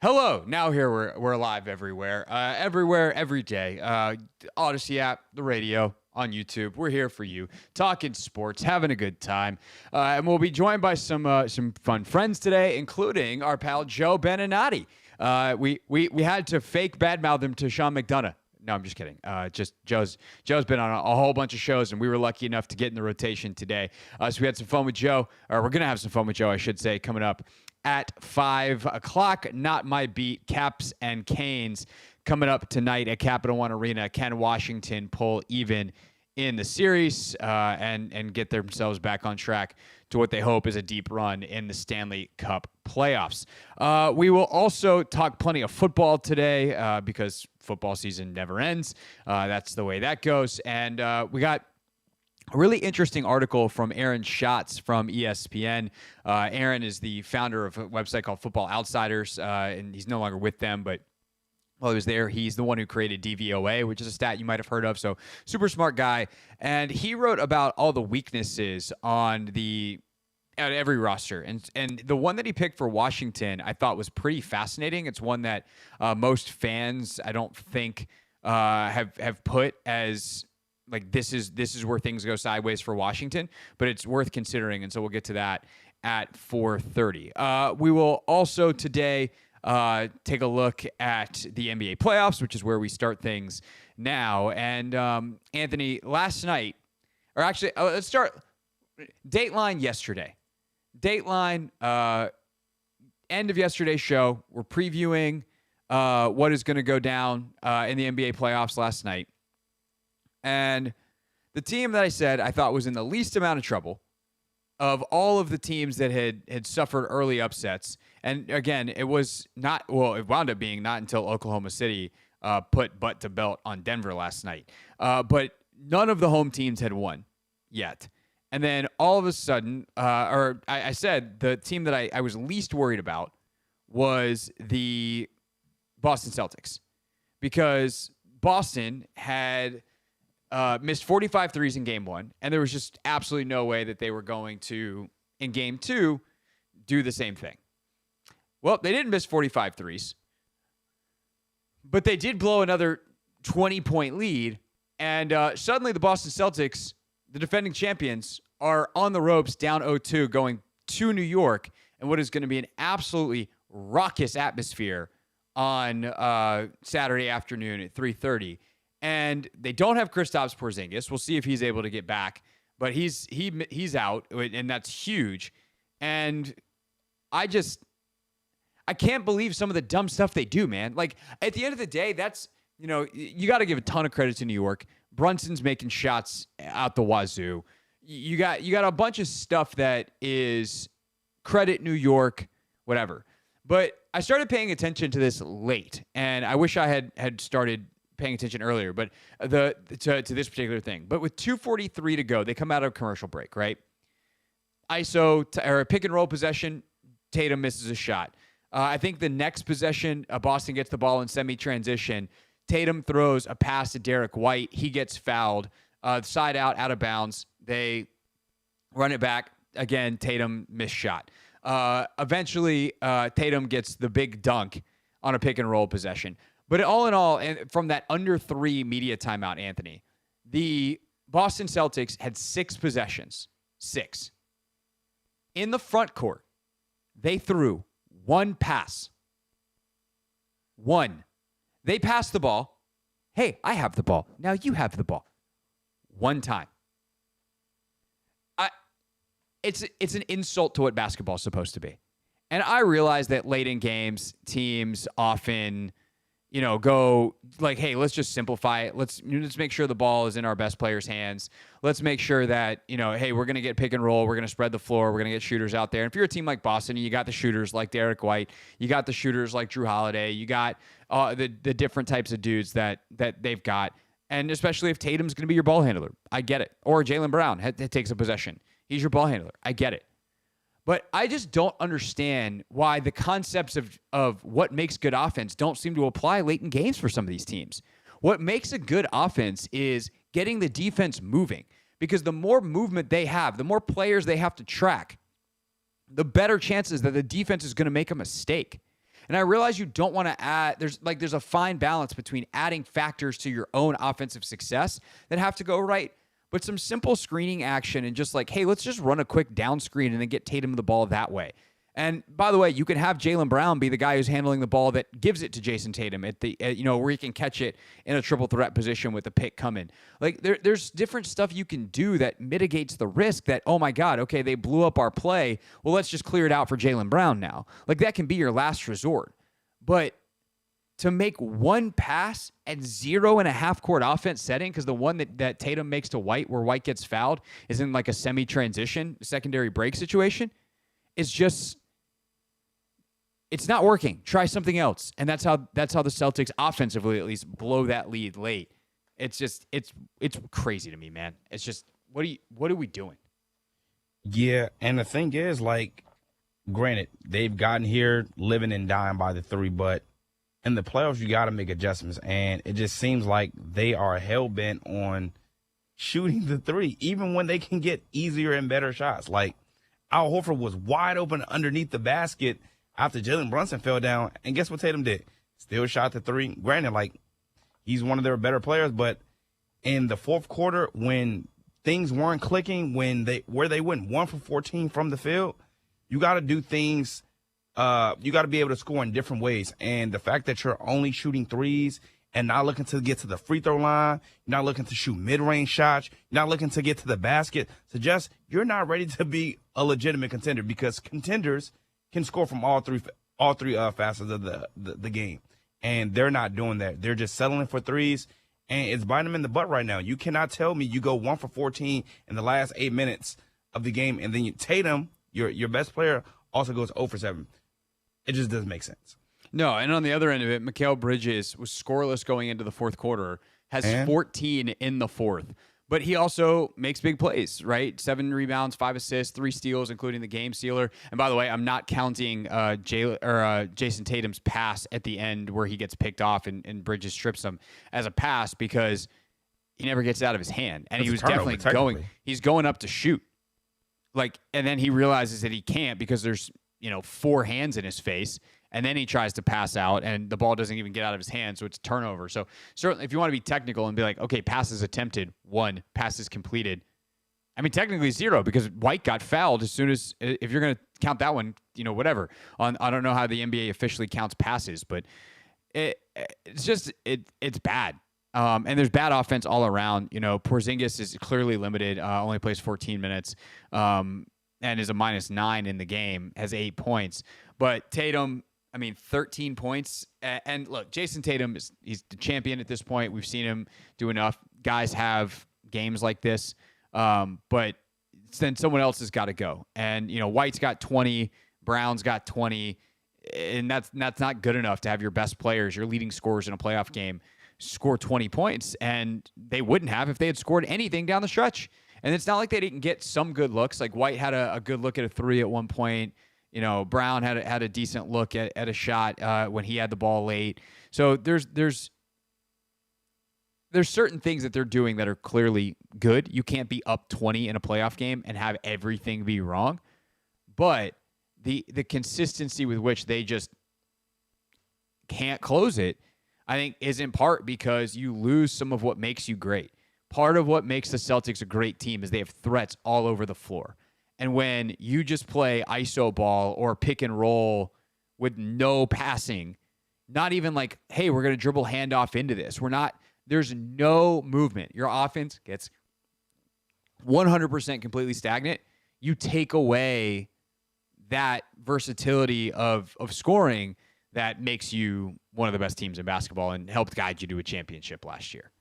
Hello. Now here we're live everywhere, every day. Odyssey app, the radio, on YouTube. We're here for you, talking sports, having a good time, and we'll be joined by some fun friends today, including our pal Joe Beninati. We had to fake badmouth him to Sean McDonough. No, I'm just kidding. Just Joe's been on a whole bunch of shows, and we were lucky enough to get in the rotation today. So we had some fun with Joe, or we're gonna have some fun with Joe, I should say, coming up at 5 o'clock. Not my beat. Caps and Canes coming up tonight at Capital One Arena. Can Washington pull even in the series and get themselves back on track to what they hope is a deep run in the Stanley Cup playoffs? We will also talk plenty of football today because football season never ends. That's the way that goes. And we got a really interesting article from Aaron Schatz from ESPN. Aaron is the founder of a website called Football Outsiders, and he's no longer with them, but while he was there, he's the one who created DVOA, which is a stat you might have heard of, so super smart guy. And he wrote about all the weaknesses on every roster. And the one that he picked for Washington I thought was pretty fascinating. It's one that most fans, I don't think, have put as like this is where things go sideways for Washington, but it's worth considering, and so we'll get to that at 4:30. We will also today take a look at the NBA playoffs, which is where we start things now. And Anthony, last night, or actually, let's start Dateline yesterday. Dateline, end of yesterday's show, we're previewing what is going to go down in the NBA playoffs last night. And the team that I said I thought was in the least amount of trouble of all of the teams that had suffered early upsets, and again, it wound up being not until Oklahoma City put butt to belt on Denver last night. But none of the home teams had won yet. And then all of a sudden, I said the team that I was least worried about was the Boston Celtics, because Boston had missed 45 threes in game one, and there was just absolutely no way that they were going to, in game two, do the same thing. Well, they didn't miss 45 threes, but they did blow another 20-point lead, and suddenly the Boston Celtics, the defending champions, are on the ropes down 0-2 going to New York, and what is going to be an absolutely raucous atmosphere on Saturday afternoon at 3:30. And they don't have Kristaps Porzingis. We'll see if he's able to get back, but he's out, and that's huge. And I can't believe some of the dumb stuff they do, man. Like, at the end of the day, that's, you got to give a ton of credit to New York. Brunson's making shots out the wazoo. You got a bunch of stuff that is credit New York, whatever. But I started paying attention to this late, and I wish I had started paying attention earlier, but to this particular thing. But with 2:43 to go, they come out of commercial break, right? ISO or pick and roll possession, Tatum misses a shot. I think the next possession, Boston gets the ball in semi-transition. Tatum throws a pass to Derek White. He gets fouled. Side out of bounds. They run it back. Again, Tatum missed shot. Eventually, Tatum gets the big dunk on a pick and roll possession. But all in all, and from that under 3 media timeout, Anthony, the Boston Celtics had 6 possessions. 6. In the front court, they threw 1 pass. 1. They passed the ball. Hey, I have the ball. Now you have the ball. 1 time. It's an insult to what basketball is supposed to be. And I realize that late in games, teams often, go like, hey, let's just simplify it. Let's make sure the ball is in our best players' hands. Let's make sure that, hey, we're going to get pick and roll. We're going to spread the floor. We're going to get shooters out there. And if you're a team like Boston, you got the shooters like Derek White. You got the shooters like Drew Holiday. You got the different types of dudes that they've got. And especially if Tatum's going to be your ball handler. I get it. Or Jaylen Brown takes a possession. He's your ball handler. I get it. But I just don't understand why the concepts of what makes good offense don't seem to apply late in games for some of these teams. What makes a good offense is getting the defense moving, because the more movement they have, the more players they have to track, the better chances that the defense is going to make a mistake. And I realize you don't want to add, there's a fine balance between adding factors to your own offensive success that have to go right. But some simple screening action and just like, hey, let's just run a quick down screen and then get Tatum the ball that way. And by the way, you can have Jaylen Brown be the guy who's handling the ball that gives it to Jason Tatum where he can catch it in a triple threat position with the pick coming. Like there's different stuff you can do that mitigates the risk that, oh my God, okay, they blew up our play. Well, let's just clear it out for Jaylen Brown now. Like that can be your last resort. But to make one pass at 0.5 court offense setting, because the one that Tatum makes to White where White gets fouled is in like a semi-transition secondary break situation, is just, it's not working. Try something else. And that's how the Celtics offensively at least blow that lead late. It's just it's crazy to me, man. It's just what are we doing? Yeah, and the thing is, like, granted, they've gotten here living and dying by the three, but in the playoffs you got to make adjustments, and it just seems like they are hell-bent on shooting the three even when they can get easier and better shots. Like, Al Horford was wide open underneath the basket after Jalen Brunson fell down, and guess what Tatum did? Still shot the three. Granted, like, he's one of their better players, but in the fourth quarter, when things weren't clicking, where they went 1 for 14 from the field, you got to do things. You got to be able to score in different ways. And the fact that you're only shooting threes and not looking to get to the free throw line, you're not looking to shoot mid-range shots, you're not looking to get to the basket, suggests you're not ready to be a legitimate contender, because contenders can score from all three facets of the game. And they're not doing that. They're just settling for threes, and it's biting them in the butt right now. You cannot tell me you go 1 for 14 in the last 8 minutes of the game, and then Tatum, your best player, also goes 0 for 7. It just doesn't make sense. No, and on the other end of it, Mikal Bridges was scoreless going into the fourth quarter, has 14 in the fourth. But he also makes big plays, right? 7 rebounds, 5 assists, 3 steals, including the game sealer. And by the way, I'm not counting Jason Tatum's pass at the end where he gets picked off and Bridges strips him as a pass, because he never gets it out of his hand. And he was definitely going. He's going up to shoot. Like, and then he realizes that he can't because there's 4 hands in his face. And then he tries to pass out, and the ball doesn't even get out of his hand, so it's a turnover. So certainly, if you want to be technical and be like, okay, passes attempted, 1, passes completed. I mean, technically 0, because White got fouled as soon as, if you're going to count that one, whatever. I don't know how the NBA officially counts passes, but it's bad. And there's bad offense all around. Porzingis is clearly limited, only plays 14 minutes, and is a -9 in the game, has 8 points. But Tatum, 13 points. And look, Jason Tatum, he's the champion at this point. We've seen him do enough. Guys have games like this. But then someone else has got to go. And, White's got 20, Brown's got 20. And that's not good enough to have your best players, your leading scorers in a playoff game, score 20 points. And they wouldn't have if they had scored anything down the stretch. And it's not like they didn't get some good looks. Like White had a good look at a 3 at one point. Brown had a decent look at a shot when he had the ball late. So there's certain things that they're doing that are clearly good. You can't be up 20 in a playoff game and have everything be wrong. But the consistency with which they just can't close it, I think, is in part because you lose some of what makes you great. Part of what makes the Celtics a great team is they have threats all over the floor. And when you just play iso ball or pick and roll with no passing, not even like, hey, we're going to dribble handoff into this. There's no movement. Your offense gets 100% completely stagnant. You take away that versatility of scoring that makes you one of the best teams in basketball and helped guide you to a championship last year.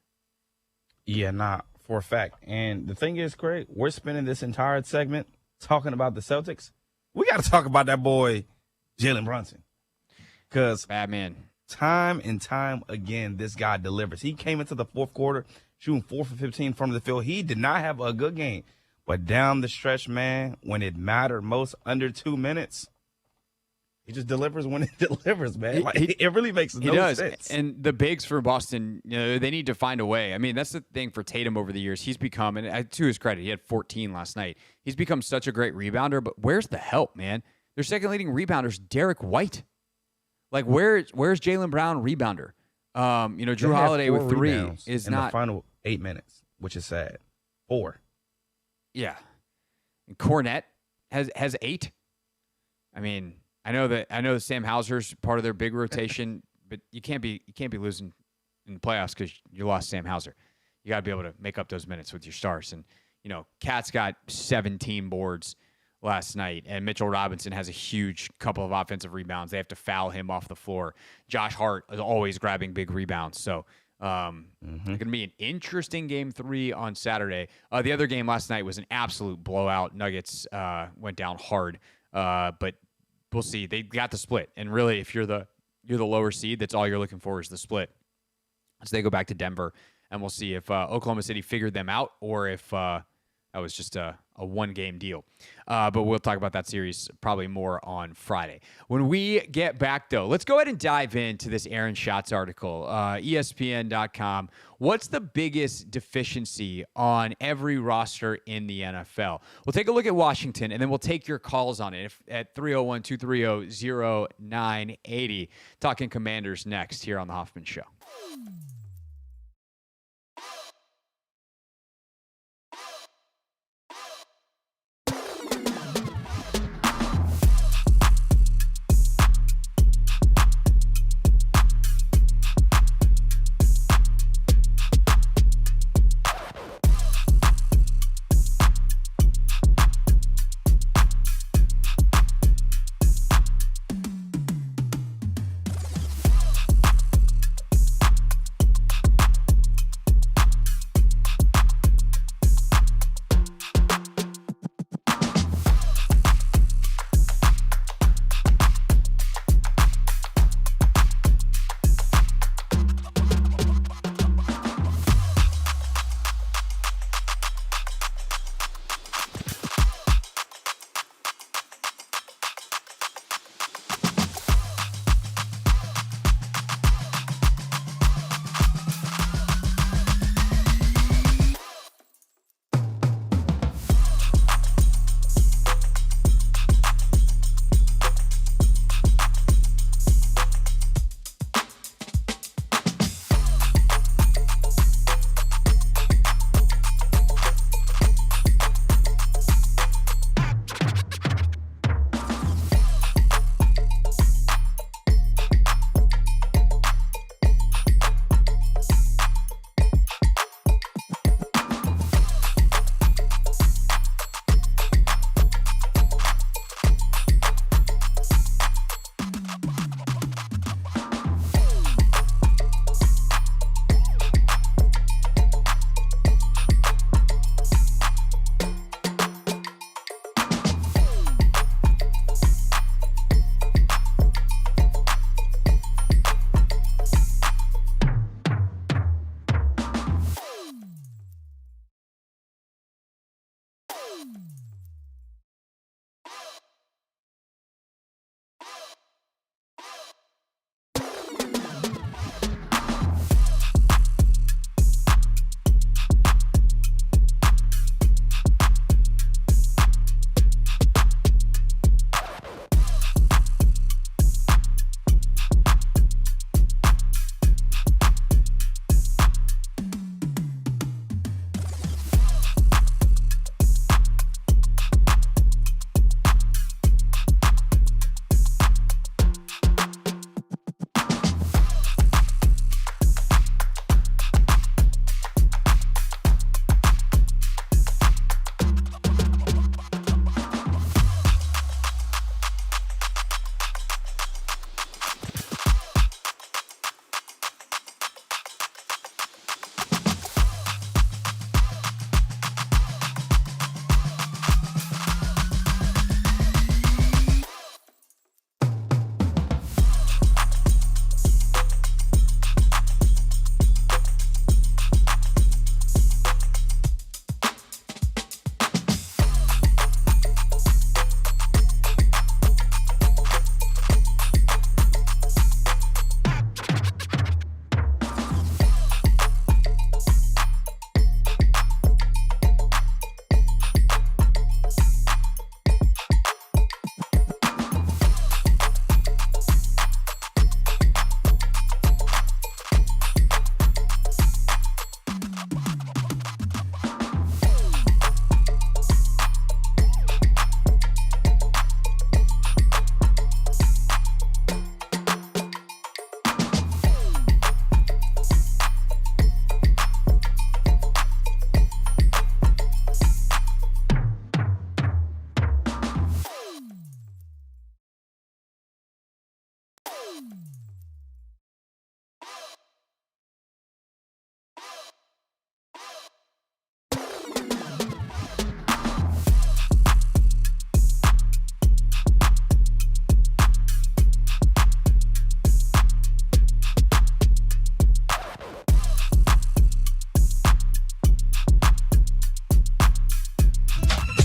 Yeah, for a fact. And the thing is, Craig, we're spending this entire segment talking about the Celtics. We got to talk about that boy, Jalen Brunson. Because bad man. Time and time again, this guy delivers. He came into the fourth quarter shooting 4 for 15 from the field. He did not have a good game. But down the stretch, man, when it mattered most, under 2 minutes, he just delivers when it delivers, man. It really makes no sense. And the bigs for Boston, they need to find a way. That's the thing for Tatum over the years. He's become, and to his credit, he had 14 last night. He's become such a great rebounder, but where's the help, man? Their second leading rebounder is Derek White. Like, where's Jaylen Brown rebounder? Drew They had Holiday 4 with 3 rebounds is in not. the final 8 minutes, which is sad. 4. Yeah. And Cornette has 8. I mean, I know that Sam Hauser's part of their big rotation, but you can't be losing in the playoffs because you lost Sam Hauser. You got to be able to make up those minutes with your stars. And Cat's got 17 boards last night, and Mitchell Robinson has a huge couple of offensive rebounds. They have to foul him off the floor. Josh Hart is always grabbing big rebounds. So it's going to be an interesting game 3 on Saturday. The other game last night was an absolute blowout. Nuggets went down hard, but we'll see. They got the split, and really, if you're the lower seed, that's all you're looking for is the split. So they go back to Denver, and we'll see if Oklahoma City figured them out or if that was just a one-game deal. But we'll talk about that series probably more on Friday. When we get back, though, let's go ahead and dive into this Aaron Schatz article, ESPN.com. What's the biggest deficiency on every roster in the NFL? We'll take a look at Washington, and then we'll take your calls on it at 301-230-0980. Talking Commanders next here on The Hoffman Show.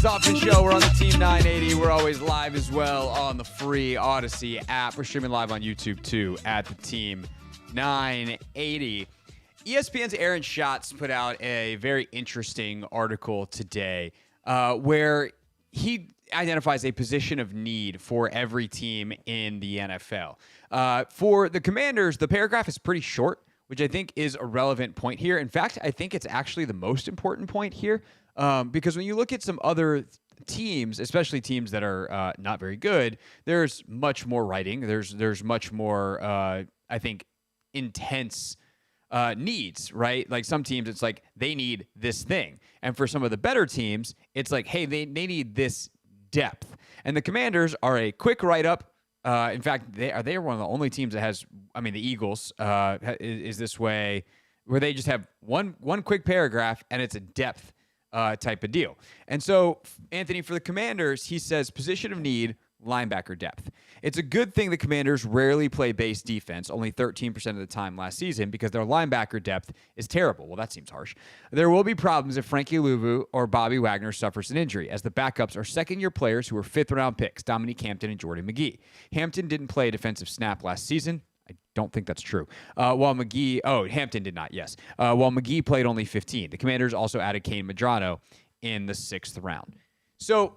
Hoffman Show. We're on the Team 980. We're always live as well on the free Odyssey app. We're streaming live on YouTube too at the Team 980. ESPN's Aaron Schatz put out a very interesting article today where he identifies a position of need for every team in the NFL. For the Commanders, the paragraph is pretty short, which I think is a relevant point here. In fact, I think it's actually the most important point here. Because when you look at some other teams, especially teams that are not very good, there's much more writing. There's much more, I think, intense needs, right? Like some teams, it's like they need this thing. And for some of the better teams, it's like, hey, they need this depth. And the Commanders are a quick write-up. In fact, they are one of the only teams that has, the Eagles is this way, where they just have one quick paragraph, and it's a depth type of deal. And so, Anthony, for the Commanders, he says position of need, linebacker depth. It's a good thing the Commanders rarely play base defense, only 13% of the time last season, because their linebacker depth is terrible. Well, that seems harsh. There will be problems if Frankie Louvu or Bobby Wagner suffers an injury, as the backups are second-year players who are fifth-round picks, Dominique Hampton and Jordan McGee. Hampton didn't play a defensive snap last season. I don't think that's true. Hampton did not, yes. While McGee played only 15. The Commanders also added Kane Medrano in the 6th round. So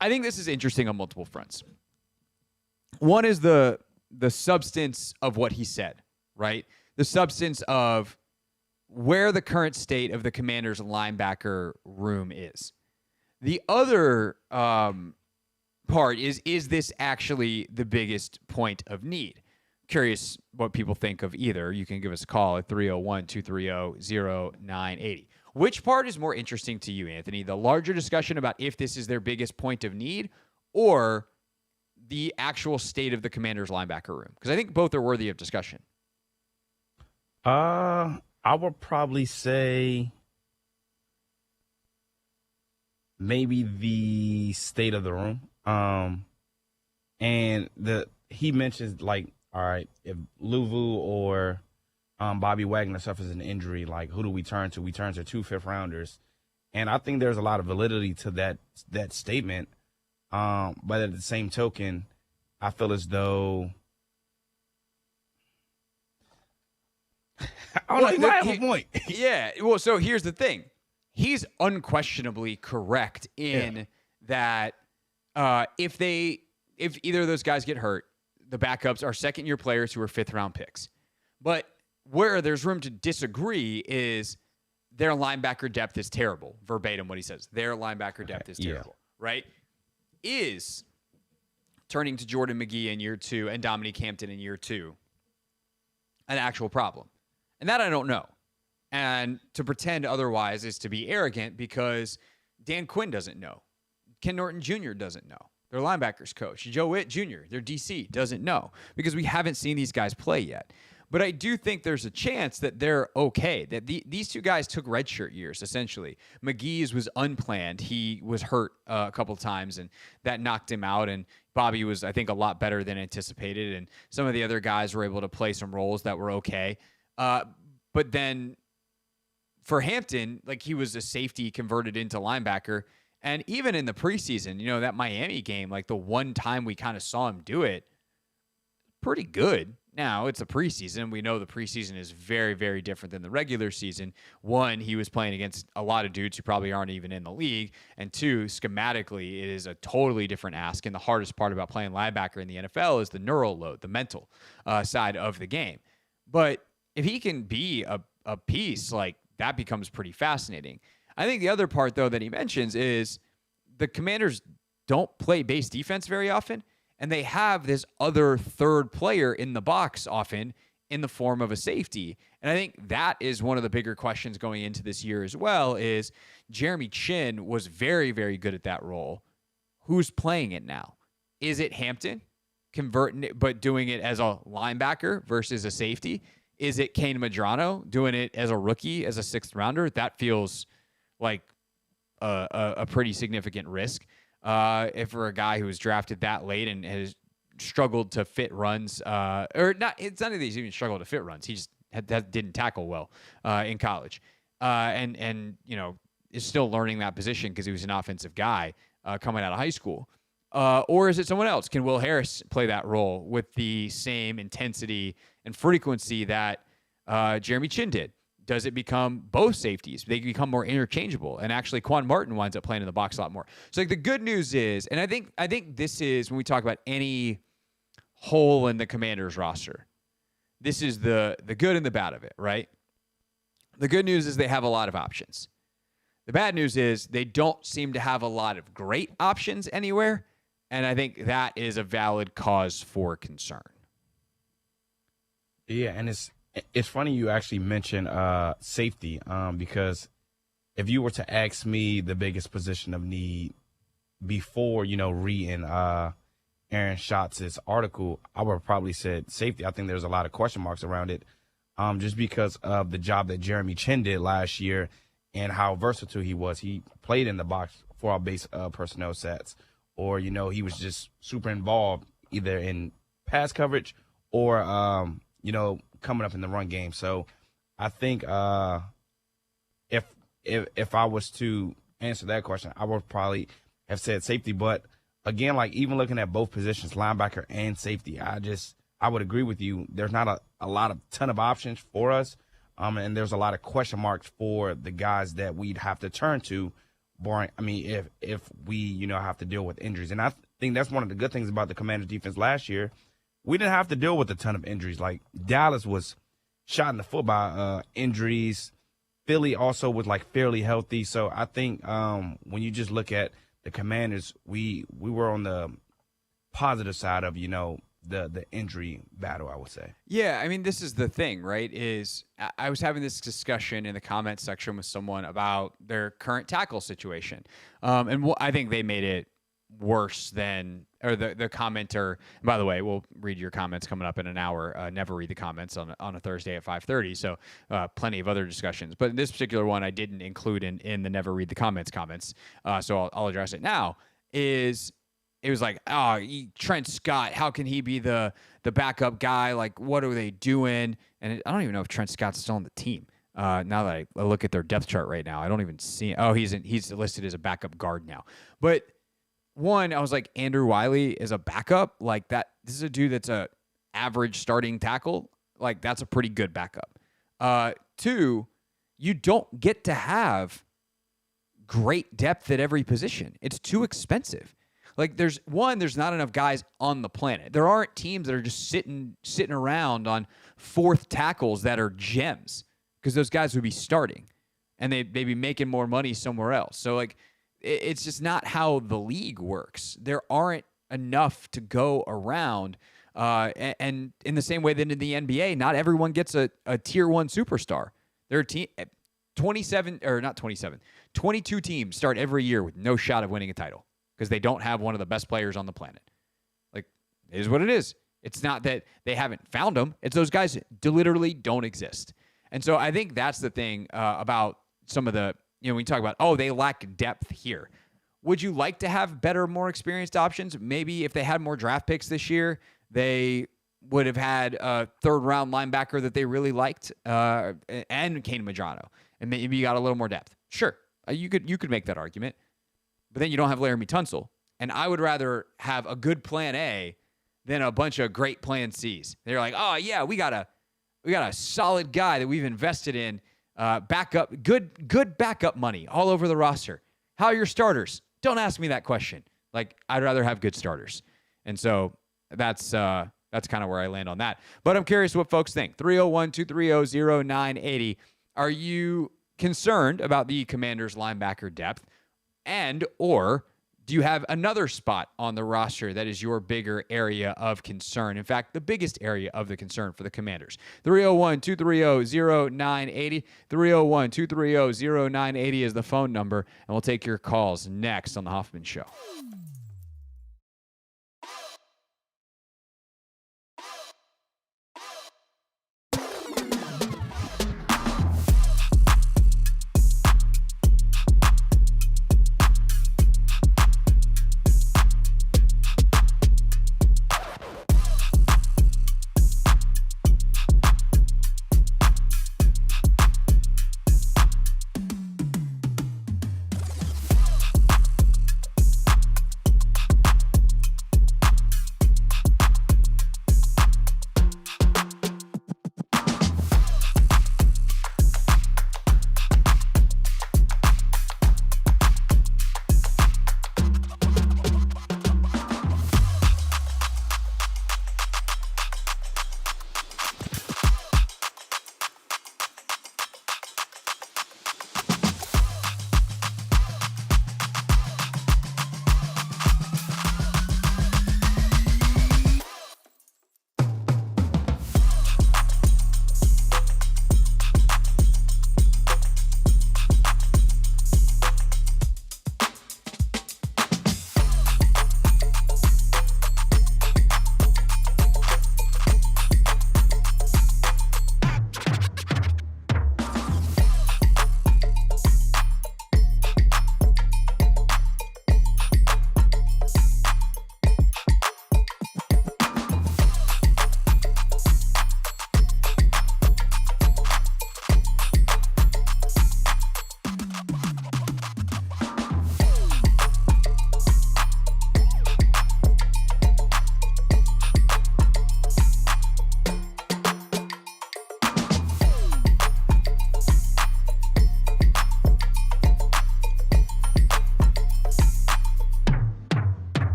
I think this is interesting on multiple fronts. One is the substance of what he said, right? The substance of where the current state of the Commanders linebacker room is. The other part is this actually the biggest point of need? Curious what people think of either. You can give us a call at 301-230-0980. Which part is more interesting to you, Anthony? The larger discussion about if this is their biggest point of need or the actual state of the Commanders linebacker room? Because I think both are worthy of discussion. I would probably say maybe the state of the room. And he mentions, like, all right, if Louvu or Bobby Wagner suffers an injury, like, who do we turn to? We turn to 2 fifth-rounders. And I think there's a lot of validity to that statement. But at the same token, I feel as though I have a point. Yeah. Well, so here's the thing. He's unquestionably correct in that if either of those guys get hurt, the backups are second-year players who are fifth-round picks. But where there's room to disagree is their linebacker depth is terrible. Verbatim what he says. Their linebacker depth is terrible, right? Is turning to Jordan McGee in year 2 and Dominique Hampton in year 2 an actual problem? And that I don't know. And to pretend otherwise is to be arrogant because Dan Quinn doesn't know. Ken Norton Jr. doesn't know. Their linebackers coach, Joe Witt Jr., their DC, doesn't know because we haven't seen these guys play yet. But I do think there's a chance that they're okay, that these two guys took redshirt years, essentially. McGee's was unplanned. He was hurt a couple times, and that knocked him out. And Bobby was, I think, a lot better than anticipated. And some of the other guys were able to play some roles that were okay. But then for Hampton, like, he was a safety converted into linebacker. And even in the preseason, that Miami game, like the one time we kind of saw him do it, pretty good. Now, it's a preseason. We know the preseason is very, very different than the regular season. One, he was playing against a lot of dudes who probably aren't even in the league. And two, schematically, it is a totally different ask. And the hardest part about playing linebacker in the NFL is the neural load, the mental side of the game. But if he can be a piece, like, that becomes pretty fascinating. I think the other part, though, that he mentions is the Commanders don't play base defense very often, and they have this other third player in the box often in the form of a safety. And I think that is one of the bigger questions going into this year as well is Jeremy Chin was very, very good at that role. Who's playing it now? Is it Hampton? converting it, but doing it as a linebacker versus a safety? Is it Kane Madrano doing it as a rookie, as a 6th rounder? That feels like a pretty significant risk. If for a guy who was drafted that late and has struggled to fit runs, or not, it's not that he's even struggled to fit runs. He just didn't tackle well in college, and is still learning that position because he was an offensive guy coming out of high school. Or is it someone else? Can Will Harris play that role with the same intensity and frequency that Jeremy Chin did? Does it become both safeties? They become more interchangeable, and actually Quan Martin winds up playing in the box a lot more. So, like, the good news is, and I think this is when we talk about any hole in the Commanders roster, this is the good and the bad of it, right? The good news is they have a lot of options. The bad news is they don't seem to have a lot of great options anywhere, and I think that is a valid cause for concern. Yeah, and it's funny you actually mentioned safety because if you were to ask me the biggest position of need before, reading Aaron Schatz's article, I would have probably said safety. I think there's a lot of question marks around it just because of the job that Jeremy Chin did last year and how versatile he was. He played in the box for our base personnel sets, or, he was just super involved either in pass coverage or, coming up in the run game. So I think if I was to answer that question, I would probably have said safety. But again, like even looking at both positions, linebacker and safety, I would agree with you. There's not a ton of options for us. And there's a lot of question marks for the guys that we'd have to turn to, if we, have to deal with injuries. And I think that's one of the good things about the Commanders defense last year. We didn't have to deal with a ton of injuries. Like Dallas was shot in the foot by injuries. Philly also was fairly healthy. So I think when you just look at the Commanders, we were on the positive side of, the injury battle, I would say. Yeah, this is the thing, right? Is I was having this discussion in the comment section with someone about their current tackle situation. And I think they made it worse than, or the commenter, by the way, we'll read your comments coming up in an hour. Never read the comments on a Thursday at 5:30. So plenty of other discussions. But in this particular one, I didn't include in the never read the comments. So I'll address it now. It was like, Trent Scott, how can he be the backup guy? Like, what are they doing? And I don't even know if Trent Scott's still on the team. Now that I look at their depth chart right now, I don't even see. Oh, he's listed as a backup guard now. But one, I was like, Andrew Wiley is a backup? Like that, this is a dude that's a average starting tackle. Like that's a pretty good backup. Two, you don't get to have great depth at every position. It's too expensive. Like there's not enough guys on the planet. There aren't teams that are just sitting around on 4th tackles that are gems because those guys would be starting and they'd be making more money somewhere else. So like, it's just not how the league works. There aren't enough to go around. And in the same way that in the NBA, not everyone gets a tier 1 superstar. There are 22 teams start every year with no shot of winning a title because they don't have one of the best players on the planet. Like, it is what it is. It's not that they haven't found them. It's those guys literally don't exist. And so I think that's the thing about some of the, when you talk about, they lack depth here. Would you like to have better, more experienced options? Maybe if they had more draft picks this year, they would have had a 3rd-round linebacker that they really liked and Kane Madrano. And maybe you got a little more depth. Sure, you could make that argument. But then you don't have Laramie Tunsil. And I would rather have a good plan A than a bunch of great plan Cs. They're like, oh, yeah, we got a solid guy that we've invested in. Backup, good backup money all over the roster. How are your starters? Don't ask me that question. Like, I'd rather have good starters. And so that's kind of where I land on that. But I'm curious what folks think. 301-230-0980. Are you concerned about the Commanders' linebacker depth? And or do you have another spot on the roster that is your bigger area of concern? In fact, the biggest area of the concern for the Commanders. 301-230-0980. 301-230-0980 is the phone number, and we'll take your calls next on The Hoffman Show.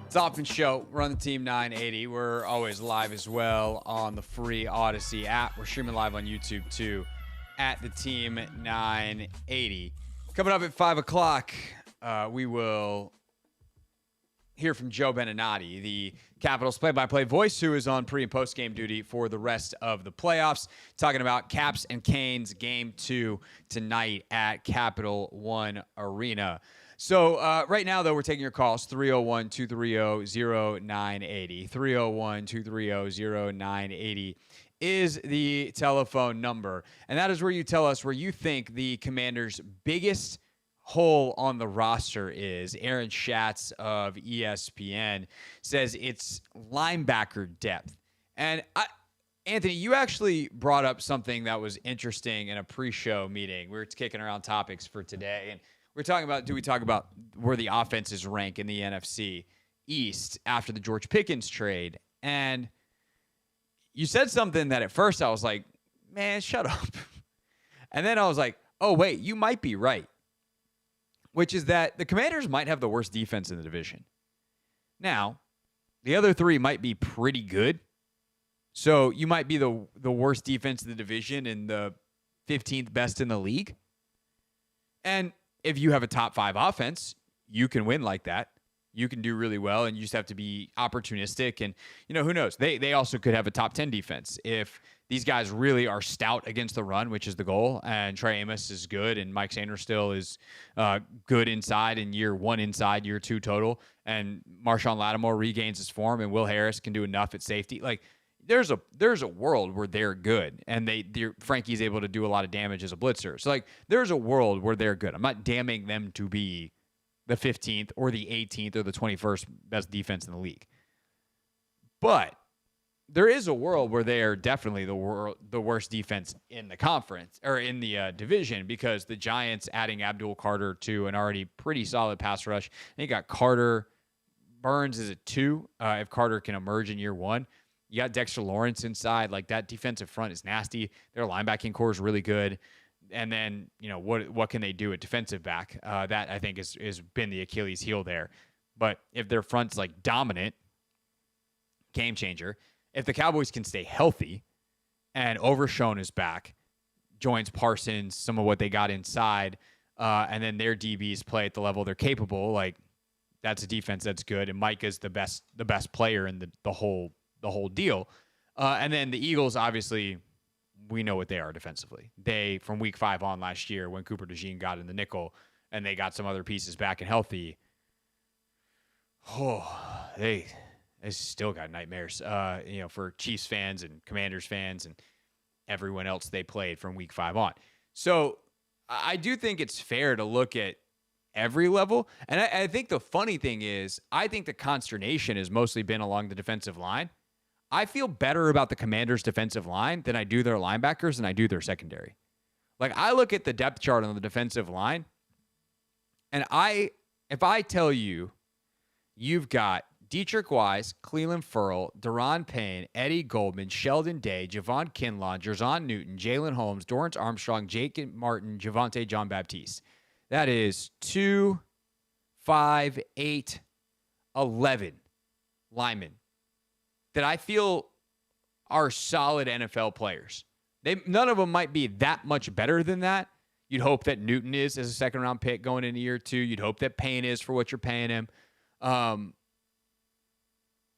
It's Hoffman Show. We're on the Team 980. We're always live as well on the free Odyssey app. We're streaming live on YouTube too at the Team 980. Coming up at 5 o'clock, we will hear from Joe Beninati, the Capitals play-by-play voice who is on pre- and post-game duty for the rest of the playoffs, talking about Caps and Canes Game 2 tonight at Capital One Arena. So right now, though, we're taking your calls, 301-230-0980. 301-230-0980 is the telephone number. And that is where you tell us where you think the Commanders' biggest hole on the roster is. Aaron Schatz of ESPN says it's linebacker depth. And Anthony, you actually brought up something that was interesting in a pre-show meeting. We were kicking around topics for today, and we're talking about, do we talk about where the offenses rank in the NFC East after the George Pickens trade? And you said something that at first I was like, man, shut up. And then I was like, oh, wait, you might be right. Which is that the Commanders might have the worst defense in the division. Now, the other three might be pretty good. So you might be the worst defense in the division and the 15th best in the league. And if you have a top 5 offense, you can win like that. You can do really well, and you just have to be opportunistic. And, who knows? They also could have a top 10 defense if these guys really are stout against the run, which is the goal. And Trey Amos is good, and Mike Sainristil is good inside in year 1 inside, year 2 total. And Marshawn Lattimore regains his form, and Will Harris can do enough at safety. Like, there's a world where they're good, and Frankie's able to do a lot of damage as a blitzer. So, like, there's a world where they're good. I'm not damning them to be the 15th or the 18th or the 21st best defense in the league. But there is a world where they are definitely the worst defense in the conference or in the division, because the Giants adding Abdul Carter to an already pretty solid pass rush. They got Carter. Burns is at 2 if Carter can emerge in year 1. You got Dexter Lawrence inside. Like, that defensive front is nasty. Their linebacking core is really good. And then, what can they do at defensive back? That, I think, has been the Achilles heel there. But if their front's, like, dominant, game changer. If the Cowboys can stay healthy and Overshown is back, joins Parsons, some of what they got inside, and then their DBs play at the level they're capable, like, that's a defense that's good. And Micah's the best player in the whole deal. And then the Eagles, obviously, we know what they are defensively. They, from week 5 on last year, when Cooper DeJean got in the nickel and they got some other pieces back and healthy, they still got nightmares, for Chiefs fans and Commanders fans and everyone else they played from week 5 on. So I do think it's fair to look at every level. And I think the funny thing is, I think the consternation has mostly been along the defensive line. I feel better about the Commanders' defensive line than I do their linebackers and I do their secondary. Like, I look at the depth chart on the defensive line, and if I tell you you've got Dietrich Wise, Cleveland Ferrell, Deron Payne, Eddie Goldman, Sheldon Day, Javon Kinlaw, Jerzon Newton, Jalen Holmes, Dorrance Armstrong, Jake Martin, Javonte John Baptiste. That is 2, 5, 8, 11 linemen that I feel are solid NFL players. None of them might be that much better than that. You'd hope that Newton is as a second-round pick going into year 2. You'd hope that Payne is for what you're paying him.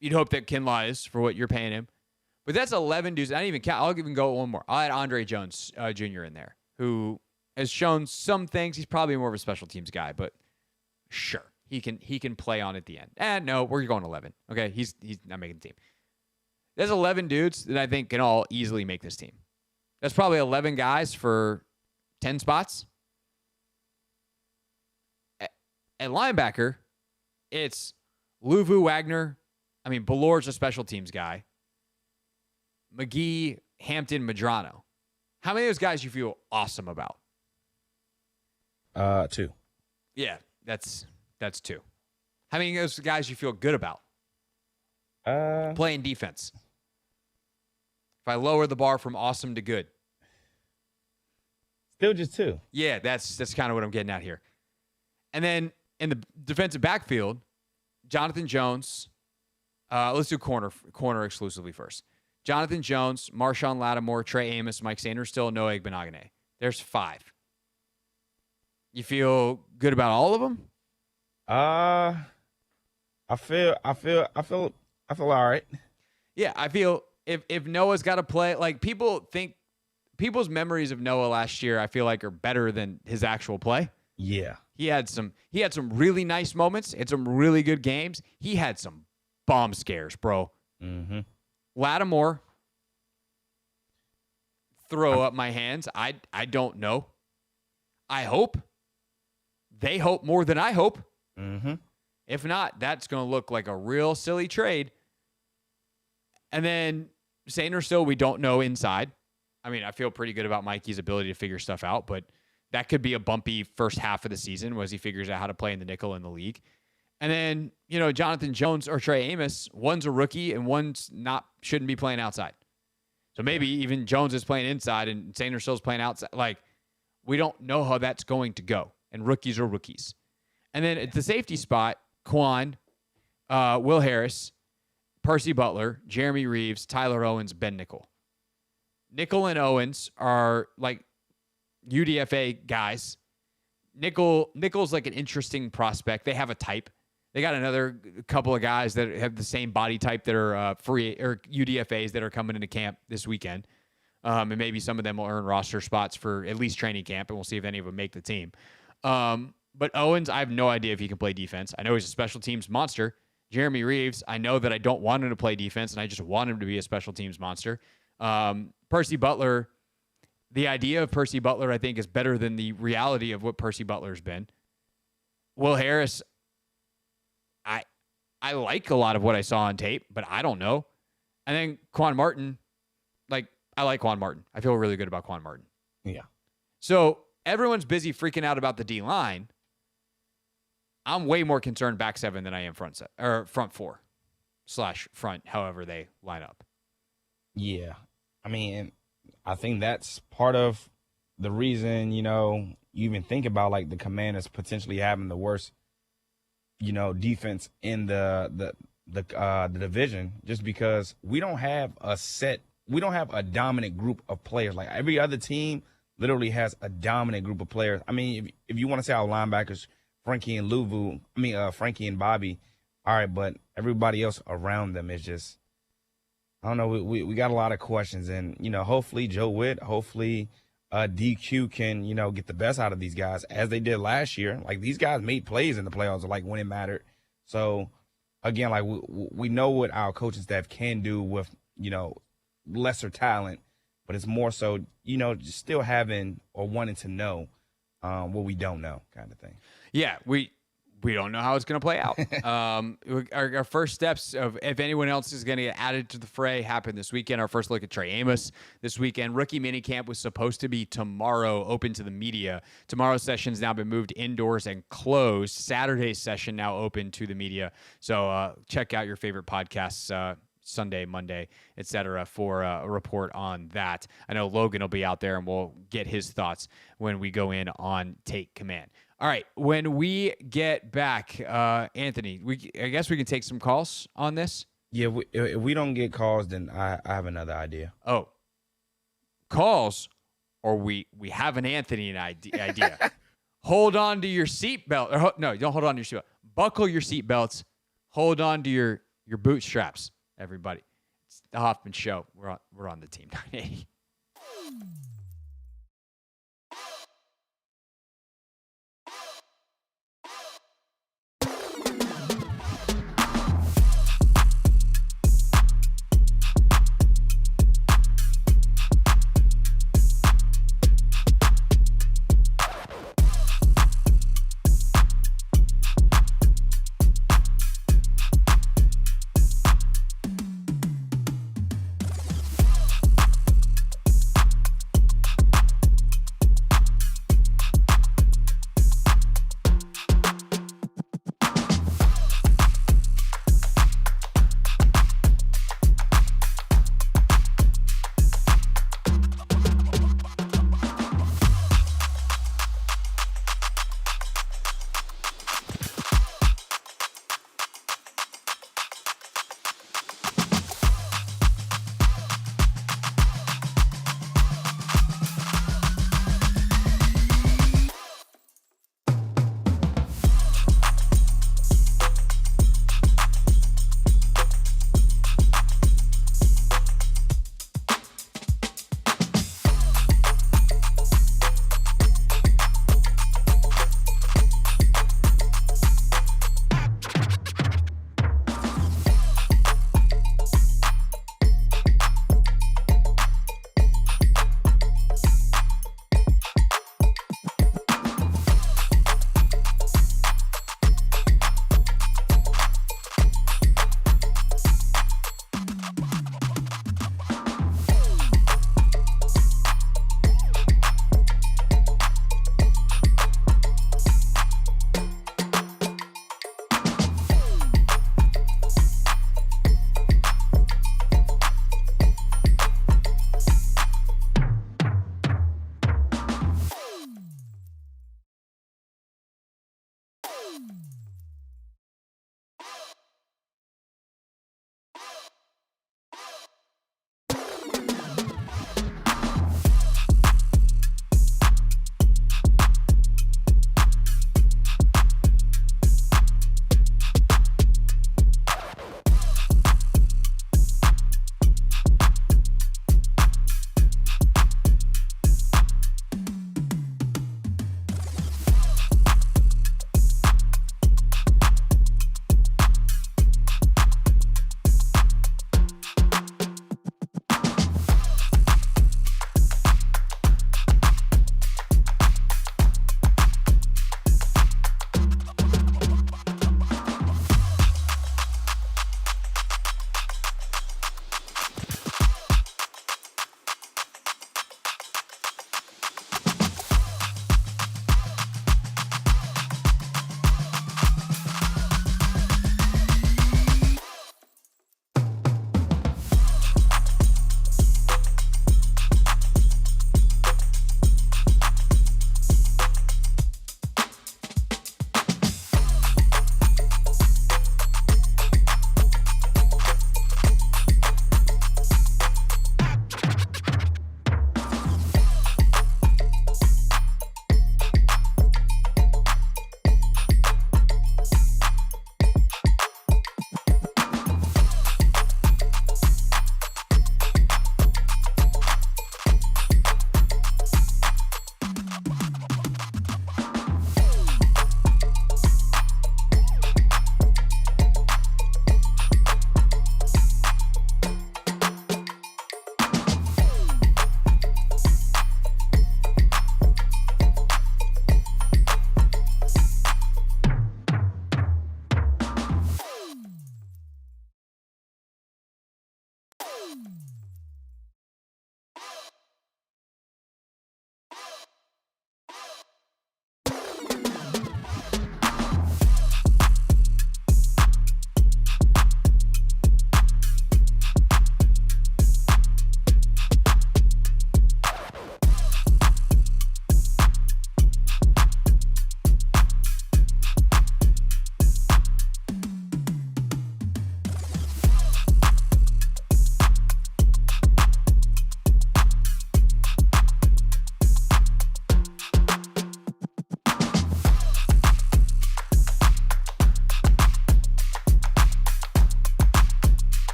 You'd hope that Kinlaw is for what you're paying him. But that's 11 dudes. I don't even count. I'll even go one more. I'll add Andre Jones Jr. in there, who has shown some things. He's probably more of a special teams guy, but sure, he can play on at the end. And no, we're going 11. Okay, he's not making the team. There's 11 dudes that I think can all easily make this team. That's probably 11 guys for 10 spots. At linebacker, it's Luvu Wagner. I mean, Ballor's a special teams guy. McGee, Hampton, Medrano. How many of those guys you feel awesome about? 2. Yeah, that's 2. How many of those guys you feel good about? Playing defense. If I lower the bar from awesome to good. Still just 2. Yeah, that's kind of what I'm getting at here. And then in the defensive backfield, Jonathan Jones. Let's do corner exclusively first. Jonathan Jones, Marshawn Lattimore, Trey Amos, Mike Sainristil, Noah Igbenogany. There's 5. You feel good about all of them? I feel all right. Yeah, I feel if Noah's got to play, like people's memories of Noah last year, I feel like are better than his actual play. Yeah. He had some really nice moments, had some really good games. He had some bomb scares, bro. Mm-hmm. Lattimore, throw up my hands. I don't know. I hope. They hope more than I hope. Mm-hmm. If not, that's going to look like a real silly trade. And then Sainristil, we don't know inside. I mean, I feel pretty good about Mikey's ability to figure stuff out, but that could be a bumpy first half of the season as he figures out how to play in the nickel in the league. And then, Jonathan Jones or Trey Amos, one's a rookie and one's shouldn't be playing outside. So maybe even Jones is playing inside and Sainristil's playing outside. Like, we don't know how that's going to go. And rookies are rookies. And then at the safety spot, Quan, Will Harris, Percy Butler, Jeremy Reeves, Tyler Owens, Ben Nickel. Nickel and Owens are like UDFA guys. Nickel's like an interesting prospect. They have a type. They got another couple of guys that have the same body type that are free or UDFAs that are coming into camp this weekend. And maybe some of them will earn roster spots for at least training camp, and we'll see if any of them make the team. But Owens, I have no idea if he can play defense. I know he's a special teams monster. Jeremy Reeves, I know that I don't want him to play defense, and I just want him to be a special teams monster. Percy Butler, the idea of Percy Butler, I think, is better than the reality of what Percy Butler's been. Will Harris, I like a lot of what I saw on tape, but I don't know. And then Quan Martin, I like Quan Martin. I feel really good about Quan Martin. Yeah. So everyone's busy freaking out about the D-line. I'm way more concerned back 7 than I am front 4/front, however they line up. Yeah. I mean, I think that's part of the reason, you even think about like the Commanders potentially having the worst, defense in the division, just because we don't have a dominant group of players. Like every other team literally has a dominant group of players. I mean, if you want to say our linebackers, Frankie and Bobby, all right, but everybody else around them is just, I don't know. We got a lot of questions, and hopefully Joe Witt, DQ can get the best out of these guys as they did last year. Like these guys made plays in the playoffs, like when it mattered. So again, like we know what our coaching staff can do with lesser talent, but it's more so just still having or wanting to know what we don't know, kind of thing. Yeah, we don't know how it's going to play out. Our first steps of if anyone else is going to get added to the fray happen this weekend. Our first look at Trey Amos this weekend. Rookie minicamp was supposed to be tomorrow, open to the media. Tomorrow's session's now been moved indoors and closed. Saturday's session now open to the media. So check out your favorite podcasts Sunday, Monday, etc. for a report on that. I know Logan will be out there, and we'll get his thoughts when we go in on Take Command. All right, when we get back, Anthony, I guess we can take some calls on this. Yeah, if we don't get calls, then I have another idea. Oh, calls, or we have an Anthony idea. Hold on to your seatbelt. No, don't hold on to your seatbelt. Buckle your seatbelts. Hold on to your bootstraps, everybody. It's the Hoffman Show. We're on the Team 980.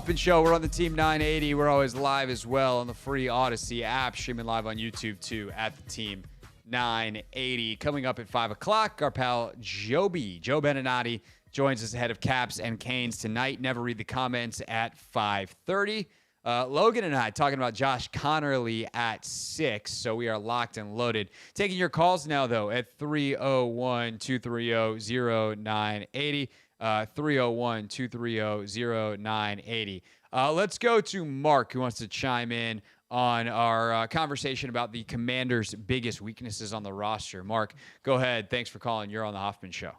Hoffman Show. We're on the Team 980. We're always live as well on the free Odyssey app, streaming live on YouTube too at the Team 980. Coming up at 5 o'clock, our pal Joe Beninati, joins us ahead of Caps and Canes tonight. Never read the comments at 5:30. Logan and I talking about Josh Connerly at 6, so we are locked and loaded. Taking your calls now, though, at 301-230-0980. 301-230-0980. Let's go to Mark, who wants to chime in on our conversation about the Commanders' biggest weaknesses on the roster. Mark, go ahead. Thanks for calling. You're on the Hoffman Show.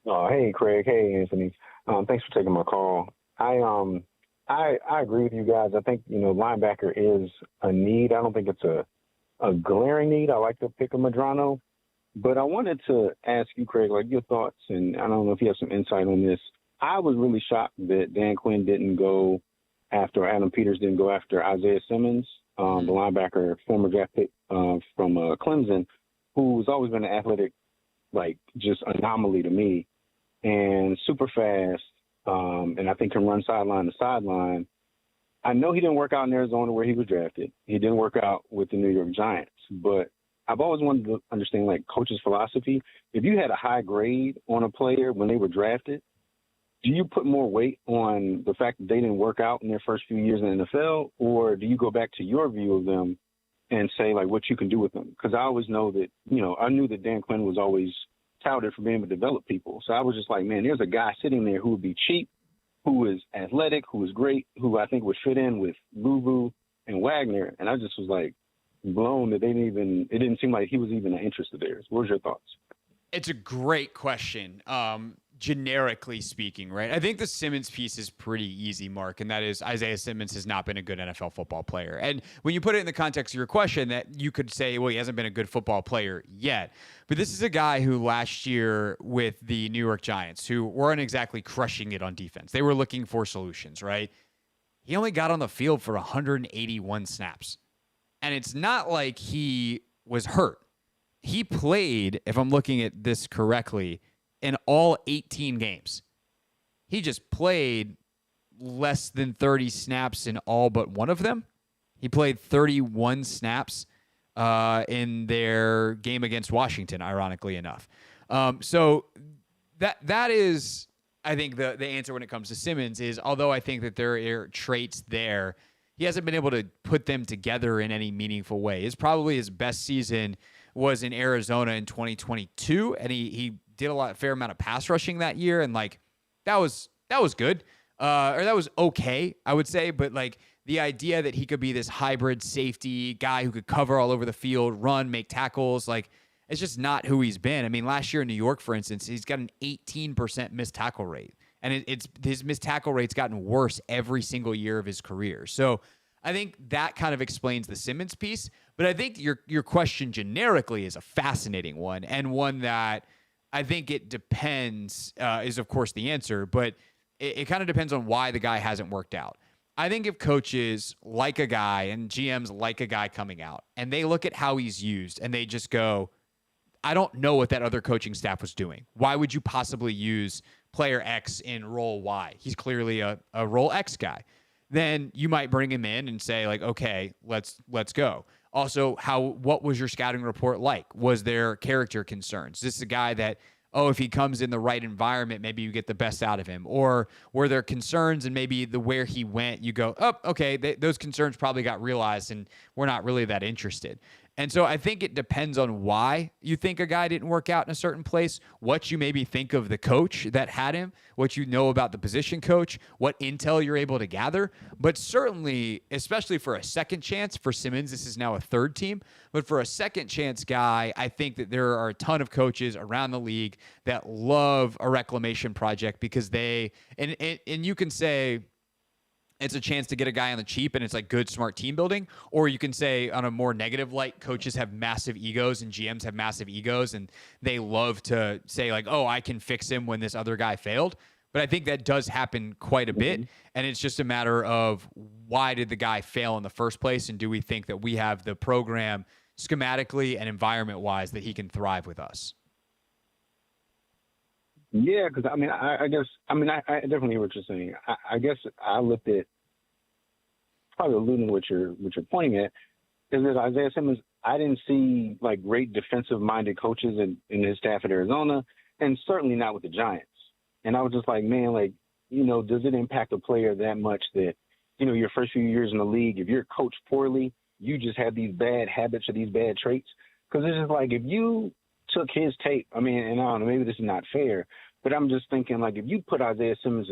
Oh, hey, Craig. Hey, Anthony. Thanks for taking my call. I agree with you guys. I think, linebacker is a need. I don't think it's a glaring need. I like to pick a Madrano. But I wanted to ask you, Craig, your thoughts, and I don't know if you have some insight on this. I was really shocked that Dan Quinn didn't go after, Adam Peters didn't go after Isaiah Simmons, the linebacker, former draft pick from Clemson, who's always been an athletic, just anomaly to me, and super fast, and I think can run sideline to sideline. I know he didn't work out in Arizona where he was drafted. He didn't work out with the New York Giants, but I've always wanted to understand, coach's philosophy. If you had a high grade on a player when they were drafted, do you put more weight on the fact that they didn't work out in their first few years in the NFL, or do you go back to your view of them and say, what you can do with them? Because I always know that, I knew that Dan Quinn was always touted for being able to develop people. So I was just man, there's a guy sitting there who would be cheap, who is athletic, who is great, who I think would fit in with Luvu and Wagner. And I just was blown that it didn't seem like he was even an interest of theirs. What was your thoughts? It's a great question. Generically speaking, right? I think the Simmons piece is pretty easy, Mark, and that is Isaiah Simmons has not been a good NFL football player. And when you put it in the context of your question, that you could say, well, he hasn't been a good football player yet. But this is a guy who last year with the New York Giants, who weren't exactly crushing it on defense. They were looking for solutions, right? He only got on the field for 181 snaps. And it's not like he was hurt. He played, if I'm looking at this correctly, in all 18 games. He just played less than 30 snaps in all but one of them. He played 31 snaps in their game against Washington, ironically enough. So that is, I think, the answer when it comes to Simmons is, although I think that there are traits there, he hasn't been able to put them together in any meaningful way. His best season was in Arizona in 2022, and he did fair amount of pass rushing that year, and that was good, or that was okay, I would say. But the idea that he could be this hybrid safety guy who could cover all over the field, run, make tackles, it's just not who he's been. I mean, last year in New York, for instance, he's got an 18% missed tackle rate. And his missed tackle rate's gotten worse every single year of his career. So I think that kind of explains the Simmons piece. But I think your question generically is a fascinating one, and one that I think it depends is, of course, the answer. But it kind of depends on why the guy hasn't worked out. I think if coaches like a guy and GMs like a guy coming out, and they look at how he's used and they just go, I don't know what that other coaching staff was doing. Why would you possibly use player X in role Y? He's clearly a role X guy. Then you might bring him in and say, okay, let's go. Also, what was your scouting report like? Was there character concerns? This is a guy that, if he comes in the right environment, maybe you get the best out of him. Or were there concerns, and maybe where he went, you go, okay, those concerns probably got realized and we're not really that interested. And so I think it depends on why you think a guy didn't work out in a certain place, what you maybe think of the coach that had him, what you know about the position coach, what intel you're able to gather. But certainly, especially for a second chance, for Simmons, this is now a third team. But for a second chance guy, I think that there are a ton of coaches around the league that love a reclamation project because and you can say, it's a chance to get a guy on the cheap and it's good, smart team building. Or you can say on a more negative light, coaches have massive egos and GMs have massive egos and they love to say I can fix him when this other guy failed. But I think that does happen quite a bit. And it's just a matter of, why did the guy fail in the first place? And do we think that we have the program schematically and environment wise that he can thrive with us? Yeah, because I mean, I guess I definitely hear what you're saying. I guess I looked at probably alluding to what you're pointing at is that Isaiah Simmons. I didn't see like great defensive minded coaches in his staff at Arizona, and certainly not with the Giants. And I was just like, man, like, you know, does it impact a player that much that, you know, your first few years in the league, if you're coached poorly, you just have these bad habits or these bad traits? Because it's just like, if you took his tape, I mean, and I don't know, maybe this is not fair, but I'm just thinking, like, if you put Isaiah Simmons'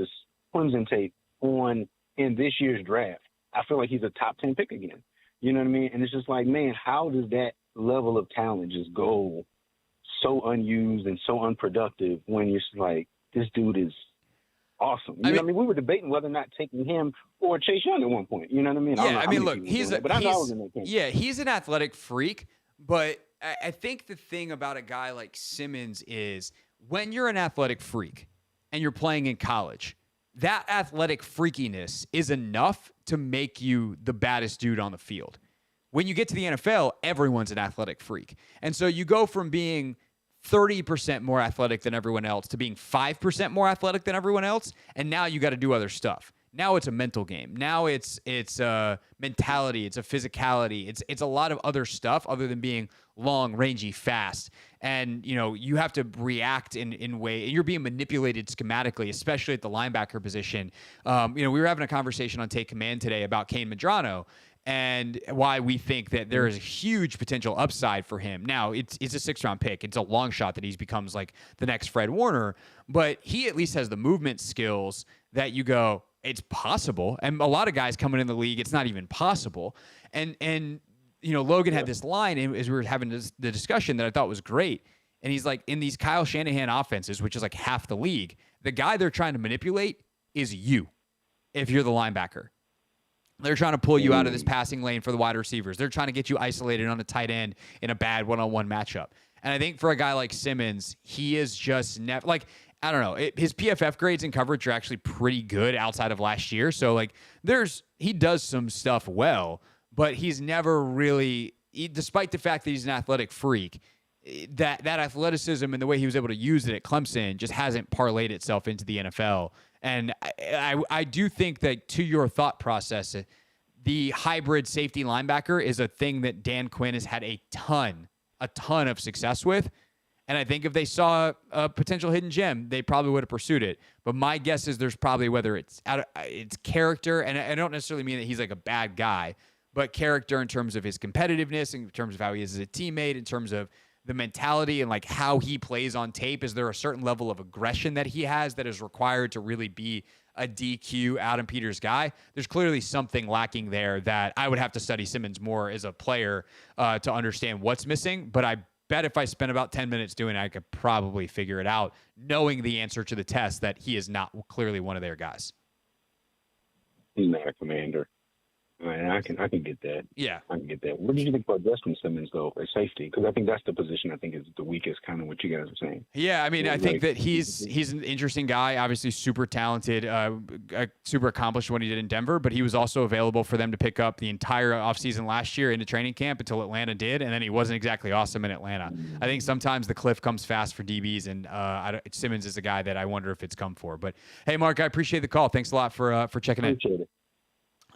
Clemson tape on in this year's draft, I feel like he's a top 10 pick again. You know what I mean? And it's just like, man, how does that level of talent just go so unused and so unproductive when you're just like, this dude is awesome. You know what I mean? We were debating whether or not taking him or Chase Young at one point. You know what I mean? Yeah, I mean, look, he's an athletic freak, but I think the thing about a guy like Simmons is when you're an athletic freak and you're playing in college, that athletic freakiness is enough to make you the baddest dude on the field. When you get to the NFL, everyone's an athletic freak. And so you go from being 30% more athletic than everyone else to being 5% more athletic than everyone else, and now you got to do other stuff. Now it's a mental game. Now it's a mentality. It's a physicality. It's a lot of other stuff other than being long, rangy, fast. And, you know, you have to react in way. You're being manipulated schematically, especially at the linebacker position. We were having a conversation on Take Command today about Kane Medrano and why we think that there is a huge potential upside for him. Now, it's a 6th-round pick. It's a long shot that he becomes like the next Fred Warner, but he at least has the movement skills that you go, it's possible. And a lot of guys coming in the league, it's not even possible. And Logan had this line as we were having the discussion that I thought was great. And he's like, in these Kyle Shanahan offenses, which is like half the league, the guy they're trying to manipulate is you if you're the linebacker. They're trying to pull you out of this passing lane for the wide receivers. They're trying to get you isolated on a tight end in a bad one-on-one matchup. And I think for a guy like Simmons, he is just never like, I don't know. His PFF grades and coverage are actually pretty good outside of last year. So like he does some stuff well, but he's never really, despite the fact that he's an athletic freak, that athleticism and the way he was able to use it at Clemson just hasn't parlayed itself into the NFL. And I do think that, to your thought process, the hybrid safety linebacker is a thing that Dan Quinn has had a ton of success with. And I think if they saw a potential hidden gem, they probably would have pursued it. But my guess is there's probably, whether it's character, and I don't necessarily mean that he's like a bad guy, but character in terms of his competitiveness, in terms of how he is as a teammate, in terms of the mentality and like how he plays on tape. Is there a certain level of aggression that he has that is required to really be a DQ Adam Peters guy? There's clearly something lacking there that I would have to study Simmons more as a player to understand what's missing. But I bet if I spent about 10 minutes doing it, I could probably figure it out, knowing the answer to the test that he is not clearly one of their guys. He's not a commander. I can get that. Yeah, I can get that. What did you think about Justin Simmons though at safety? Because I think that's the position I think is the weakest, kind of what you guys are saying. Yeah, I mean, I think that he's an interesting guy. Obviously, super talented, super accomplished what he did in Denver. But he was also available for them to pick up the entire offseason last year into training camp until Atlanta did, and then he wasn't exactly awesome in Atlanta. I think sometimes the cliff comes fast for DBs, and Simmons is a guy that I wonder if it's come for. But hey, Mark, I appreciate the call. Thanks a lot for checking in. Appreciate it.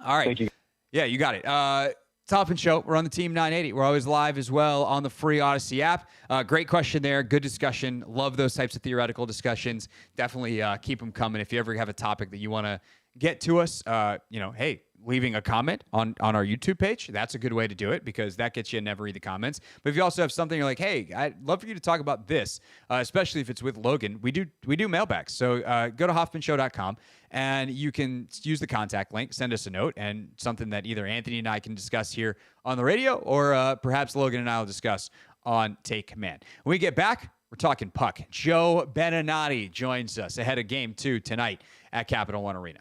All right. Thank you. Yeah, you got it. It's Hoffman Show. We're on the Team 980. We're always live as well on the free Odyssey app. Great question there. Good discussion. Love those types of theoretical discussions. Definitely keep them coming. If you ever have a topic that you want to get to us, hey, leaving a comment on our YouTube page, that's a good way to do it because that gets you to never read the comments. But if you also have something you're like, hey, I'd love for you to talk about this, especially if it's with Logan, we do mailbags. So go to hoffmanshow.com and you can use the contact link, send us a note, and something that either Anthony and I can discuss here on the radio or perhaps Logan and I will discuss on Take Command. When we get back, we're talking puck. Joe Beninati joins us ahead of Game 2 tonight at Capital One Arena.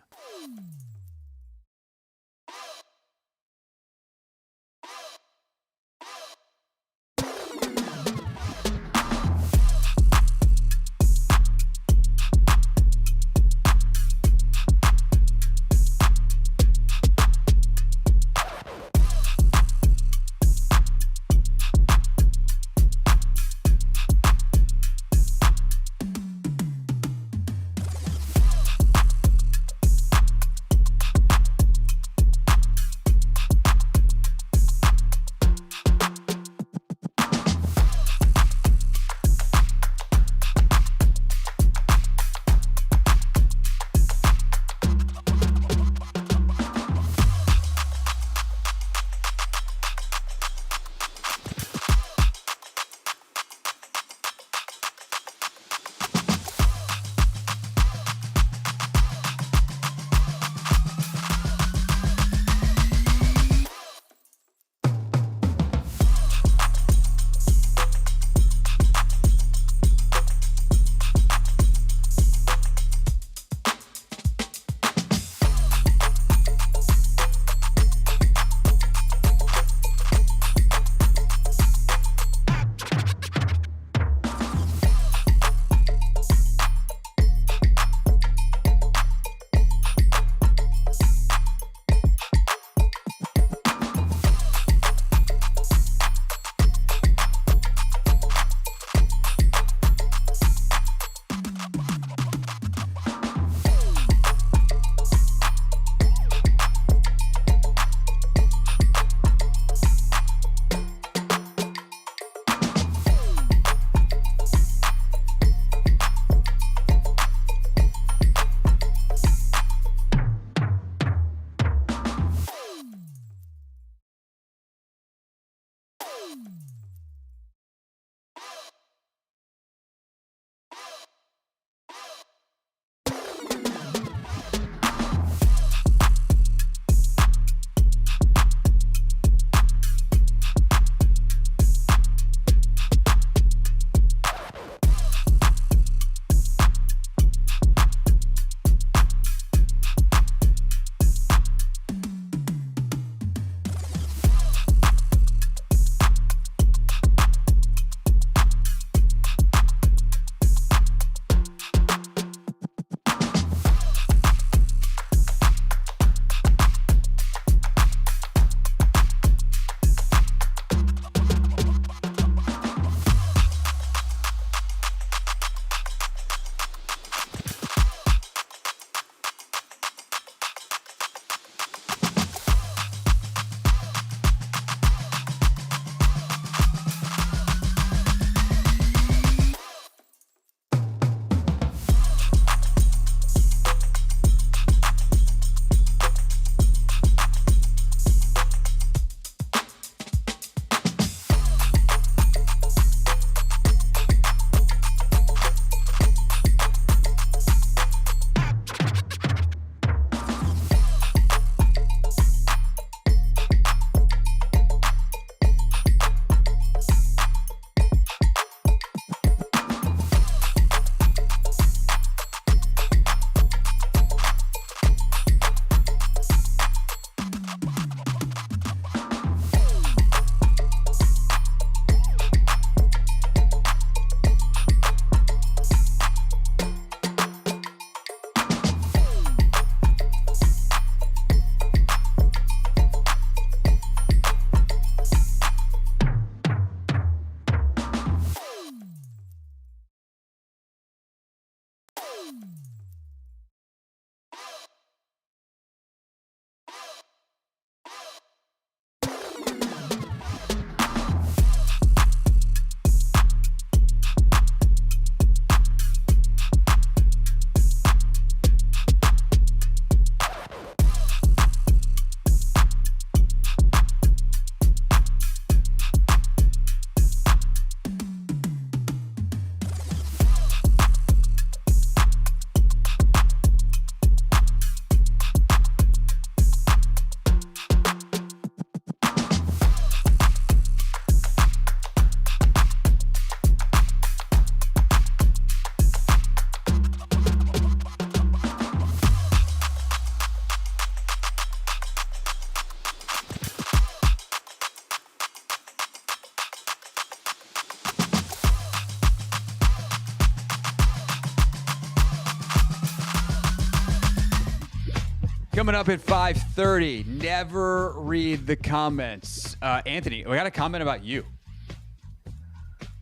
Coming up at 5:30, never read the comments. Anthony, we got a comment about you.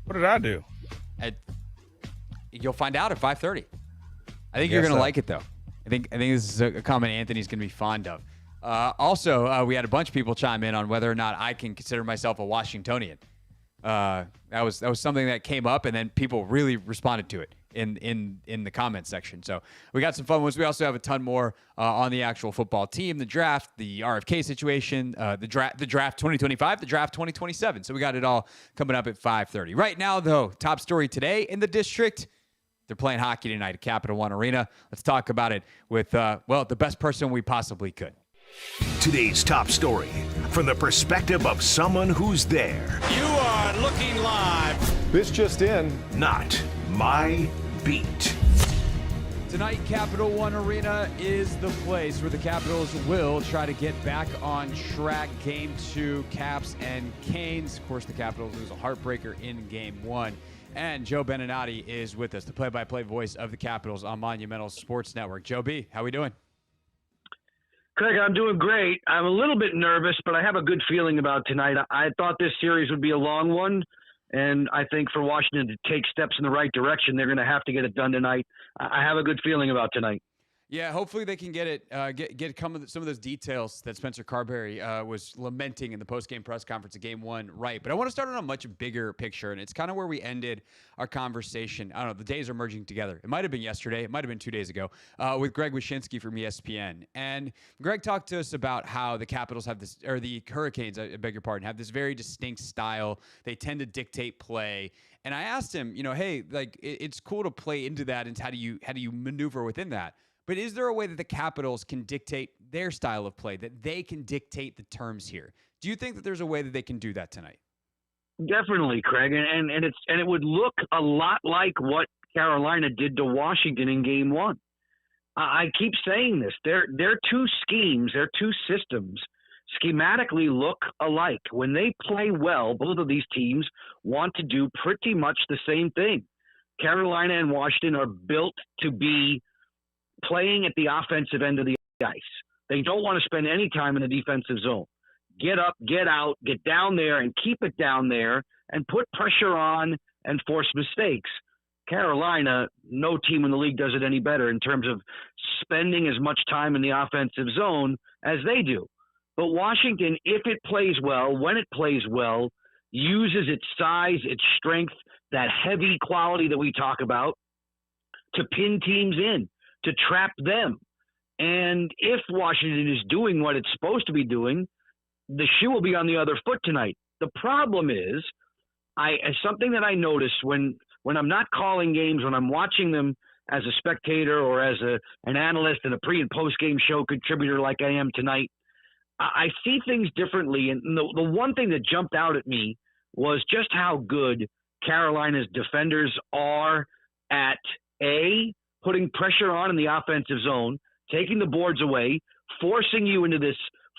What did I do? You'll find out at 5:30. I think you're going to like it, though. I think this is a comment Anthony's going to be fond of. Also, we had a bunch of people chime in on whether or not I can consider myself a Washingtonian. That was something that came up, and then people really responded to it in the comment section. So we got some fun ones. We also have a ton more on the actual football team, the draft, the RFK situation, the draft 2025, the draft 2027. So we got it all coming up at 5:30. Right now, though, top story today in the district. They're playing hockey tonight at Capital One Arena. Let's talk about it with, the best person we possibly could. Today's top story from the perspective of someone who's there. You are looking live. This just in. Not my beat. Tonight, Capital One Arena is the place where the Capitals will try to get back on track. Game 2, Caps and Canes. Of course, the Capitals lose a heartbreaker in Game 1. And Joe Beninati is with us, the play-by-play voice of the Capitals on Monumental Sports Network. Joe B., how we doing? Craig, I'm doing great. I'm a little bit nervous, but I have a good feeling about tonight. I thought this series would be a long one, and I think for Washington to take steps in the right direction, they're going to have to get it done tonight. I have a good feeling about tonight. Yeah, hopefully they can get it, get some of those details that Spencer Carberry was lamenting in the post-game press conference of Game 1 right. But I want to start on a much bigger picture, and it's kind of where we ended our conversation. I don't know, the days are merging together. It might have been yesterday. It might have been 2 days ago with Greg Wyshynski from ESPN. And Greg talked to us about how the Capitals have this, or the Hurricanes, I beg your pardon, have this very distinct style. They tend to dictate play. And I asked him, hey, like it's cool to play into that, and how do you maneuver within that? But is there a way that the Capitals can dictate their style of play, that they can dictate the terms here? Do you think that there's a way that they can do that tonight? Definitely, Craig, and it would look a lot like what Carolina did to Washington in Game 1. I keep saying this. Their two schemes, their two systems, schematically look alike. When they play well, both of these teams want to do pretty much the same thing. Carolina and Washington are built to be playing at the offensive end of the ice. They don't want to spend any time in the defensive zone. Get up, get out, get down there and keep it down there and put pressure on and force mistakes. Carolina, no team in the league does it any better in terms of spending as much time in the offensive zone as they do. But Washington, if it plays well, when it plays well, uses its size, its strength, that heavy quality that we talk about to pin teams in, to trap them. And if Washington is doing what it's supposed to be doing, the shoe will be on the other foot tonight. The problem is, something that I notice when I'm not calling games, when I'm watching them as a spectator or as an analyst and a pre- and post-game show contributor like I am tonight, I see things differently. And the one thing that jumped out at me was just how good Carolina's defenders are at putting pressure on in the offensive zone, taking the boards away, forcing you into this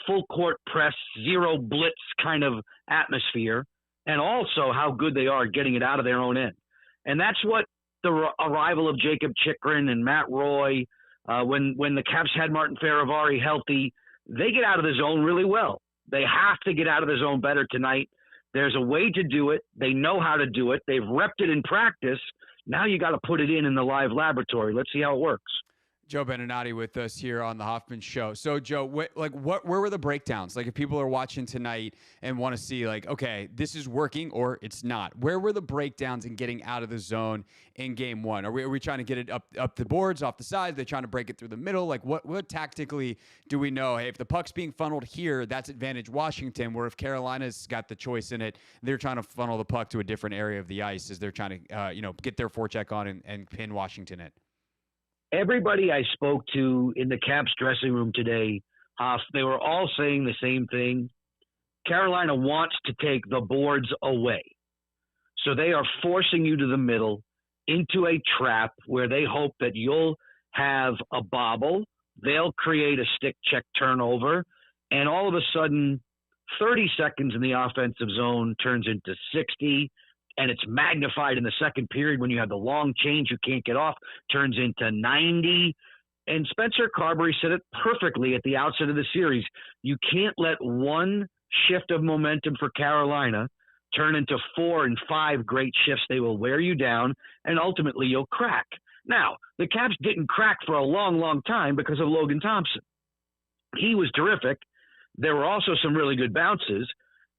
full court press, zero blitz kind of atmosphere, and also how good they are getting it out of their own end. And that's what the arrival of Jacob Chikrin and Matt Roy, when the Caps had Martin Feravari healthy, they get out of the zone really well. They have to get out of the zone better tonight. There's a way to do it. They know how to do it. They've repped it in practice. Now you got to put it in the live laboratory. Let's see how it works. Joe Beninati with us here on the Hoffman Show. So, Joe, where were the breakdowns? Like, if people are watching tonight and want to see, like, okay, this is working or it's not, where were the breakdowns in getting out of the zone in Game 1? Are we trying to get it up the boards, off the sides? Are they trying to break it through the middle? Like, what tactically do we know? Hey, if the puck's being funneled here, that's advantage Washington, where if Carolina's got the choice in it, they're trying to funnel the puck to a different area of the ice as they're trying to, get their forecheck on and pin Washington in. Everybody I spoke to in the Caps dressing room today, they were all saying the same thing. Carolina wants to take the boards away. So they are forcing you to the middle into a trap where they hope that you'll have a bobble. They'll create a stick check turnover. And all of a sudden, 30 seconds in the offensive zone turns into 60. And it's magnified in the second period when you have the long change you can't get off, turns into 90. And Spencer Carberry said it perfectly at the outset of the series. You can't let one shift of momentum for Carolina turn into 4 and 5 great shifts. They will wear you down, and ultimately you'll crack. Now, the Caps didn't crack for a long, long time because of Logan Thompson. He was terrific. There were also some really good bounces,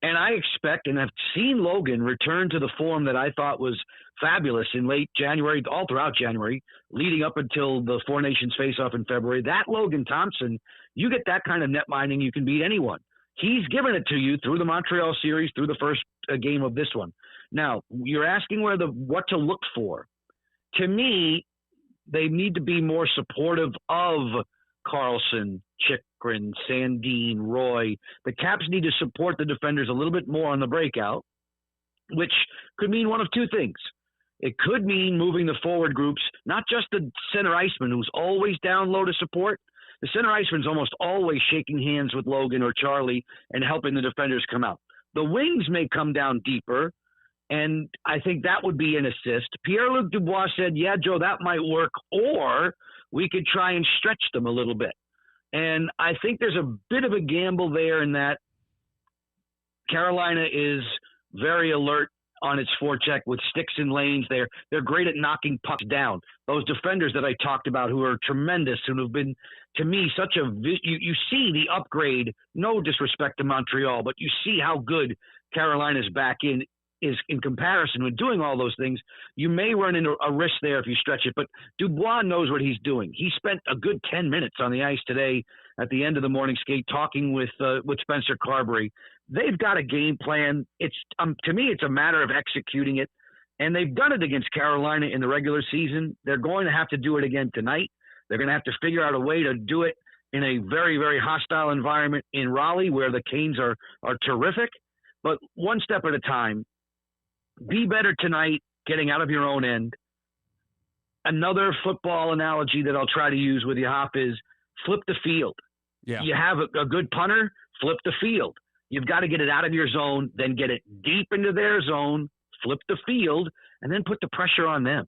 and I expect and have seen Logan return to the form that I thought was fabulous in late January, all throughout January, leading up until the Four Nations face-off in February. That Logan Thompson, you get that kind of net mining, you can beat anyone. He's given it to you through the Montreal series, through the first game of this one. Now, you're asking what to look for. To me, they need to be more supportive of Carlson, Chychrun, Sandin, Roy. The Caps need to support the defenders a little bit more on the breakout, which could mean one of two things. It could mean moving the forward groups, not just the center iceman who's always down low to support. The center iceman's almost always shaking hands with Logan or Charlie and helping the defenders come out. The wings may come down deeper, and I think that would be an assist. Pierre-Luc Dubois said, yeah, Joe, that might work, or we could try and stretch them a little bit. And I think there's a bit of a gamble there in that Carolina is very alert on its forecheck with sticks and lanes. They're great at knocking pucks down. Those defenders that I talked about who are tremendous and who've been, to me, such a you see the upgrade, no disrespect to Montreal, but you see how good Carolina's back in is in comparison with doing all those things. You may run into a risk there if you stretch it, but Dubois knows what he's doing. He spent a good 10 minutes on the ice today at the end of the morning skate talking with Spencer Carberry. They've got a game plan. It's to me, it's a matter of executing it, and they've done it against Carolina in the regular season. They're going to have to do it again tonight. They're going to have to figure out a way to do it in a very, very hostile environment in Raleigh where the Canes are terrific, but one step at a time. Be better tonight, getting out of your own end. Another football analogy that I'll try to use with you, Hop, is flip the field. Yeah. You have a good punter, flip the field. You've got to get it out of your zone, then get it deep into their zone, flip the field, and then put the pressure on them.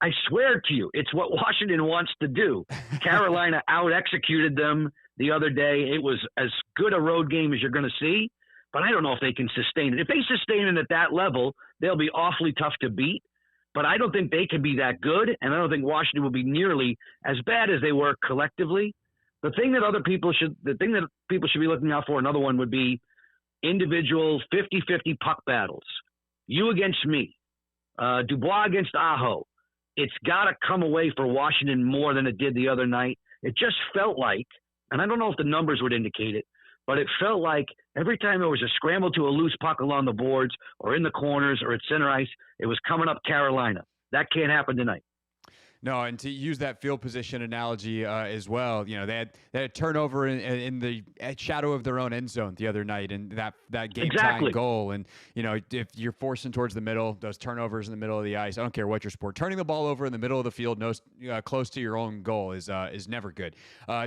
I swear to you, it's what Washington wants to do. Carolina out-executed them the other day. It was as good a road game as you're going to see, but I don't know if they can sustain it. If they sustain it at that level, they'll be awfully tough to beat, but I don't think they can be that good, and I don't think Washington will be nearly as bad as they were collectively. The thing that people should be looking out for, another one would be individual 50-50 puck battles. You against me, Dubois against Aho. It's got to come away for Washington more than it did the other night. It just felt like, and I don't know if the numbers would indicate it, but it felt like every time there was a scramble to a loose puck along the boards or in the corners or at center ice, it was coming up Carolina. That can't happen tonight. No, and to use that field position analogy as well, they had a turnover in the shadow of their own end zone the other night, and that game-tying goal. And if you're forcing towards the middle, those turnovers in the middle of the ice, I don't care what your sport, turning the ball over in the middle of the field, close to your own goal is never good.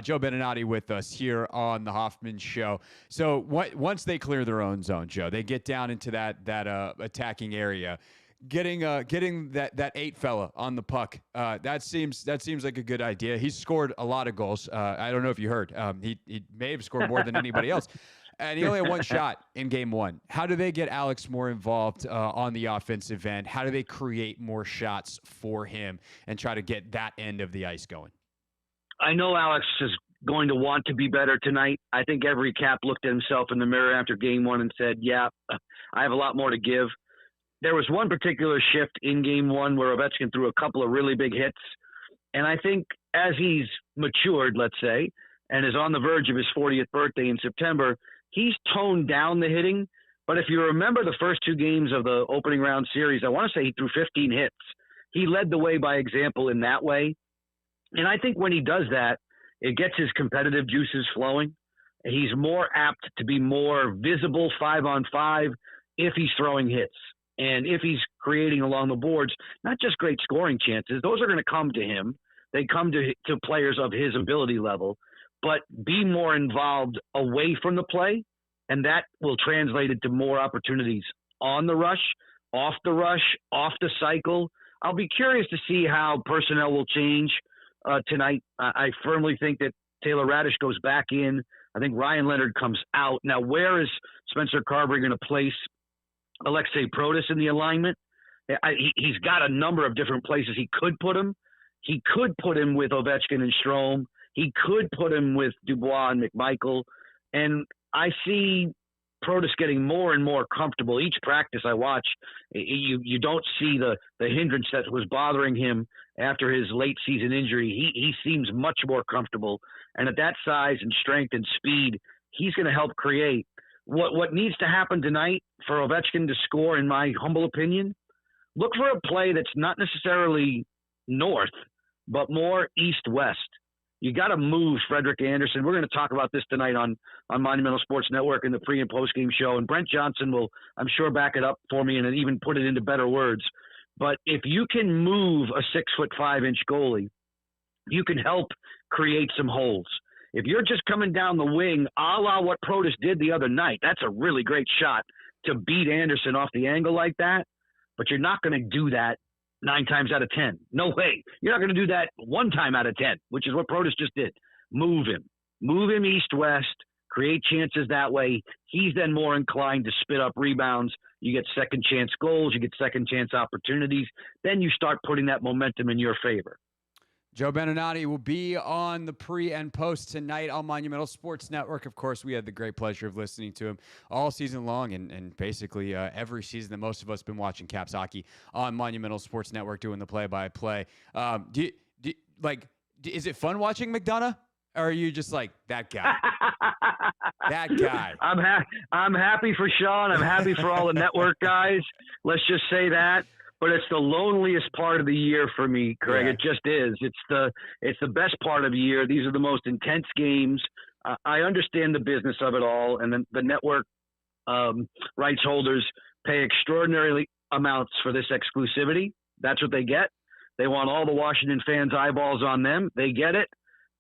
Joe Beninati with us here on the Hoffman Show. So once they clear their own zone, Joe, they get down into that attacking area. Getting that 8 fella on the puck, that seems like a good idea. He's scored a lot of goals. I don't know if you heard. He may have scored more than anybody else. And he only had one shot in game one. How do they get Alex more involved on the offensive end? How do they create more shots for him and try to get that end of the ice going? I know Alex is going to want to be better tonight. I think every Cap looked at himself in the mirror after game one and said, yeah, I have a lot more to give. There was one particular shift in game one where Ovechkin threw a couple of really big hits. And I think as he's matured, let's say, and is on the verge of his 40th birthday in September, he's toned down the hitting. But if you remember the first 2 games of the opening round series, I want to say he threw 15 hits. He led the way by example in that way. And I think when he does that, it gets his competitive juices flowing. He's more apt to be more visible 5-on-5 if he's throwing hits. And if he's creating along the boards, not just great scoring chances, those are going to come to him. They come to players of his ability level, but be more involved away from the play, and that will translate into more opportunities on the rush, off the cycle. I'll be curious to see how personnel will change tonight. I firmly think that Taylor Radish goes back in. I think Ryan Leonard comes out. Now, where is Spencer Carberry going to place Alexei Protas in the alignment? He's got a number of different places he could put him. He could put him with Ovechkin and Strome. He could put him with Dubois and McMichael. And I see Protas getting more and more comfortable. Each practice I watch, you don't see the hindrance that was bothering him after his late season injury. He seems much more comfortable. And at that size and strength and speed, he's going to help create. What needs to happen tonight for Ovechkin to score, in my humble opinion, look for a play that's not necessarily north, but more east-west. You got to move Frederick Anderson. We're going to talk about this tonight on Monumental Sports Network in the pre- and post-game show. And Brent Johnson will, I'm sure, back it up for me and even put it into better words. But if you can move a 6'5" goalie, you can help create some holes. If you're just coming down the wing, a la what Protas did the other night, that's a really great shot to beat Anderson off the angle like that. But you're not going to do that 9 times out of 10. No way. You're not going to do that 1 time out of 10, which is what Protas just did. Move him east-west, create chances that way. He's then more inclined to spit up rebounds. You get second chance goals. You get second chance opportunities. Then you start putting that momentum in your favor. Joe Beninati will be on the pre and post tonight on Monumental Sports Network. Of course, we had the great pleasure of listening to him all season long and basically every season that most of us have been watching Caps hockey on Monumental Sports Network doing the play-by-play. Is it fun watching McDonough? Or are you just like, that guy? That guy. I'm happy for Sean. I'm happy for all the network guys. Let's just say that. But it's the loneliest part of the year for me, Craig. Yeah. It just is. It's the best part of the year. These are the most intense games. I understand the business of it all, and then the network rights holders pay extraordinary amounts for this exclusivity. That's what they get. They want all the Washington fans' eyeballs on them. They get it.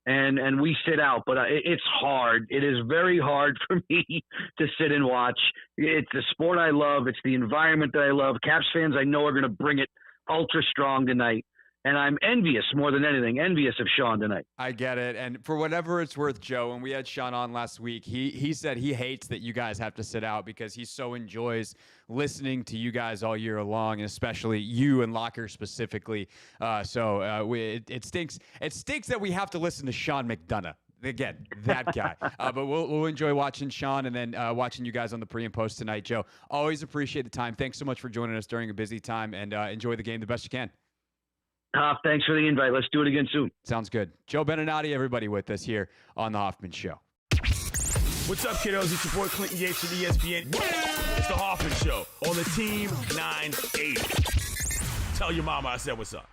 And we sit out, but it's hard. It is very hard for me to sit and watch. It's the sport I love. It's the environment that I love. Caps fans I know are going to bring it ultra strong tonight. And I'm envious more than anything, envious of Sean tonight. I get it. And for whatever it's worth, Joe, when we had Sean on last week, he said he hates that you guys have to sit out because he so enjoys listening to you guys all year long, and especially you and Locker specifically. It stinks. It stinks that we have to listen to Sean McDonough. Again, that guy. But we'll enjoy watching Sean and then watching you guys on the pre and post tonight. Joe, always appreciate the time. Thanks so much for joining us during a busy time, and enjoy the game the best you can. Thanks for the invite. Let's do it again soon. Sounds good. Joe Beninati, everybody with us here on the Hoffman Show. What's up, kiddos? It's your boy Clinton Yates from ESPN. It's the Hoffman Show on the Team 980. Tell your mama I said what's up.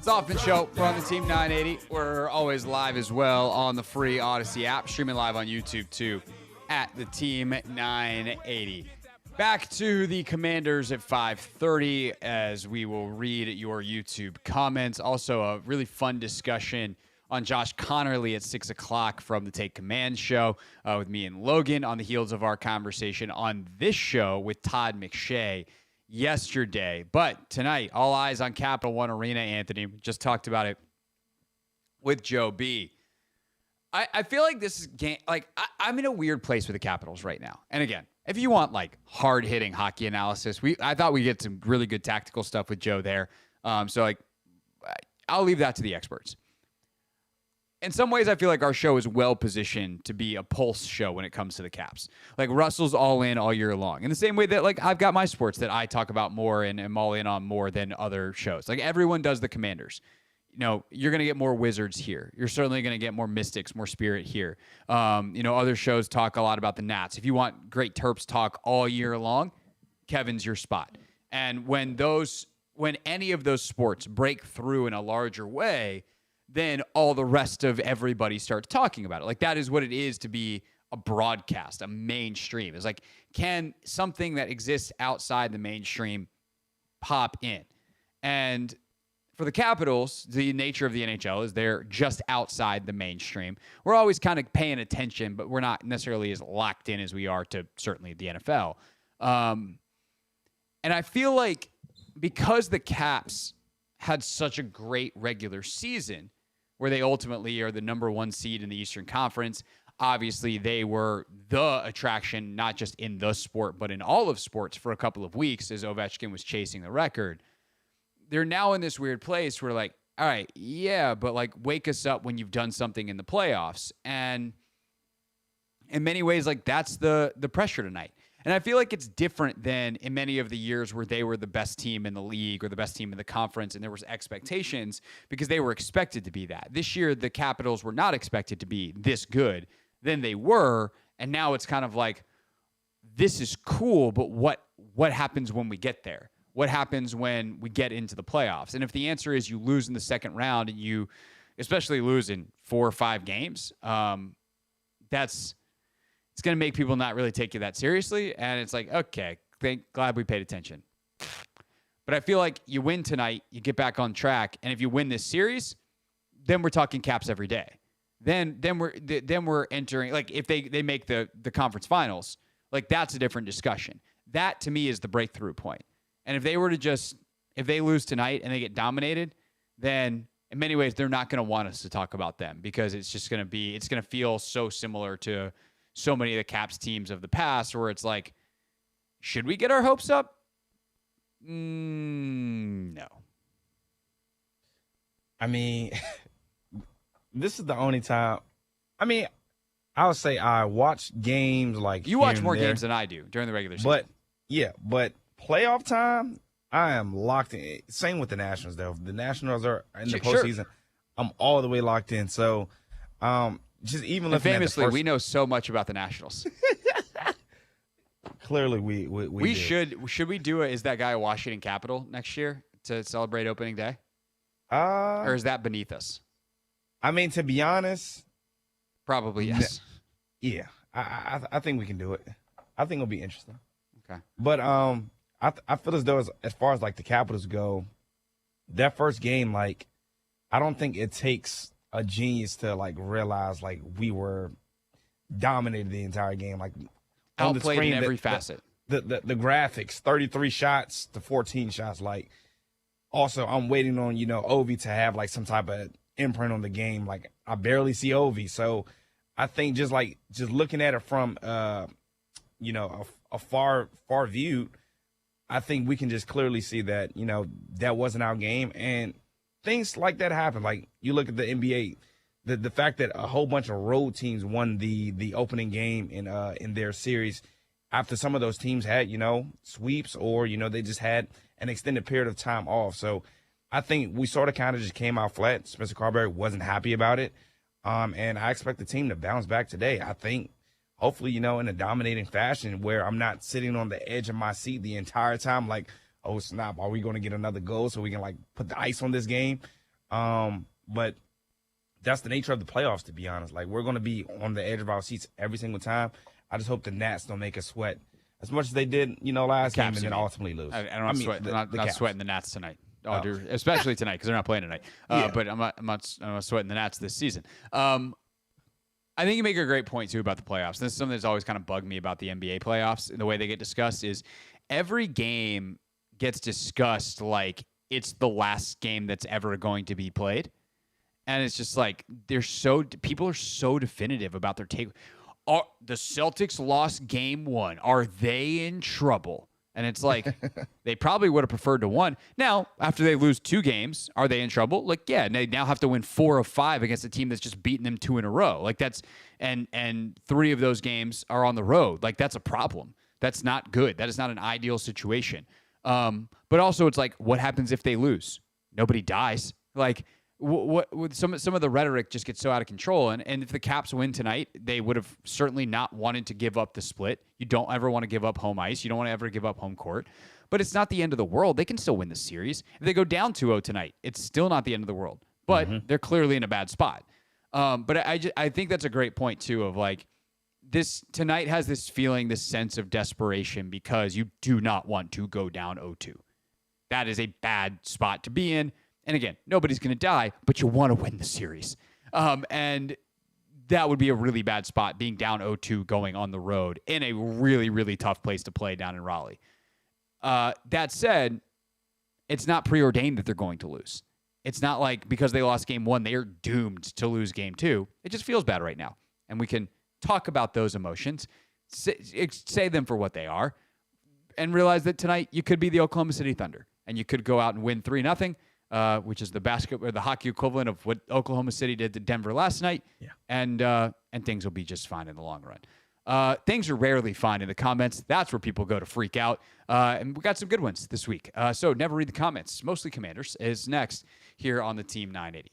It's Hoffman Show. We're on the Team 980. We're always live as well on the free Odyssey app, streaming live on YouTube too at the Team 980. Back to the Commanders at 5:30 as we will read your YouTube comments. Also, a really fun discussion on Josh Connerly at 6 o'clock from the Take Command show with me and Logan on the heels of our conversation on this show with Todd McShay yesterday. But tonight, all eyes on Capital One Arena, Anthony. We just talked about it with Joe B. I feel like this is game. Like I'm in a weird place with the Capitals right now. And again, if you want like hard hitting hockey analysis, I thought we get some really good tactical stuff with Joe there. So like, I'll leave that to the experts. In some ways, I feel like our show is well positioned to be a pulse show when it comes to the Caps. Like Russell's all in all year long. In the same way that like I've got my sports that I talk about more and am all in on more than other shows. Like everyone does the Commanders. You know, you're going to get more Wizards here. You're certainly going to get more Mystics, more Spirit here. Other shows talk a lot about the Nats. If you want great Terps talk all year long, Kevin's your spot. And when any of those sports break through in a larger way, then all the rest of everybody starts talking about it. Like that is what it is to be a broadcast, a mainstream. It's like, can something that exists outside the mainstream pop in? And for the Capitals, the nature of the NHL is they're just outside the mainstream. We're always kind of paying attention, but we're not necessarily as locked in as we are to certainly the NFL. And I feel like because the Caps had such a great regular season, where they ultimately are the number one seed in the Eastern Conference. Obviously, they were the attraction, not just in the sport, but in all of sports for a couple of weeks as Ovechkin was chasing the record. They're now in this weird place where, like, all right, yeah, but like wake us up when you've done something in the playoffs. And in many ways, like that's the pressure tonight. And I feel like it's different than in many of the years where they were the best team in the league or the best team in the conference, and there was expectations because they were expected to be that. This year, the Capitals were not expected to be this good. Then they were, and now it's kind of like, this is cool, but what happens when we get there? What happens when we get into the playoffs? And if the answer is you lose in the second round and you especially lose in 4 or 5 games, it's going to make people not really take you that seriously. And it's like, okay, glad we paid attention. But I feel like you win tonight, you get back on track. And if you win this series, then we're talking Caps every day. Then we're entering, like if they make the conference finals, like that's a different discussion. That to me is the breakthrough point. And if they were to if they lose tonight and they get dominated, then in many ways they're not going to want us to talk about them because it's just going to feel so similar to so many of the Caps teams of the past where it's like, should we get our hopes up? No. I mean, this is the only time. I mean, I would say I watch games like you watch more games than I do during the regular season. But playoff time, I am locked in. Same with the Nationals, though. The Nationals are in the postseason. Sure. I'm all the way locked in. So, just even looking famously, at the first... we know so much about the Nationals. Clearly, we should we do Is That Guy a Washington Capital next year to celebrate opening day? Or is that beneath us? I mean, to be honest, probably yes. Yeah, I think we can do it. I think it'll be interesting. Okay, but I feel as though as far as like the Capitals go, that first game, like I don't think it takes a genius to like realize like we were dominated the entire game, like on the outplayed screen, in every facet. The graphics, 33 shots to 14 shots. Like also, I'm waiting on Ovi to have like some type of imprint on the game. Like I barely see Ovi, so I think just looking at it from a far view, I think we can just clearly see that that wasn't our game, and things like that happen. Like you look at the NBA, the fact that a whole bunch of road teams won the opening game in their series after some of those teams had sweeps or they just had an extended period of time off. So I think we sort of kind of just came out flat. Spencer Carberry wasn't happy about it, and I expect the team to bounce back today. I think hopefully in a dominating fashion where I'm not sitting on the edge of my seat the entire time like, oh snap, are we going to get another goal so we can like put the ice on this game? But that's the nature of the playoffs, to be honest. Like we're going to be on the edge of our seats every single time. I just hope the Nats don't make us sweat as much as they did, last game, and then ultimately lose. I'm not sweating the Nats tonight. Especially tonight because they're not playing tonight. But I'm not sweating the Nats this season. I think you make a great point too about the playoffs. This is something that's always kind of bugged me about the NBA playoffs and the way they get discussed is every game gets discussed like it's the last game that's ever going to be played. And it's just like people are so definitive about their take. The Celtics lost game 1. Are they in trouble? And it's like they probably would have preferred to win. Now, after they lose 2 games, are they in trouble? Like, yeah, they now have to win 4 of 5 against a team that's just beaten them 2 in a row. Like that's and 3 of those games are on the road. Like that's a problem. That's not good. That is not an ideal situation. But also it's like, what happens if they lose? Nobody dies. Like what some of the rhetoric just gets so out of control. And if the Caps win tonight, they would have certainly not wanted to give up the split. You don't ever want to give up home ice. You don't want to ever give up home court. But it's not the end of the world. They can still win the series. If they go down 2-0 tonight, it's still not the end of the world. But they're clearly in a bad spot. But I think that's a great point too of like this tonight has this feeling, this sense of desperation because you do not want to go down 0-2. That is a bad spot to be in. And again, nobody's going to die, but you want to win the series. And that would be a really bad spot, being down 0-2 going on the road in a really, really tough place to play down in Raleigh. That said, it's not preordained that they're going to lose. It's not like because they lost game 1, they are doomed to lose game 2. It just feels bad right now. And we can talk about those emotions, say them for what they are, and realize that tonight you could be the Oklahoma City Thunder, and you could go out and win 3-0. which is the basketball or the hockey equivalent of what Oklahoma City did to Denver last night. Yeah. And things will be just fine in the long run. Things are rarely fine in the comments. That's where people go to freak out. And we got some good ones this week. So never read the comments. Mostly Commanders is next here on the Team 980.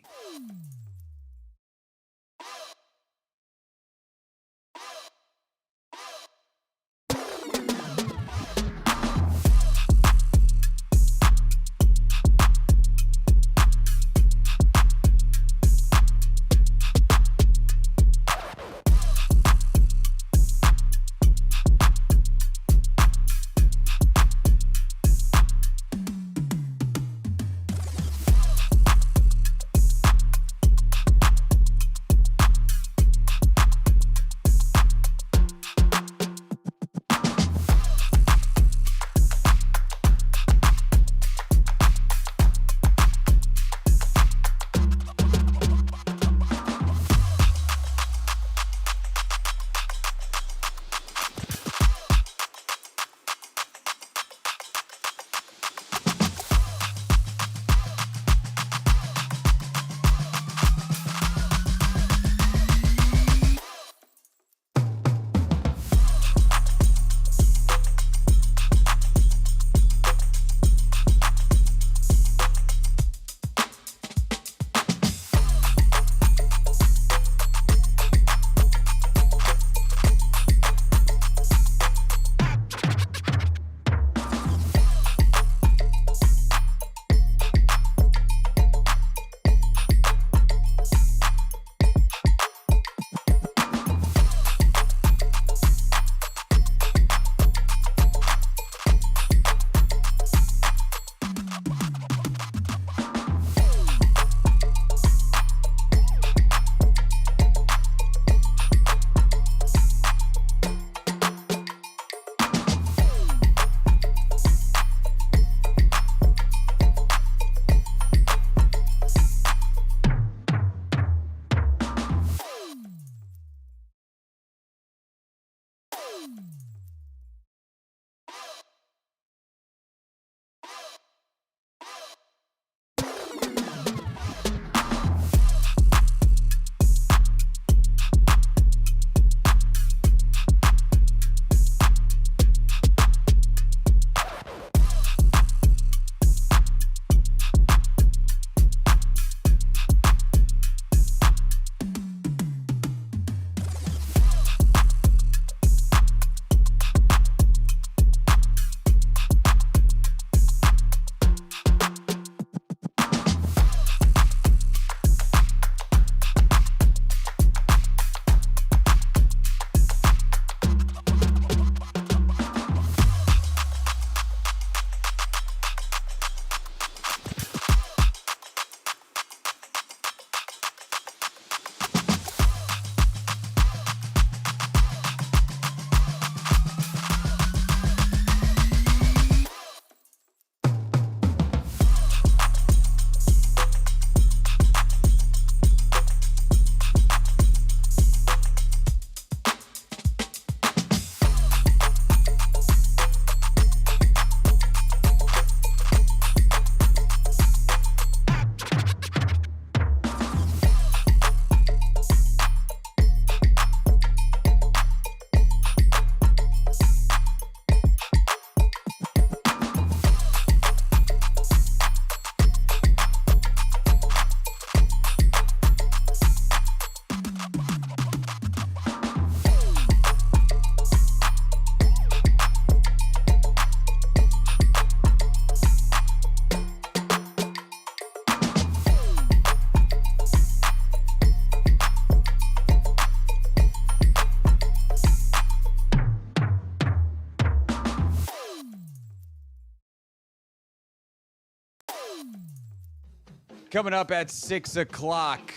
Coming up at 6 o'clock,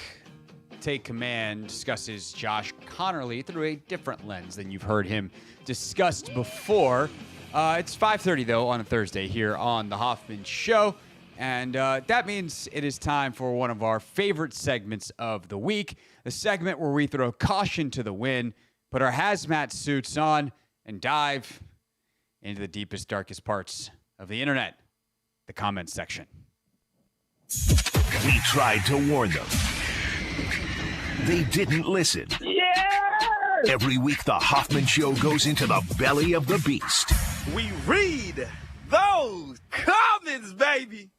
Take Command discusses Josh Connerly through a different lens than you've heard him discussed before. It's 5:30, though, on a Thursday here on The Hoffman Show. And that means it is time for one of our favorite segments of the week, a segment where we throw caution to the wind, put our hazmat suits on, and dive into the deepest, darkest parts of the internet, the comments section. We tried to warn them. They didn't listen. Every week, the Hoffman Show goes into the belly of the beast. We read those comments, baby.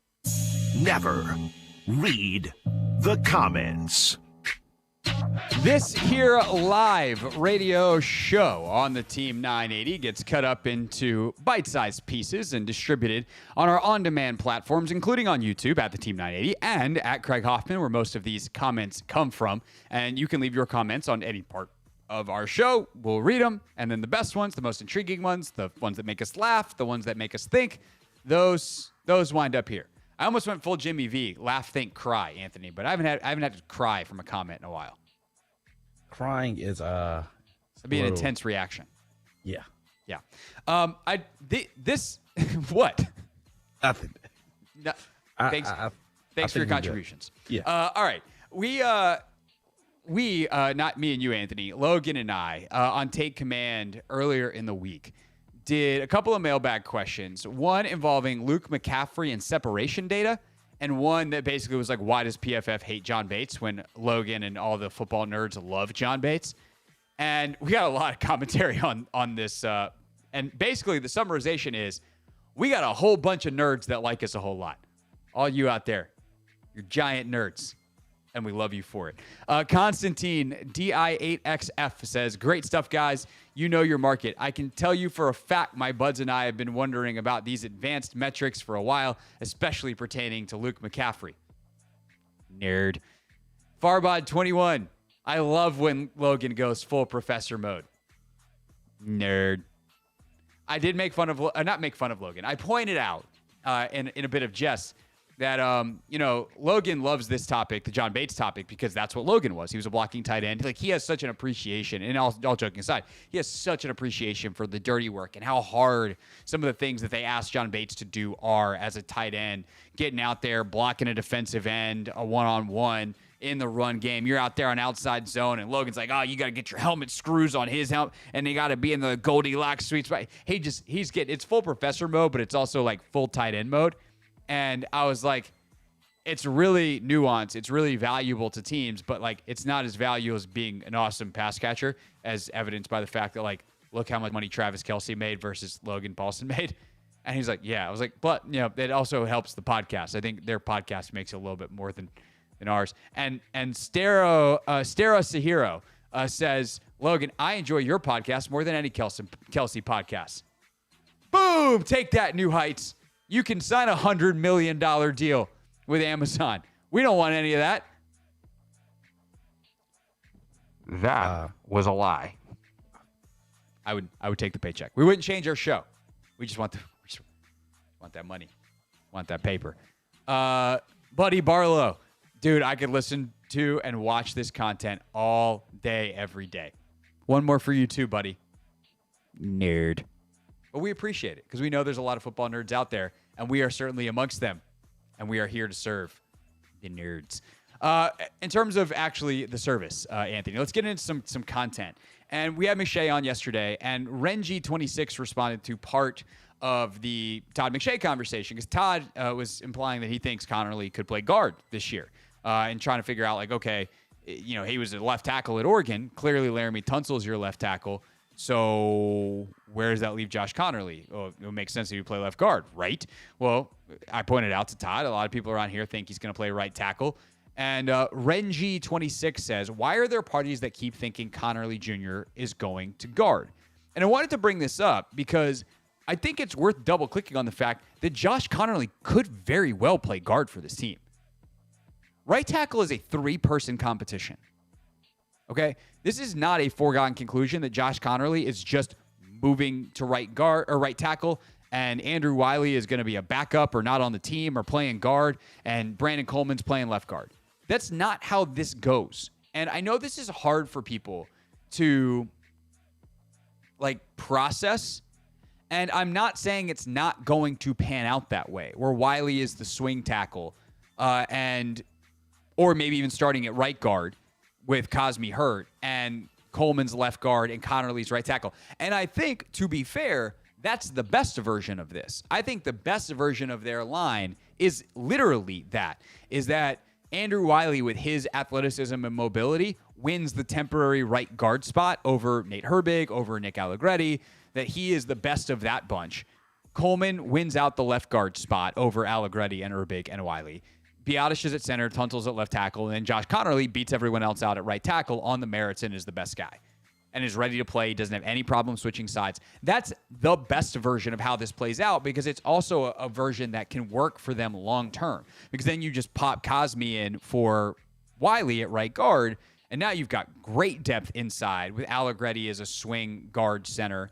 Never read the comments. This here live radio show on the Team 980 gets cut up into bite-sized pieces and distributed on our on-demand platforms, including on YouTube at the Team 980 and at Craig Hoffman, where most of these comments come from. And you can leave your comments on any part of our show. We'll read them, and then the best ones, the most intriguing ones, the ones that make us laugh, the ones that make us think, those wind up here. I almost went full Jimmy V, laugh, think, cry, Anthony, but I haven't had to cry from a comment in a while. Crying is It'd be an intense reaction. Yeah. Yeah. This what? Nothing. No, thanks for your contributions. Yeah. All right. We not me and you, Anthony, Logan and I, on Take Command earlier in the week, did a couple of mailbag questions. One involving Luke McCaffrey and separation data, and one that basically was like, why does PFF hate John Bates when Logan and all the football nerds love John Bates? And we got a lot of commentary on this. And basically the summarization is we got a whole bunch of nerds that like us a whole lot. All you out there, you're giant nerds. And we love you for it. Constantine, DI8XF says, great stuff, guys. You know your market. I can tell you for a fact my buds and I have been wondering about these advanced metrics for a while, especially pertaining to Luke McCaffrey. Nerd. Farbod21, I love when Logan goes full professor mode. Nerd. I did make fun of, not make fun of Logan. I pointed out in a bit of jest that, Logan loves this topic, the John Bates topic, because that's what Logan was. He was a blocking tight end. Like, he has such an appreciation, and all joking aside, he has such an appreciation for the dirty work and how hard some of the things that they asked John Bates to do are as a tight end, getting out there, blocking a defensive end, a one-on-one in the run game. You're out there on outside zone, and Logan's like, oh, you got to get your helmet screws on his helmet, and they got to be in the Goldilocks sweet spot. It's full professor mode, but it's also like full tight end mode. And I was like, it's really nuanced. It's really valuable to teams, but like, it's not as valuable as being an awesome pass catcher, as evidenced by the fact that, like, look how much money Travis Kelce made versus Logan Paulson made. And he's like, yeah. I was like, but it also helps the podcast. I think their podcast makes it a little bit more than ours. And Stero Sahiro says, Logan, I enjoy your podcast more than any Kelce podcast. Boom! Take that, New Heights. You can sign a $100 million deal with Amazon. We don't want any of that. That was a lie. I would take the paycheck. We wouldn't change our show. We just want that money. Want that paper. Buddy Barlow. Dude, I could listen to and watch this content all day, every day. One more for you too, buddy. Nerd. But we appreciate it because we know there's a lot of football nerds out there, and we are certainly amongst them, and we are here to serve the nerds. In terms of actually the service, Anthony, let's get into some content. And we had McShay on yesterday, and Renji26 responded to part of the Todd McShay conversation because Todd was implying that he thinks Connerly could play guard this year, and trying to figure out, like, okay, he was a left tackle at Oregon. Clearly, Laramie Tunsil's your left tackle. So where does that leave Josh Connerly? Oh, it would make sense that he would play left guard, right? Well, I pointed out to Todd, a lot of people around here think he's going to play right tackle. And Renji26 says, why are there parties that keep thinking Connerly Jr. is going to guard? And I wanted to bring this up because I think it's worth double-clicking on the fact that Josh Connerly could very well play guard for this team. Right tackle is a three-person competition. Okay? This is not a foregone conclusion that Josh Connerly is just moving to right guard or right tackle, and Andrew Wiley is going to be a backup or not on the team or playing guard, and Brandon Coleman's playing left guard. That's not how this goes. And I know this is hard for people to, like, process, and I'm not saying it's not going to pan out that way, where Wiley is the swing tackle, or maybe even starting at right guard with Cosme hurt, and Coleman's left guard and Connerly's right tackle. And I think, to be fair, that's the best version of this. I think the best version of their line is literally that, is that Andrew Wiley, with his athleticism and mobility, wins the temporary right guard spot over Nate Herbig, over Nick Allegretti, that he is the best of that bunch. Coleman wins out the left guard spot over Allegretti and Herbig and Wiley. Biotish is at center, Tunsil's at left tackle, and then Josh Connerly beats everyone else out at right tackle on the merits and is the best guy and is ready to play. He doesn't have any problem switching sides. That's the best version of how this plays out, because it's also a version that can work for them long term, because then you just pop Cosme in for Wiley at right guard, and now you've got great depth inside with Allegretti as a swing guard center,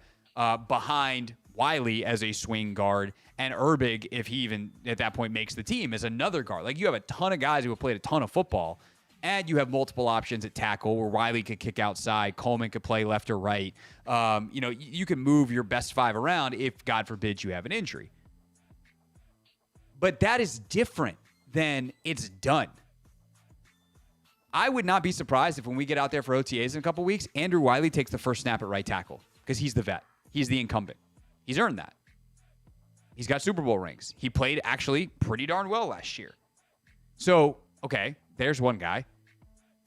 behind Wiley as a swing guard, and Herbig, if he even at that point makes the team, as another guard. Like, you have a ton of guys who have played a ton of football, and you have multiple options at tackle where Wiley could kick outside, Coleman could play left or right. You can move your best five around if, God forbid, you have an injury. But that is different than it's done. I would not be surprised if, when we get out there for OTAs in a couple weeks, Andrew Wiley takes the first snap at right tackle, because he's the vet. He's the incumbent. He's earned that. He's got Super Bowl rings. He played actually pretty darn well last year. So, okay, there's one guy.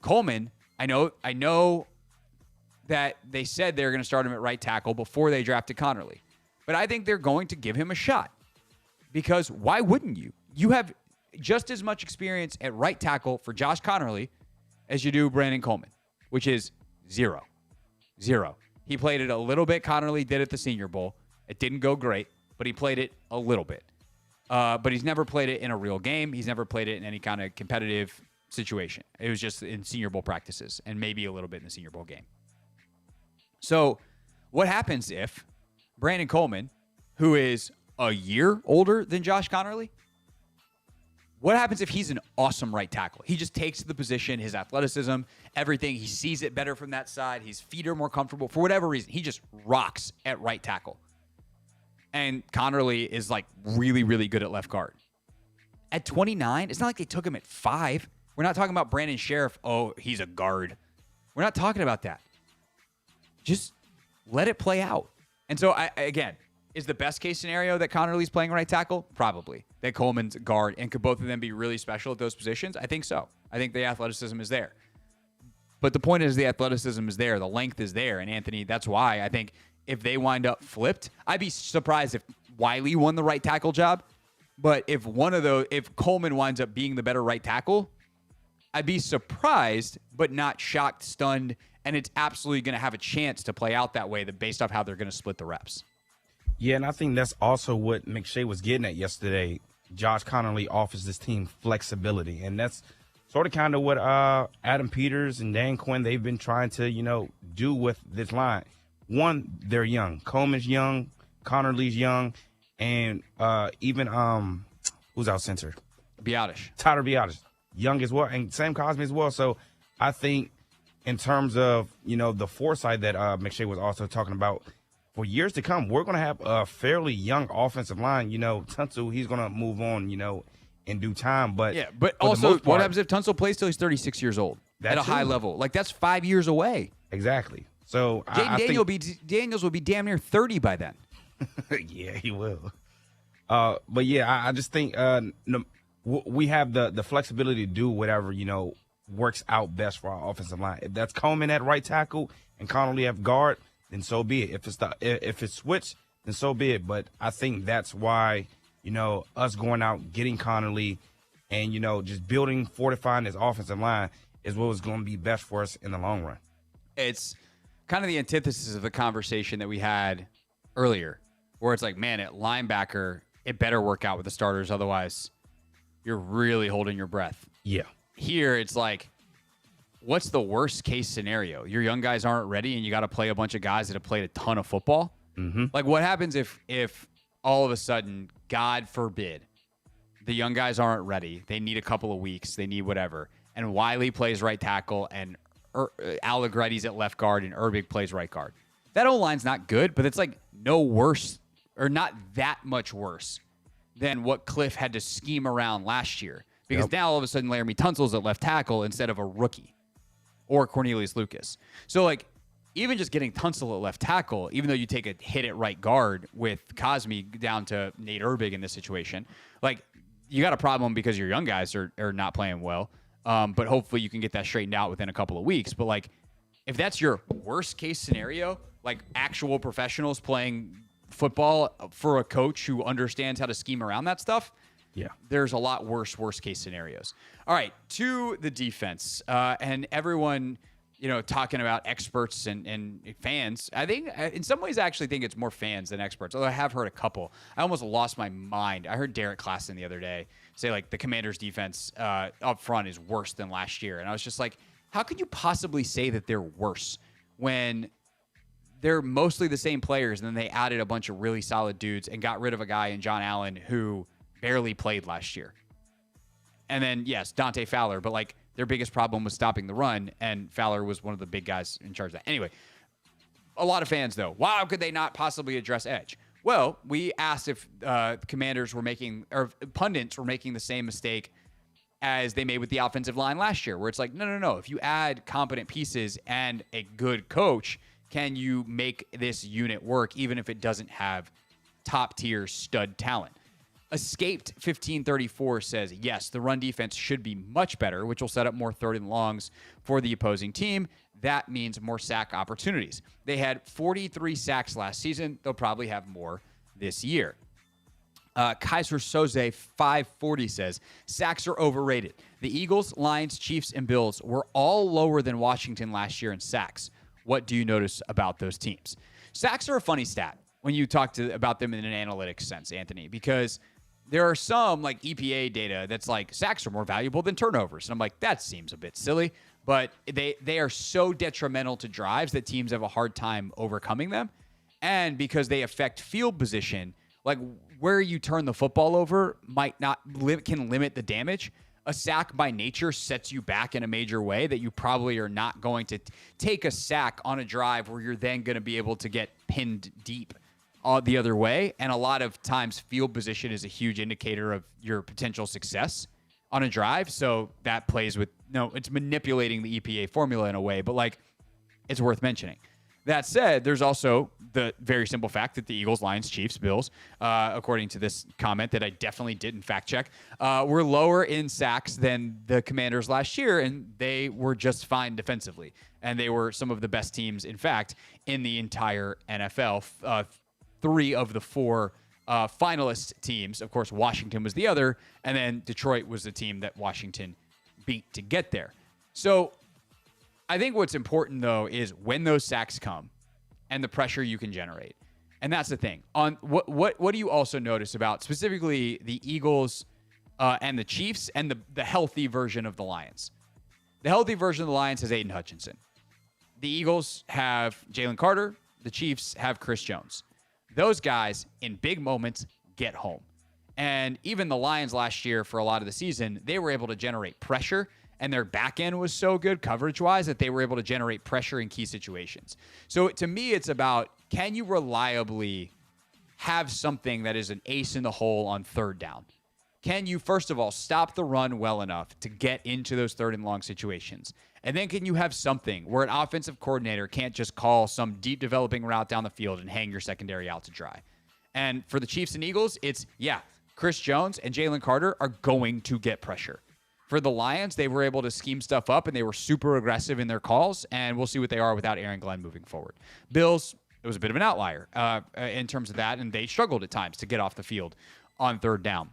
Coleman, I know that they said they're going to start him at right tackle before they drafted Connerly. But I think they're going to give him a shot, because why wouldn't you? You have just as much experience at right tackle for Josh Connerly as you do Brandon Coleman, which is zero. He played it a little bit. Connerly did at the Senior Bowl. It didn't go great, but he played it a little bit. But he's never played it in a real game. He's never played it in any kind of competitive situation. It was just in Senior Bowl practices and maybe a little bit in the Senior Bowl game. So what happens if Brandon Coleman, who is a year older than Josh Connerly, what happens if he's an awesome right tackle? He just takes the position, his athleticism, everything. He sees it better from that side. His feet are more comfortable. For whatever reason, he just rocks at right tackle. And Connerly is like really, really good at left guard. At 29, it's not like they took him at 5. We're not talking about Brandon Sheriff. Oh, he's a guard. We're not talking about that. Just let it play out. And so, again, is the best case scenario that Connerly's playing right tackle? Probably. That Coleman's guard, and could both of them be really special at those positions? I think so. I think the athleticism is there. But the point is, the athleticism is there. The length is there. And Anthony, that's why I think if they wind up flipped, I'd be surprised if Wiley won the right tackle job. But if if Coleman winds up being the better right tackle, I'd be surprised, but not shocked, stunned, and it's absolutely going to have a chance to play out that way, based off how they're going to split the reps. Yeah, and I think that's also what McShay was getting at yesterday. Josh Connerly offers this team flexibility, and that's sort of kind of what Adam Peters and Dan Quinn, they've been trying to, do with this line. One, they're young. Coleman's young, Connerly's young, and even who's our center? Biotish. Tyler Biotish, young as well, and Sam Cosme as well. So I think in terms of, the foresight that McShay was also talking about, for years to come, we're going to have a fairly young offensive line. Tunsil, he's going to move on, in due time. But yeah, but also, what happens if Tunsil plays till he's 36 years old at a high level? Like, that's 5 years away. Exactly. So Daniels will be damn near 30 by then. Yeah, he will. But yeah, I just think we have the flexibility to do whatever, works out best for our offensive line. If that's Coleman at right tackle and Connerly at guard, then so be it. If it's switched, then so be it. But I think that's why, us going out, getting Connerly, and, just building, fortifying this offensive line is what was going to be best for us in the long run. It's kind of the antithesis of the conversation that we had earlier, where it's like, man, at linebacker, it better work out with the starters. Otherwise, you're really holding your breath. Yeah. Here, it's like, what's the worst case scenario? Your young guys aren't ready, and you got to play a bunch of guys that have played a ton of football. Mm-hmm. Like, what happens if all of a sudden, God forbid, the young guys aren't ready? They need a couple of weeks. They need whatever. And Wiley plays right tackle, and Allegretti's at left guard, and Herbig plays right guard. That O-line's not good, but it's like no worse, or not that much worse than what Cliff had to scheme around last year. Because now all of a sudden Laramie Tunsil's at left tackle instead of a rookie or Cornelius Lucas. So, like, even just getting Tunsil at left tackle, even though you take a hit at right guard with Cosme down to Nate Herbig in this situation, like, you got a problem because your young guys are not playing well. But hopefully you can get that straightened out within a couple of weeks. But like, if that's your worst case scenario, like actual professionals playing football for a coach who understands how to scheme around that stuff, Yeah. there's a lot worst case scenarios. All right, to the defense, and everyone, talking about experts and fans. I think in some ways, I actually think it's more fans than experts, although I have heard a couple. I almost lost my mind. I heard Derek Klassen the other day say like the Commanders defense up front is worse than last year. And I was just like, how could you possibly say that they're worse when they're mostly the same players, and then they added a bunch of really solid dudes and got rid of a guy in John Allen who barely played last year. And then, yes, Dante Fowler, but like their biggest problem was stopping the run, and Fowler was one of the big guys in charge of that. Anyway, a lot of fans, though, how could they not possibly address edge? Well, we asked if commanders were making, or pundits were making the same mistake as they made with the offensive line last year, where it's like, no. If you add competent pieces and a good coach, can you make this unit work even if it doesn't have top-tier stud talent? Escaped 1534 says, yes, the run defense should be much better, which will set up more third and longs for the opposing team. That means more sack opportunities. They had 43 sacks last season. They'll probably have more this year. Kaiser Soze 540 says, sacks are overrated. The Eagles, Lions, Chiefs, and Bills were all lower than Washington last year in sacks. What do you notice about those teams? Sacks are a funny stat when you talk about them in an analytics sense, Anthony, because there are some like EPA data that's like sacks are more valuable than turnovers. And I'm like, that seems a bit silly, but they are so detrimental to drives that teams have a hard time overcoming them. And because they affect field position, like where you turn the football over can limit the damage. A sack by nature sets you back in a major way that you probably are not going to take a sack on a drive where you're then going to be able to get pinned deep the other way. And a lot of times field position is a huge indicator of your potential success on a drive. So that plays with, it's manipulating the EPA formula in a way, but like it's worth mentioning. That said, there's also the very simple fact that the Eagles, Lions, Chiefs, Bills, according to this comment that I definitely didn't fact check, were lower in sacks than the Commanders last year, and they were just fine defensively. And they were some of the best teams, in fact, in the entire NFL. 3 of the 4 finalist teams, of course, Washington was the other, and then Detroit was the team that Washington beat to get there. So I think what's important, though, is when those sacks come and the pressure you can generate. And that's the thing. On what do you also notice about specifically the Eagles and the Chiefs and the healthy version of the Lions? The healthy version of the Lions has Aiden Hutchinson. The Eagles have Jalen Carter. The Chiefs have Chris Jones. Those guys, in big moments, get home. And even the Lions last year, for a lot of the season, they were able to generate pressure, and their back end was so good coverage-wise that they were able to generate pressure in key situations. So to me, it's about, can you reliably have something that is an ace in the hole on third down? Can you, first of all, stop the run well enough to get into those third and long situations? And then can you have something where an offensive coordinator can't just call some deep developing route down the field and hang your secondary out to dry? And for the Chiefs and Eagles, it's, Chris Jones and Jalen Carter are going to get pressure. For the Lions, they were able to scheme stuff up, and they were super aggressive in their calls, and we'll see what they are without Aaron Glenn moving forward. Bills, it was a bit of an outlier in terms of that, and they struggled at times to get off the field on third down.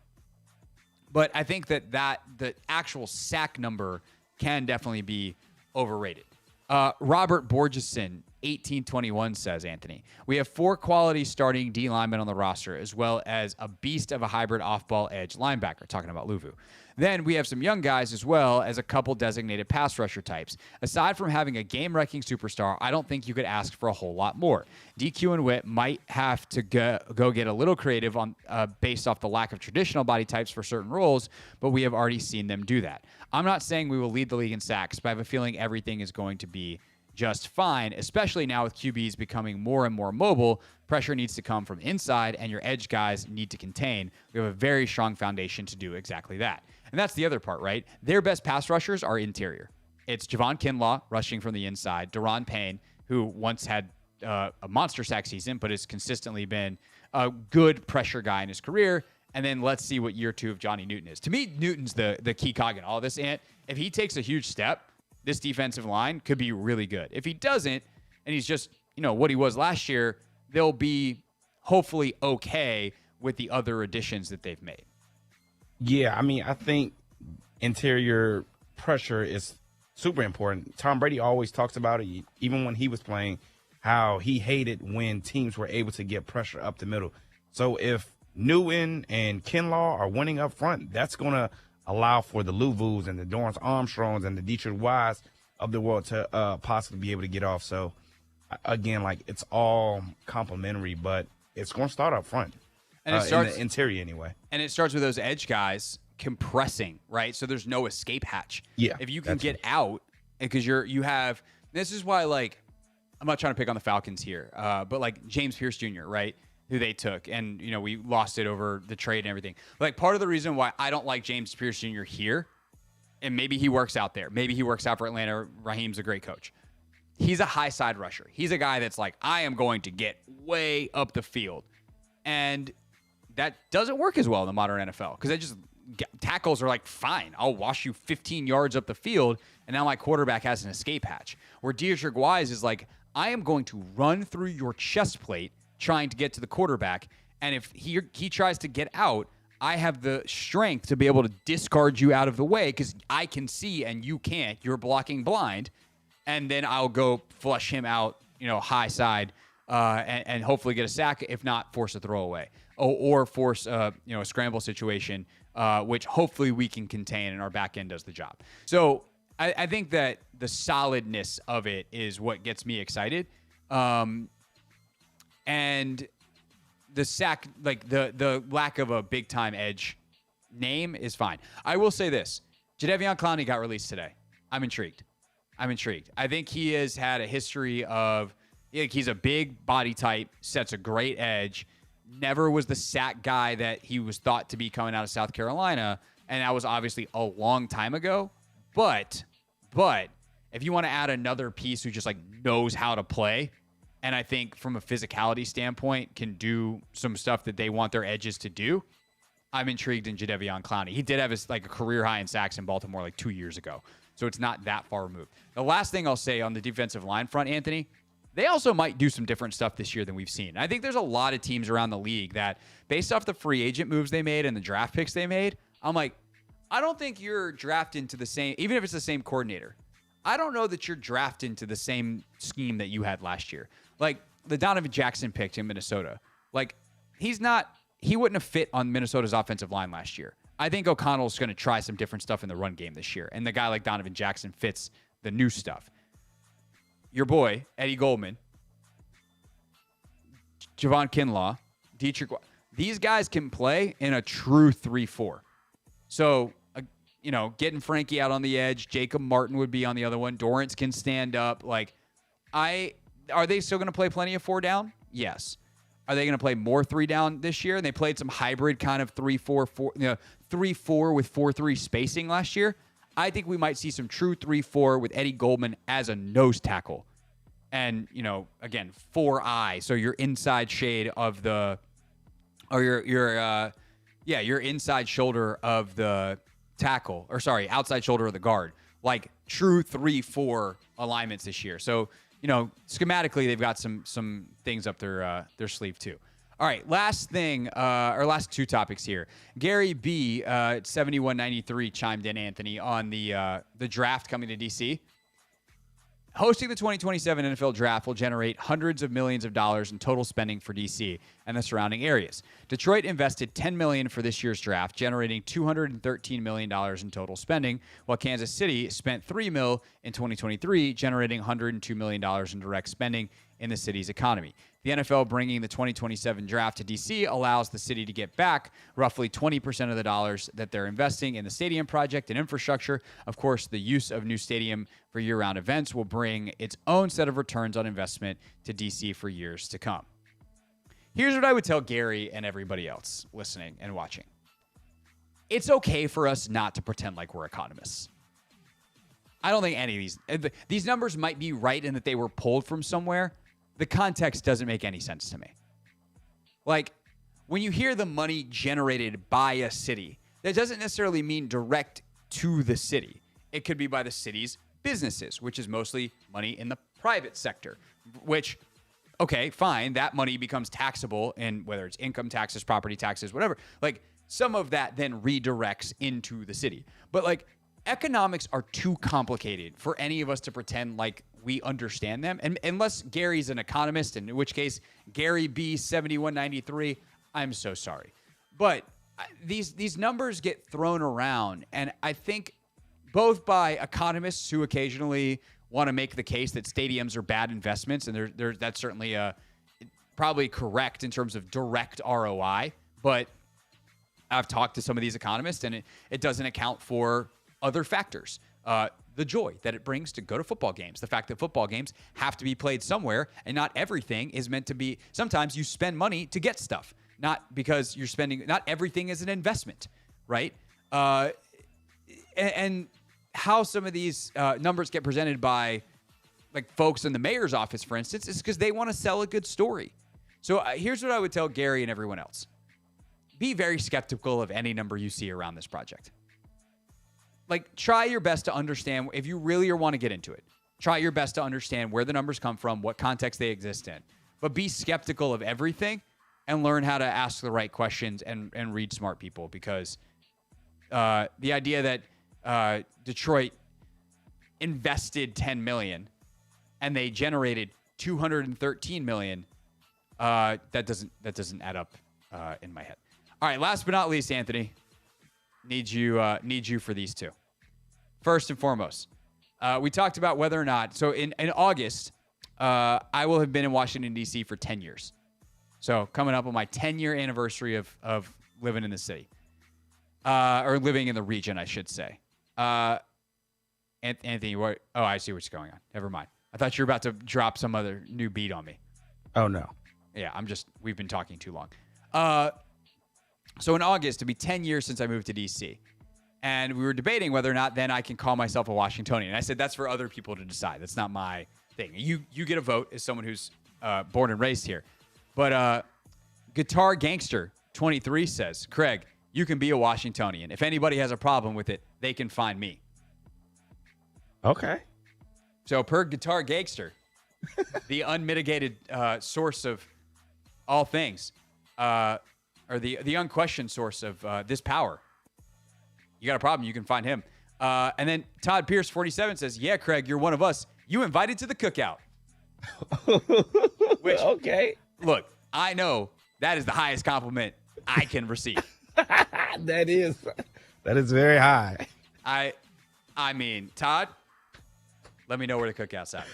But I think that the actual sack number can definitely be overrated. Robert Borgeson, 1821 says, Anthony, we have 4 quality starting D linemen on the roster, as well as a beast of a hybrid off-ball edge linebacker, talking about Luvu. Then we have some young guys as well as a couple designated pass rusher types. Aside from having a game-wrecking superstar, I don't think you could ask for a whole lot more. DQ and Witt might have to go get a little creative on based off the lack of traditional body types for certain roles, but we have already seen them do that. I'm not saying we will lead the league in sacks, but I have a feeling everything is going to be just fine, especially now with QBs becoming more and more mobile. Pressure needs to come from inside, and your edge guys need to contain. We have a very strong foundation to do exactly that. And that's the other part, right? Their best pass rushers are interior. It's Javon Kinlaw rushing from the inside, Daron Payne, who once had a monster sack season, but has consistently been a good pressure guy in his career, and then let's see what year 2 of Johnny Newton is. To me, Newton's the key cog in all this, Ant. If he takes a huge step, this defensive line could be really good. If he doesn't, and he's just, what he was last year, they'll be hopefully okay with the other additions that they've made. Yeah, I mean, I think interior pressure is super important. Tom Brady always talks about it, even when he was playing, how he hated when teams were able to get pressure up the middle. So if Newton and Kinlaw are winning up front, that's going to allow for the Louvu's and the Dorrance Armstrongs and the Dietrich Wise of the world to possibly be able to get off. So, again, like, it's all complimentary, but it's going to start up front. And it starts in the interior anyway. And it starts with those edge guys compressing, right? So there's no escape hatch. Yeah. If you can get out, because you have, this is why, like, I'm not trying to pick on the Falcons here, but like James Pierce Jr., right? Who they took, and we lost it over the trade and everything. Like, part of the reason why I don't like James Pierce Jr. here, and maybe he works out there, maybe he works out for Atlanta. Raheem's a great coach. He's a high side rusher. He's a guy that's like, I am going to get way up the field, and that doesn't work as well in the modern NFL because tackles are like, fine, I'll wash you 15 yards up the field, and now my quarterback has an escape hatch. Where Dietrich Wise is like, I am going to run through your chest plate trying to get to the quarterback, and if he tries to get out, I have the strength to be able to discard you out of the way because I can see and you can't. You're blocking blind, and then I'll go flush him out, high side, and hopefully get a sack. If not, force a throwaway or force a scramble situation, which hopefully we can contain, and our back end does the job. So I think that the solidness of it is what gets me excited. And the sack, like the lack of a big time edge name is fine. I will say this: Jadeveon Clowney got released today. I'm intrigued. I think he has had a history of, he's a big body type, sets a great edge, never was the sack guy that he was thought to be coming out of South Carolina, and that was obviously a long time ago. But if you want to add another piece who just like knows how to play, and I think from a physicality standpoint can do some stuff that they want their edges to do, I'm intrigued in Jadeveon Clowney. He did have a career high in sacks in Baltimore 2 years ago, so it's not that far removed. The last thing I'll say on the defensive line front, Anthony, they also might do some different stuff this year than we've seen. I think there's a lot of teams around the league that, based off the free agent moves they made and the draft picks they made, I'm like, I don't think you're drafting to the same, even if it's the same coordinator, I don't know that you're drafting to the same scheme that you had last year. Like, the Donovan Jackson pick in Minnesota. Like, he wouldn't have fit on Minnesota's offensive line last year. I think O'Connell's going to try some different stuff in the run game this year. And the guy like Donovan Jackson fits the new stuff. Your boy, Eddie Goldman, Javon Kinlaw, Dietrich, these guys can play in a true 3-4. So, getting Frankie out on the edge, Jacob Martin would be on the other one. Dorrance can stand up. Are they still going to play plenty of 4 down? Yes. Are they going to play more 3 down this year? And they played some hybrid kind of 3-4, 3-4 with 4-3 spacing last year. I think we might see some true 3-4 with Eddie Goldman as a nose tackle. And, again, 4-eye. So your inside shade of the, or your inside shoulder of the tackle, or sorry, outside shoulder of the guard. Like true 3-4 alignments this year. So, schematically, they've got some things up their sleeve too. All right, last thing, or last 2 topics here. Gary B, 7193 chimed in, Anthony, on the draft coming to DC. Hosting the 2027 NFL Draft will generate hundreds of millions of dollars in total spending for DC and the surrounding areas. Detroit invested $10 million for this year's draft, generating $213 million in total spending, while Kansas City spent $3 million in 2023, generating $102 million in direct spending in the city's economy. The NFL bringing the 2027 draft to DC allows the city to get back roughly 20% of the dollars that they're investing in the stadium project and infrastructure. Of course, the use of new stadium for year-round events will bring its own set of returns on investment to DC for years to come. Here's what I would tell Gary and everybody else listening and watching. It's okay for us not to pretend like we're economists. I don't think any of these numbers might be right in that they were pulled from somewhere. The context doesn't make any sense to me. Like, when you hear the money generated by a city, that doesn't necessarily mean direct to the city. It could be by the city's businesses, which is mostly money in the private sector, which, okay, fine, that money becomes taxable in whether it's income taxes, property taxes, whatever. Like, some of that then redirects into the city. But like, economics are too complicated for any of us to pretend like we understand them. And unless Gary's an economist, in which case Gary B 7193, I'm so sorry. But these numbers get thrown around, and I think both by economists who occasionally want to make the case that stadiums are bad investments, and that's certainly probably correct in terms of direct ROI. But I've talked to some of these economists, and it doesn't account for other factors. The joy that it brings to go to football games, the fact that football games have to be played somewhere, and not everything is meant to be. Sometimes you spend money to get stuff, not because you're spending. Not everything is an investment, right? And how some of these numbers get presented by like folks in the mayor's office, for instance, is because they want to sell a good story. So here's what I would tell Gary and everyone else. Be very skeptical of any number you see around this project. Like, try your best to understand, if you really want to get into it, try your best to understand where the numbers come from, what context they exist in. But be skeptical of everything and learn how to ask the right questions and read smart people, because the idea that Detroit invested $10 million and they generated $213 million, that doesn't add up in my head. All right, last but not least, Anthony, need you for these two. First and foremost, we talked about whether or not. So in August, I will have been in Washington, D.C. for 10 years. So coming up on my 10-year anniversary of living in the city, or living in the region, I should say. Anthony, what? Oh, I see what's going on. Never mind. I thought you were about to drop some other new beat on me. Oh, no. Yeah, we've been talking too long. So in August, it'll be 10 years since I moved to D.C. And we were debating whether or not then I can call myself a Washingtonian. And I said, that's for other people to decide. That's not my thing. You get a vote as someone who's born and raised here. But Guitar Gangster 23 says, Craig, you can be a Washingtonian. If anybody has a problem with it, they can find me. Okay. So per Guitar Gangster, the unmitigated source of all things, or the unquestioned source of this power. You got a problem, you can find him. And then Todd Pierce 47 says, yeah, Craig, you're one of us. You invited to the cookout. Which, okay. Look, I know that is the highest compliment I can receive. That is very high. I mean, Todd, let me know where the cookout's at.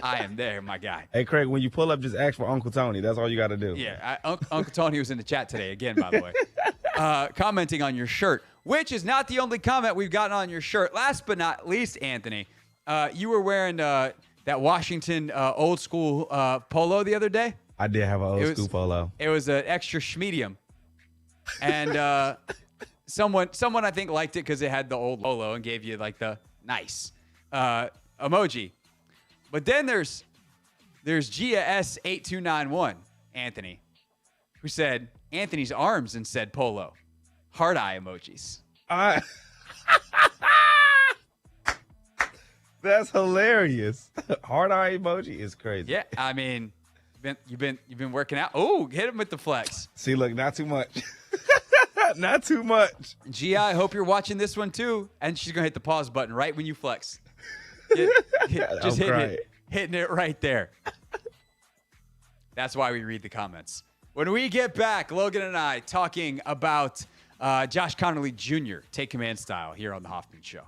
I am there, my guy. Hey, Craig, when you pull up, just ask for Uncle Tony. That's all you got to do. Yeah, Uncle Tony was in the chat today again, by the way, commenting on your shirt, which is not the only comment we've gotten on your shirt. Last but not least, Anthony, you were wearing that Washington old school polo the other day. I did have an old school polo. It was an extra schmedium. And someone I think liked it because it had the old polo and gave you like the nice emoji. But then there's Gia S8291, Anthony, who said Anthony's arms in said polo. Heart eye emojis. That's hilarious. Heart eye emoji is crazy. Yeah, I mean, you've been working out. Oh, hit him with the flex. See, look, not too much. Not too much. Gia, I hope you're watching this one too. And she's gonna hit the pause button right when you flex. Just hitting it right there. That's why we read the comments. When we get back, Logan and I talking about Josh Connolly Jr. Take command style here on the Hoffman Show.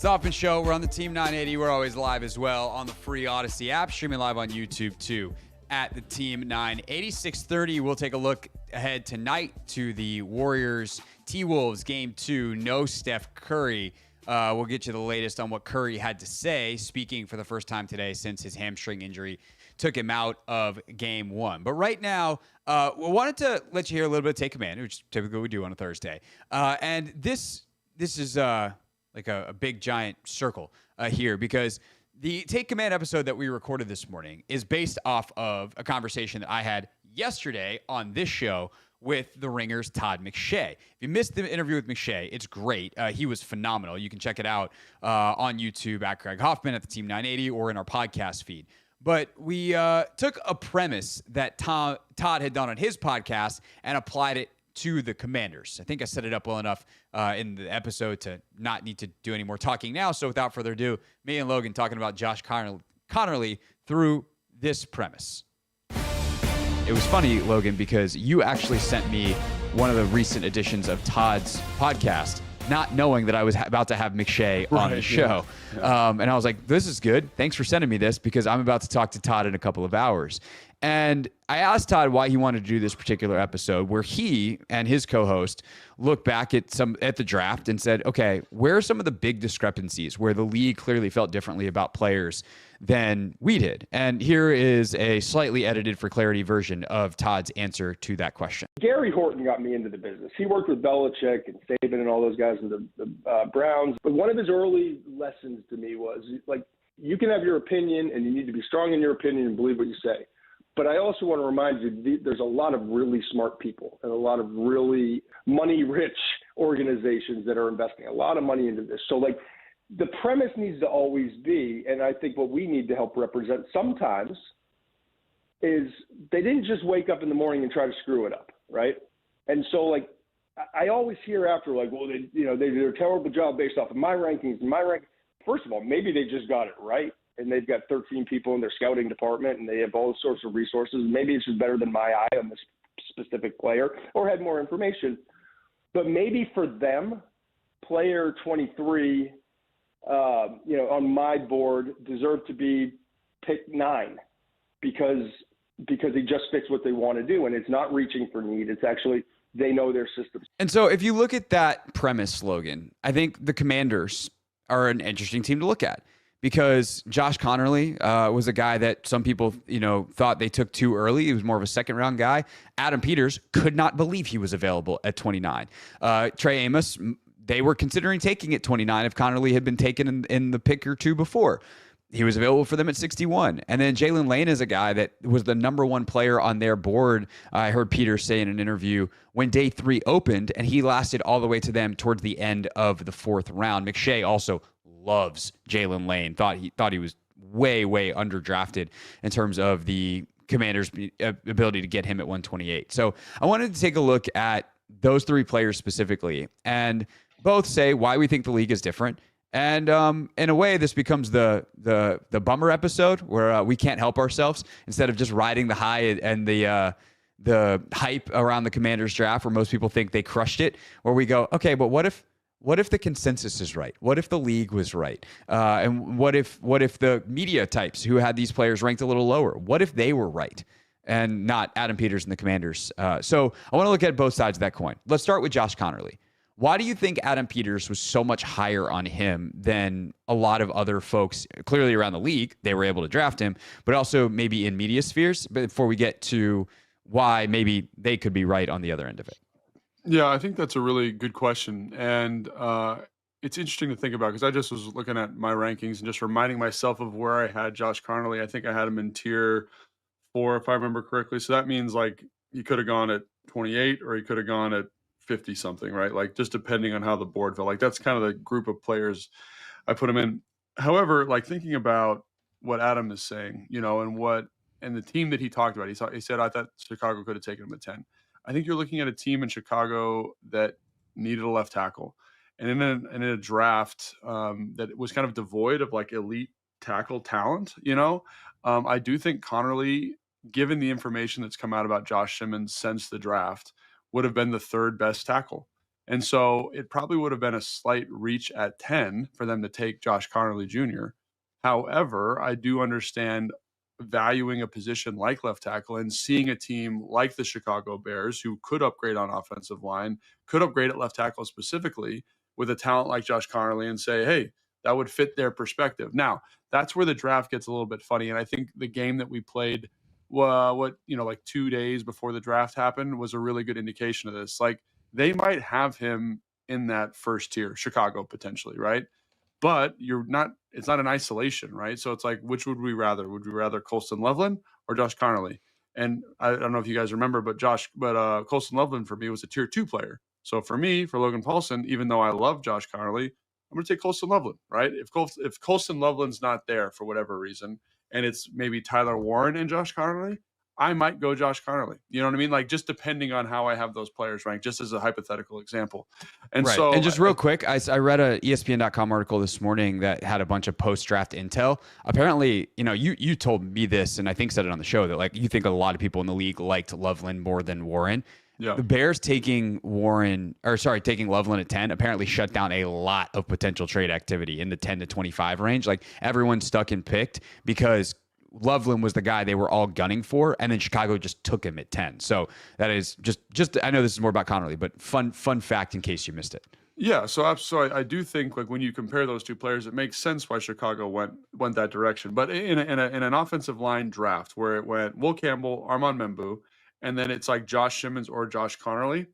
It's Hoffman Show. We're on the Team 980. We're always live as well on the free Odyssey app, streaming live on YouTube too at the Team 980. 6:30. We'll take a look ahead tonight to the Warriors T-Wolves Game 2. No Steph Curry. We'll get you the latest on what Curry had to say, speaking for the first time today since his hamstring injury took him out of Game 1. But right now, we wanted to let you hear a little bit of Take Command, which typically we do on a Thursday. And this is like a big giant circle here, because the Take Command episode that we recorded this morning is based off of a conversation that I had yesterday on this show with the Ringer's Todd McShay. If you missed the interview with McShay, it's great. He was phenomenal. You can check it out on YouTube at Craig Hoffman at the Team 980 or in our podcast feed. But we took a premise that Todd had done on his podcast and applied it to the Commanders. I think I set it up well enough in the episode to not need to do any more talking now. So without further ado, me and Logan talking about Josh Connerly through this premise. It was funny, Logan, because you actually sent me one of the recent editions of Todd's podcast, not knowing that I was about to have McShay on the show. Yeah. And I was like, this is good. Thanks for sending me this, because I'm about to talk to Todd in a couple of hours. And I asked Todd why he wanted to do this particular episode, where he and his co-host looked back at the draft and said, okay, where are some of the big discrepancies where the league clearly felt differently about players than we did? And here is a slightly edited for clarity version of Todd's answer to that question. Gary Horton got me into the business. He worked with Belichick and Saban and all those guys in the Browns. But one of his early lessons to me was, like, you can have your opinion and you need to be strong in your opinion and believe what you say. But I also want to remind you, there's a lot of really smart people and a lot of really money-rich organizations that are investing a lot of money into this. So, like, the premise needs to always be, and I think what we need to help represent sometimes, is they didn't just wake up in the morning and try to screw it up, right? And so, like, I always hear after, like, well, they did a terrible job based off of my rankings and my rank. First of all, maybe they just got it right, and they've got 13 people in their scouting department, and they have all sorts of resources. Maybe it's just better than my eye on this specific player, or had more information. But maybe for them, player 23, on my board, deserved to be picked 9 because he just fits what they want to do, and it's not reaching for need. It's actually they know their systems. And so if you look at that premise, Logan, I think the Commanders are an interesting team to look at, because Josh Connerly was a guy that some people, thought they took too early. He was more of a second-round guy. Adam Peters could not believe he was available at 29. Trey Amos, they were considering taking at 29 if Connerly had been taken in the pick or two before. He was available for them at 61. And then Jalen Lane is a guy that was the number one player on their board. I heard Peters say in an interview when day 3 opened, and he lasted all the way to them towards the end of the 4th round. McShay also loves Jalen Lane. Thought he was way underdrafted in terms of the Commanders' ability to get him at 128. So I wanted to take a look at those 3 players specifically and both say why we think the league is different. And in a way, this becomes the bummer episode where we can't help ourselves, instead of just riding the high and the hype around the Commanders draft, where most people think they crushed it, where we go, okay, but what if the consensus is right? What if the league was right? And what if the media types who had these players ranked a little lower, what if they were right and not Adam Peters and the Commanders? So I want to look at both sides of that coin. Let's start with Josh Connerly. Why do you think Adam Peters was so much higher on him than a lot of other folks clearly around the league? They were able to draft him, but also maybe in media spheres. But before we get to why maybe they could be right on the other end of it. Yeah, I think that's a really good question. And it's interesting to think about, because I just was looking at my rankings and just reminding myself of where I had Josh Connerly. I think I had him in tier 4, if I remember correctly. So that means, like, he could have gone at 28 or he could have gone at 50 something, right? Like, just depending on how the board felt. Like, that's kind of the group of players I put him in. However, like, thinking about what Adam is saying, and the team that he talked about, he said, I thought Chicago could have taken him at 10. I think you're looking at a team in Chicago that needed a left tackle, and in a draft that was kind of devoid of, like, elite tackle talent. I do think Connerly, given the information that's come out about Josh Simmons since the draft, would have been the 3rd best tackle. And so it probably would have been a slight reach at 10 for them to take Josh Conerly Jr. However, I do understand valuing a position like left tackle and seeing a team like the Chicago Bears, who could upgrade on offensive line, could upgrade at left tackle specifically with a talent like Josh Conerly, and say, hey, that would fit their perspective. Now, that's where the draft gets a little bit funny. And I think the game that we played, like 2 days before the draft happened, was a really good indication of this. Like, they might have him in that first tier, Chicago potentially, right? But it's not an isolation, right? So it's like, which would we rather? Would we rather Colston Loveland or Josh Conerly? And I don't know if you guys remember, but Colston Loveland for me was a tier 2 player. So for me, for Logan Paulson, even though I love Josh Conerly, I'm going to take Colston Loveland, right? If Colston Loveland's not there for whatever reason, and it's maybe Tyler Warren and Josh Conerly, I might go Josh Conerly. You know what I mean? Like, just depending on how I have those players ranked, just as a hypothetical example. And right. so, and just real quick, I read a ESPN.com article this morning that had a bunch of post-draft intel. Apparently, you told me this, and I think said it on the show, that like you think a lot of people in the league liked Loveland more than Warren. Yeah. The Bears taking Loveland at 10 apparently shut down a lot of potential trade activity in the 10 to 25 range. Like, everyone stuck and picked because Loveland was the guy they were all gunning for, and then Chicago just took him at 10. So that is just I know this is more about Conerly, but fun fact in case you missed it. Yeah, so I do think, like, when you compare those two players, it makes sense why Chicago went that direction. But in an offensive line draft where it went Will Campbell, Armand Membu, and then it's like Josh Simmons or Josh Conerly,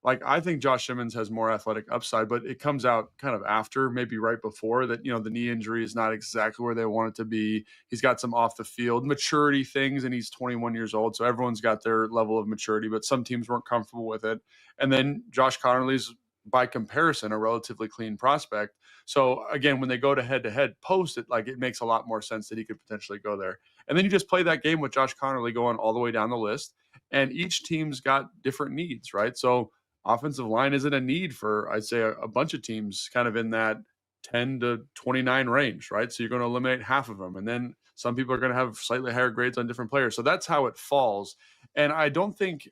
like, I think Josh Simmons has more athletic upside, but it comes out kind of after, maybe right before that, the knee injury is not exactly where they want it to be. He's got some off the field maturity things, and he's 21 years old. So everyone's got their level of maturity, but some teams weren't comfortable with it. And then Josh Conerly's, by comparison, a relatively clean prospect. So again, when they go to head post, it makes a lot more sense that he could potentially go there. And then you just play that game with Josh Conerly going all the way down the list, and each team's got different needs, right? So offensive line isn't a need for, I'd say, a bunch of teams kind of in that 10 to 29 range, right? So you're going to eliminate half of them. And then some people are going to have slightly higher grades on different players. So that's how it falls. And I don't think,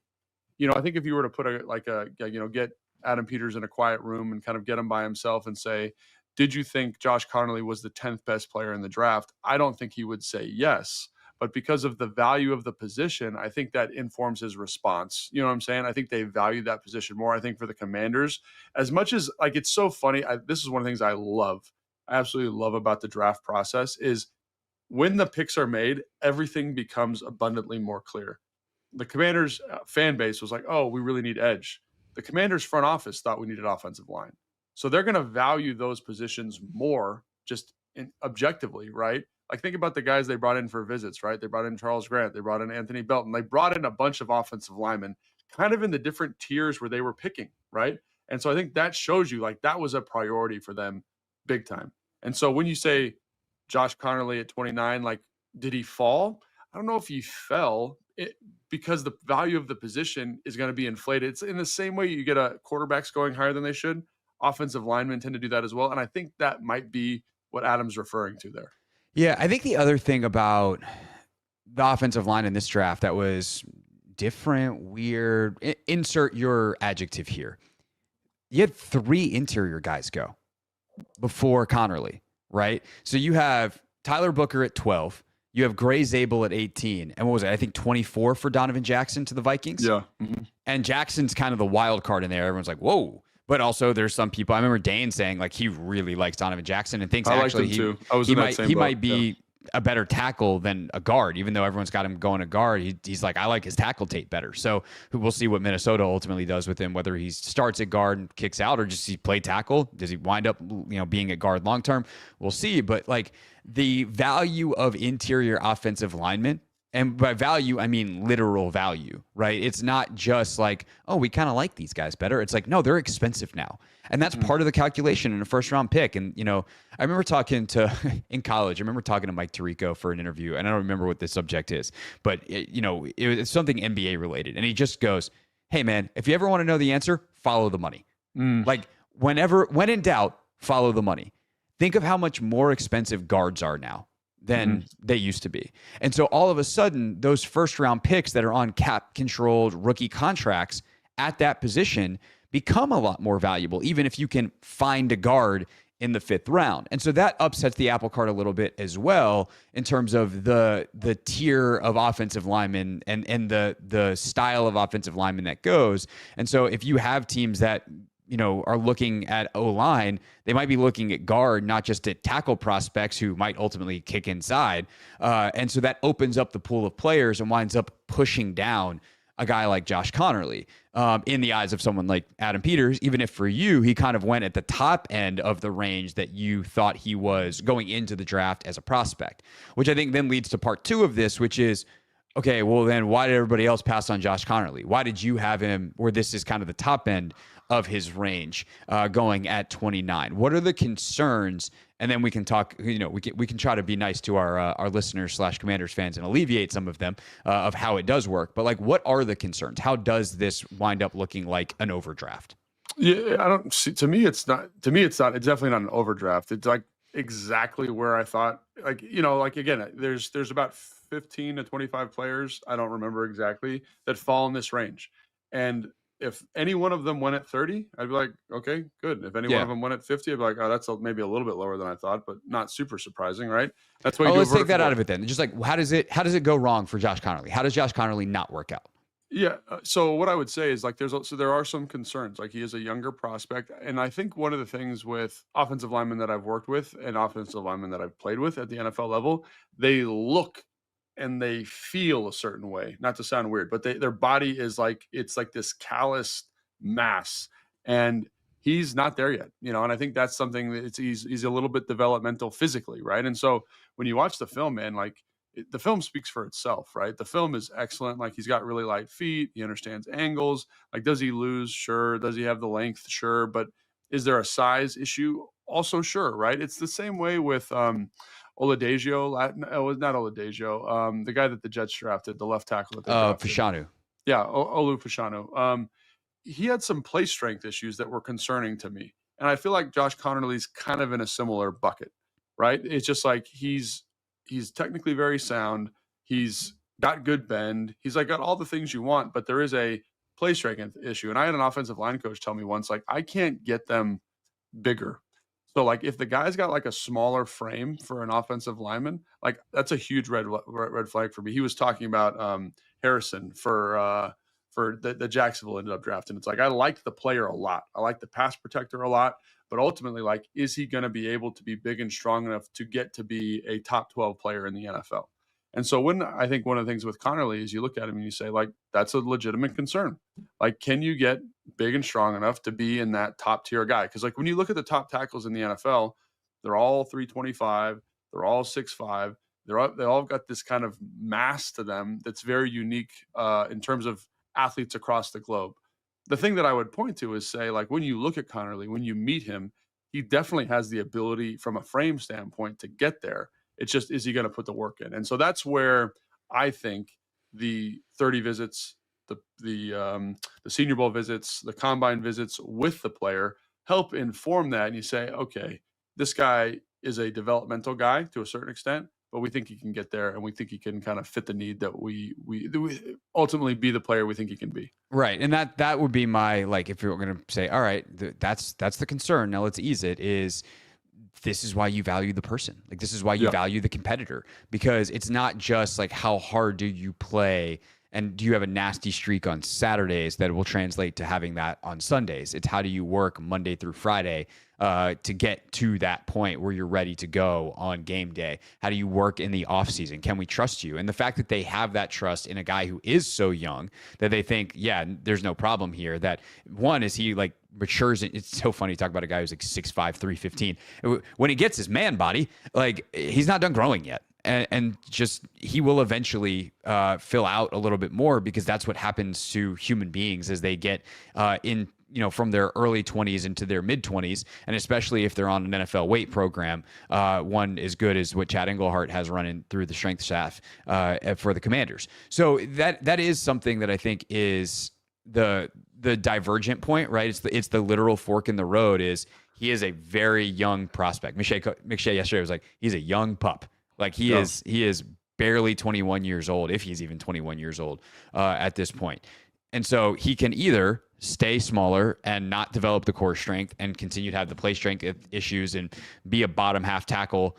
I think if you were to put get Adam Peters in a quiet room and kind of get him by himself and say, did you think Josh Conerly was the 10th best player in the draft? I don't think he would say yes. But because of the value of the position, I think that informs his response. You know what I'm saying? I think they value that position more. I think for the Commanders, as much as, like, it's so funny. This is one of the things I absolutely love about the draft process is when the picks are made, everything becomes abundantly more clear. The Commanders fan base was like, oh, we really need edge. The Commanders front office thought we needed offensive line. So they're going to value those positions more just objectively, right? Like, think about the guys they brought in for visits, right? They brought in Charles Grant. They brought in Anthony Belton. They brought in a bunch of offensive linemen kind of in the different tiers where they were picking, right? And so I think that shows you, like, that was a priority for them big time. And so when you say Josh Conerly at 29, like, did he fall? I don't know if he fell because the value of the position is going to be inflated. It's in the same way you get quarterbacks going higher than they should. Offensive linemen tend to do that as well. And I think that might be what Adam's referring to there. Yeah, I think the other thing about the offensive line in this draft that was different, weird, insert your adjective here. You had 3 interior guys go before Conerly, right? So you have Tyler Booker at 12. You have Gray Zabel at 18. And what was it? I think 24 for Donovan Jackson to the Vikings. Yeah. Mm-hmm. And Jackson's kind of the wild card in there. Everyone's like, whoa. But also there's some people, I remember Dane saying, like, he really likes Donovan Jackson and thinks actually he might be a better tackle than a guard, even though everyone's got him going to guard. He's like, I like his tackle tape better. So we'll see what Minnesota ultimately does with him, whether he starts at guard and kicks out or just he play tackle. Does he wind up, being at guard long term? We'll see. But like the value of interior offensive linemen, and by value, I mean literal value, right? It's not just like, oh, we kind of like these guys better. It's like, no, they're expensive now. And that's part of the calculation in a first round pick. And, I remember talking to, in college, I remember talking to Mike Tirico for an interview, and I don't remember what the subject is, but, it's something NBA related. And he just goes, hey, man, if you ever want to know the answer, follow the money. Like, when in doubt, follow the money. Think of how much more expensive guards are now than they used to be. And so all of a sudden, those first round picks that are on cap controlled rookie contracts at that position become a lot more valuable, even if you can find a guard in the 5th round. And so that upsets the apple cart a little bit as well in terms of the tier of offensive linemen and the style of offensive linemen that goes. And so if you have teams that are looking at O-line, they might be looking at guard, not just at tackle prospects who might ultimately kick inside. And so that opens up the pool of players and winds up pushing down a guy like Josh Connerly in the eyes of someone like Adam Peters, even if for you, he kind of went at the top end of the range that you thought he was going into the draft as a prospect, which I think then leads to part 2 of this, which is, okay, well then why did everybody else pass on Josh Connerly? Why did you have him where this is kind of the top end of his range going at 29? What are the concerns? And then we can talk, we can try to be nice to our listeners / Commanders fans and alleviate some of them of how it does work. But like, what are the concerns? How does this wind up looking like an overdraft? Yeah, I don't see, to me, it's definitely not an overdraft. It's like exactly where I thought, again, there's about 15 to 25 players, I don't remember exactly, that fall in this range. And if any one of them went at 30, I'd be like, okay, good. If any one of them went at 50, I'd be like, oh, that's maybe a little bit lower than I thought, but not super surprising, right? That's why. Let's take that out of it then. Just like, how does it go wrong for Josh Connerly? How does Josh Connerly not work out? Yeah. So what I would say is like, there are some concerns. Like, he is a younger prospect, and I think one of the things with offensive linemen that I've worked with and offensive linemen that I've played with at the NFL level, they look and they feel a certain way, not to sound weird, but their body is like, it's like this calloused mass, and he's not there yet, and I think that's something that he's a little bit developmental physically. Right. And so when you watch the film, man, like the film speaks for itself, right? The film is excellent. Like, he's got really light feet. He understands angles. Like, does he lose? Sure. Does he have the length? Sure. But is there a size issue? Also, sure. Right. It's the same way with, Oladipo, not Oladipo, the guy that the Jets drafted, the left tackle that they drafted. Fashanu. Yeah, Olu Fashanu. He had some play strength issues that were concerning to me. And I feel like Josh Connerly's kind of in a similar bucket, right? It's just like he's technically very sound. He's got good bend. He's like got all the things you want, but there is a play strength issue. And I had an offensive line coach tell me once, like, I can't get them bigger. So, like, if the guy's got like a smaller frame for an offensive lineman, like, that's a huge red flag for me. He was talking about Harrison for the Jacksonville ended up drafting. It's like, I liked the player a lot. I like the pass protector a lot, but ultimately, like, is he going to be able to be big and strong enough to get to be a top 12 player in the NFL? And so I think one of the things with Connerly is you look at him and you say, like, that's a legitimate concern. Like, can you get big and strong enough to be in that top tier guy? Because, like, when you look at the top tackles in the NFL, they're all 325, they're all 6'5", they all got this kind of mass to them that's very unique in terms of athletes across the globe. The thing that I would point to is say, like, when you look at Connerly, when you meet him, he definitely has the ability from a frame standpoint to get there. It's just, is he going to put the work in? And so that's where I think the 30 visits, the Senior Bowl visits, the combine visits with the player help inform that. And you say, okay, this guy is a developmental guy to a certain extent, but we think he can get there, and we think he can kind of fit the need that we ultimately be the player we think he can be. Right. And that would be my, like, if you're going to say, all right, that's the concern. Now let's ease it, is this is why you value the person. Like, this is why you value the competitor, because it's not just like, how hard do you play and do you have a nasty streak on Saturdays that will translate to having that on Sundays. It's how do you work Monday through Friday to get to that point where you're ready to go on game day? How do you work in the off season? Can we trust you? And the fact that they have that trust in a guy who is so young that they think, yeah, there's no problem here. That one is he like matures. It's so funny to talk about a guy who's like 6'5", 315. When he gets his man body, like, he's not done growing yet. And just, he will eventually fill out a little bit more, because that's what happens to human beings as they get in, from their early 20s into their mid 20s. And especially if they're on an NFL weight program, one as good as what Chad Englehart has running through the strength staff for the Commanders. So that is something that I think is the divergent point, right? It's the literal fork in the road. Is he is a very young prospect. McShay yesterday was like, he's a young pup. Like, he is barely 21 years old, if he's even 21 years old at this point. And so he can either stay smaller and not develop the core strength and continue to have the play strength issues and be a bottom half tackle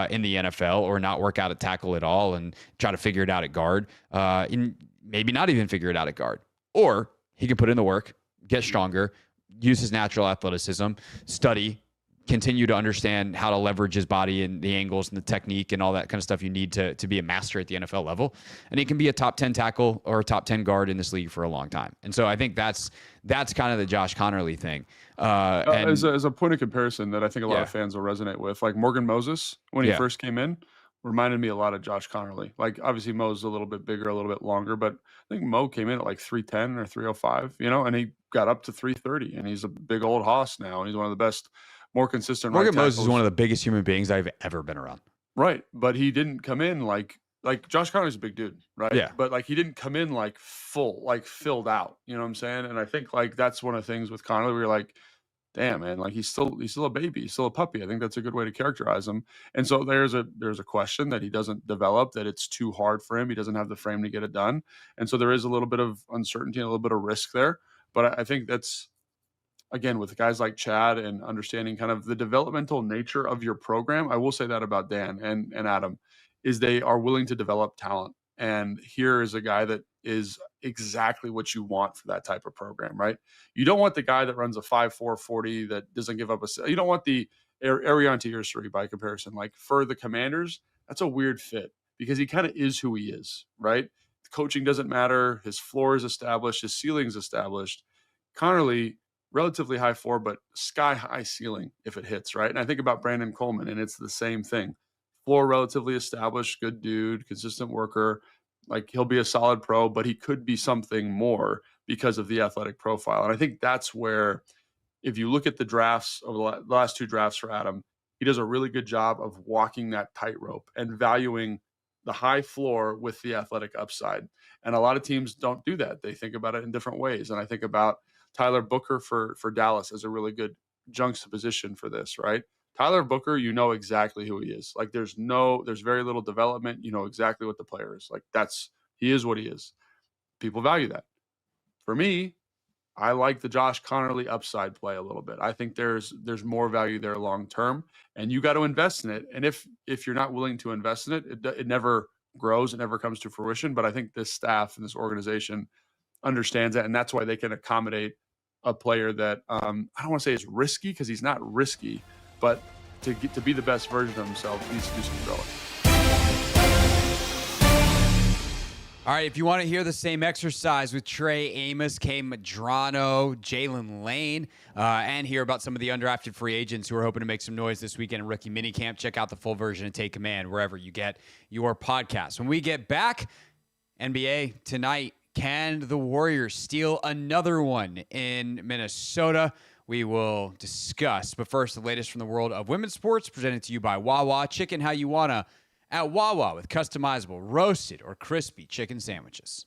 in the NFL, or not work out at tackle at all and try to figure it out at guard, and maybe not even figure it out at guard. Or he can put in the work, get stronger, use his natural athleticism, study, continue to understand how to leverage his body and the angles and the technique and all that kind of stuff you need to be a master at the NFL level. And he can be a top 10 tackle or a top 10 guard in this league for a long time. And so I think that's kind of the Josh Connerly thing. As a point of comparison that I think a lot of fans will resonate with, like Morgan Moses, when he first came in, reminded me a lot of Josh Connerly. Like, obviously Mo's a little bit bigger, a little bit longer, but I think Mo came in at like 310 or 305, and he got up to 330, and he's a big old hoss now, and he's one of the best, more consistent. Morgan Moses is one of the biggest human beings I've ever been around. Right, but he didn't come in like Josh Connerly's a big dude, right? Yeah. But like he didn't come in like full, like filled out. You know what I'm saying? And I think like that's one of the things with Connerly where you're like, damn, man, like he's still a baby, he's still a puppy. I think that's a good way to characterize him. And so there's a question that he doesn't develop, that it's too hard for him. He doesn't have the frame to get it done. And so there is a little bit of uncertainty and a little bit of risk there. But I think that's, again, with guys like Chad and understanding kind of the developmental nature of your program. I will say that about Dan and Adam, is they are willing to develop talent. And here is a guy that is exactly what you want for that type of program, right? You don't want the guy that runs a 5.4 40 that doesn't give up you don't want the Arion Tirsri by comparison. Like for the Commanders, that's a weird fit because he kind of is who he is, right? The coaching doesn't matter. His floor is established. His ceiling is established. Connerly, relatively high floor, but sky high ceiling if it hits, right? And I think about Brandon Coleman, and it's the same thing. Floor relatively established, good dude, consistent worker. Like he'll be a solid pro, but he could be something more because of the athletic profile. And I think that's where, if you look at the drafts of the last two drafts for Adam, he does a really good job of walking that tightrope and valuing the high floor with the athletic upside. And a lot of teams don't do that. They think about it in different ways. And I think about Tyler Booker for Dallas as a really good juxtaposition for this, right? Tyler Booker, you know exactly who he is. Like there's very little development. You know exactly what the player is. Like he is what he is. People value that. For me, I like the Josh Connerly upside play a little bit. I think there's more value there long term, and you got to invest in it. And if you're not willing to invest in it, it never grows. It never comes to fruition. But I think this staff and this organization understands that, and that's why they can accommodate a player that I don't want to say is risky, because he's not risky, but to be the best version of himself, he needs to do some growing. All right, if you want to hear the same exercise with Trey Amos, Kay Madrano, Jalen Lane, and hear about some of the undrafted free agents who are hoping to make some noise this weekend in rookie minicamp, check out the full version of Take Command wherever you get your podcast. When we get back, NBA tonight, can the Warriors steal another one in Minnesota? We will discuss. But first, the latest from the world of women's sports, presented to you by Wawa. Chicken how you wanna at Wawa with customizable roasted or crispy chicken sandwiches.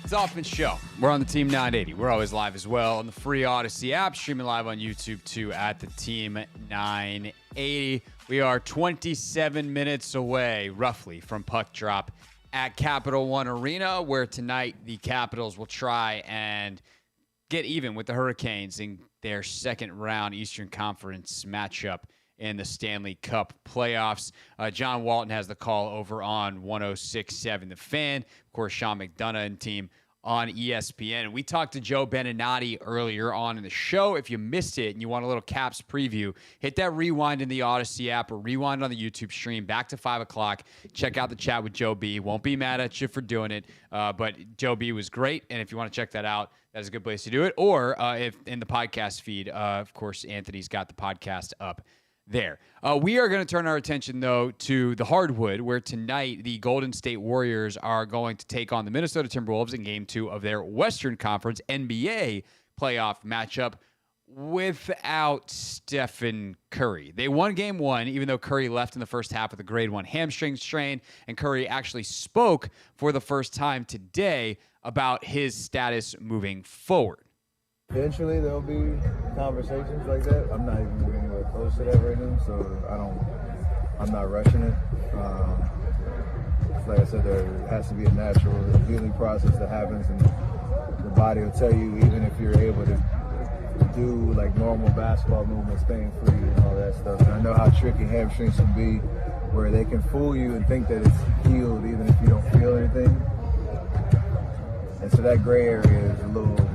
It's Hoffman Show. We're on the Team 980. We're always live as well on the free Odyssey app, streaming live on YouTube too at the Team 980. We are 27 minutes away, roughly, from puck drop at Capital One Arena, where tonight the Capitals will try and get even with the Hurricanes in their second round Eastern Conference matchup in the Stanley Cup playoffs. John Walton has the call over on 106.7 The Fan. Of course, Sean McDonough and team on ESPN. We talked to Joe Beninati earlier on in the show. If you missed it and you want a little Caps preview, hit that rewind in the Odyssey app or rewind on the YouTube stream back to 5 o'clock. Check out the chat with Joe B. Won't be mad at you for doing it, but Joe B was great. And if you want to check that out, that is a good place to do it. Or if in the podcast feed, of course, Anthony's got the podcast up there. We are going to turn our attention, though, to the hardwood, where tonight the Golden State Warriors are going to take on the Minnesota Timberwolves in Game 2 of their Western Conference NBA playoff matchup without Stephen Curry. They won Game 1, even though Curry left in the first half with a grade 1 hamstring strain, and Curry actually spoke for the first time today about his status moving forward. Eventually, there'll be conversations like that. I'm not even anywhere close to that right now, so I'm not rushing it. Like I said, there has to be a natural healing process that happens, and the body will tell you, even if you're able to do like normal basketball movements, staying free and all that stuff. And I know how tricky hamstrings can be, where they can fool you and think that it's healed even if you don't feel anything. And so that gray area is a little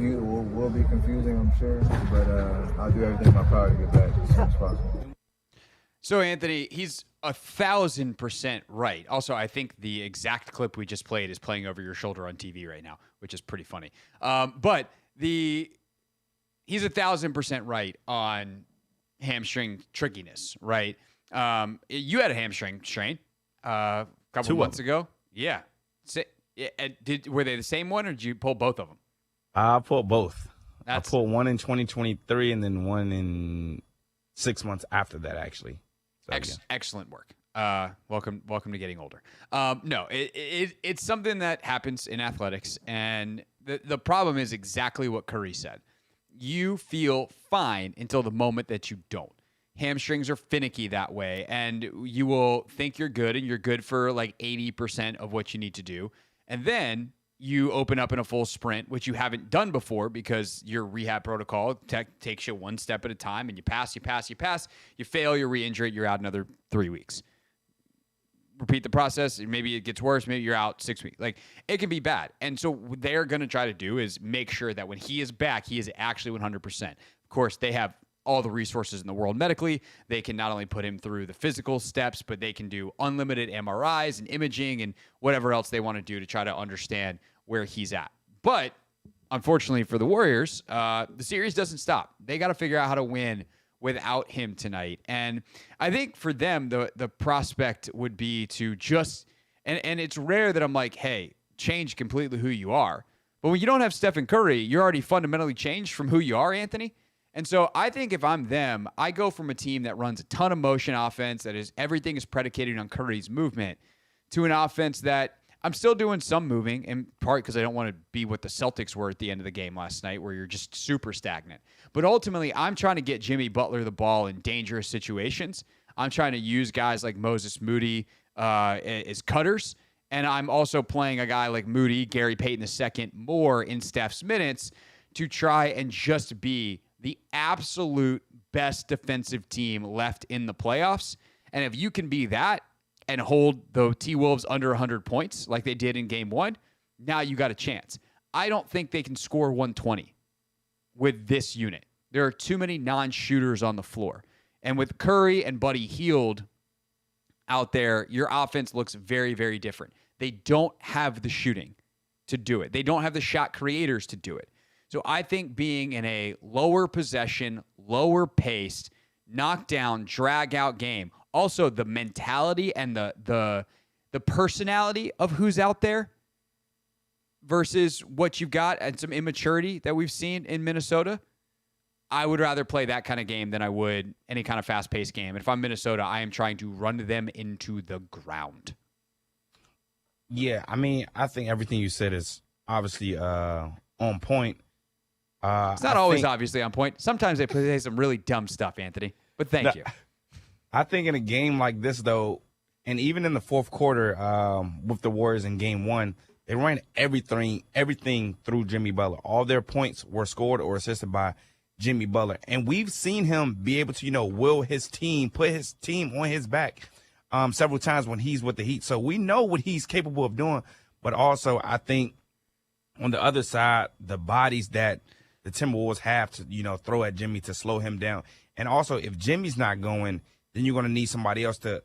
will be confusing, I'm sure, but I'll do everything in my power to get back as soon as possible. So, Anthony, he's 1,000% right. Also, I think the exact clip we just played is playing over your shoulder on TV right now, which is pretty funny. But he's 1,000% right on hamstring trickiness, right? You had a hamstring strain a couple months ago. Yeah. Were they the same one, or did you pull both of them? I pulled both. I pulled one in 2023 and then one in 6 months after that, actually. So, Excellent work. Welcome to getting older. No, it's something that happens in athletics, and the problem is exactly what Curry said. You feel fine until the moment that you don't. Hamstrings are finicky that way, and you will think you're good, and you're good for like 80% of what you need to do, and then you open up in a full sprint, which you haven't done before because your rehab protocol takes you one step at a time, and you pass, you fail, you re-injure it, you're out another 3 weeks. Repeat the process, and maybe it gets worse, maybe you're out 6 weeks. Like, it can be bad. And so what they're going to try to do is make sure that when he is back, he is actually 100%. Of course, they have all the resources in the world medically. They can not only put him through the physical steps, but they can do unlimited MRIs and imaging and whatever else they want to do to try to understand where he's at. But unfortunately for the Warriors, the series doesn't stop. They got to figure out how to win without him tonight. And I think for them, the prospect would be to just, and it's rare that I'm like, hey, change completely who you are. But when you don't have Stephen Curry, you're already fundamentally changed from who you are, Anthony. And so I think if I'm them, I go from a team that runs a ton of motion offense, that is everything is predicated on Curry's movement, to an offense that I'm still doing some moving, in part because I don't want to be what the Celtics were at the end of the game last night, where you're just super stagnant. But ultimately, I'm trying to get Jimmy Butler the ball in dangerous situations. I'm trying to use guys like Moses Moody as cutters. And I'm also playing a guy like Moody, Gary Payton II, more in Steph's minutes to try and just be the absolute best defensive team left in the playoffs. And if you can be that, and hold the T-Wolves under 100 points like they did in Game 1, now you got a chance. I don't think they can score 120 with this unit. There are too many non-shooters on the floor. And with Curry and Buddy Hield out there, your offense looks very, very different. They don't have the shooting to do it. They don't have the shot creators to do it. So I think being in a lower possession, lower paced, knockdown, drag-out game, also the mentality and the personality of who's out there versus what you've got and some immaturity that we've seen in Minnesota, I would rather play that kind of game than I would any kind of fast-paced game. And if I'm Minnesota, I am trying to run them into the ground. Yeah, I mean, I think everything you said is obviously on point. It's not always obviously on point. Sometimes they play some really dumb stuff, Anthony. But thank you. I think in a game like this, though, and even in the fourth quarter with the Warriors in Game 1, they ran everything through Jimmy Butler. All their points were scored or assisted by Jimmy Butler. And we've seen him be able to, will his team, put his team on his back several times when he's with the Heat. So we know what he's capable of doing. But also, I think on the other side, the bodies that the Timberwolves have to, throw at Jimmy to slow him down. And also, if Jimmy's not going, then you're going to need somebody else to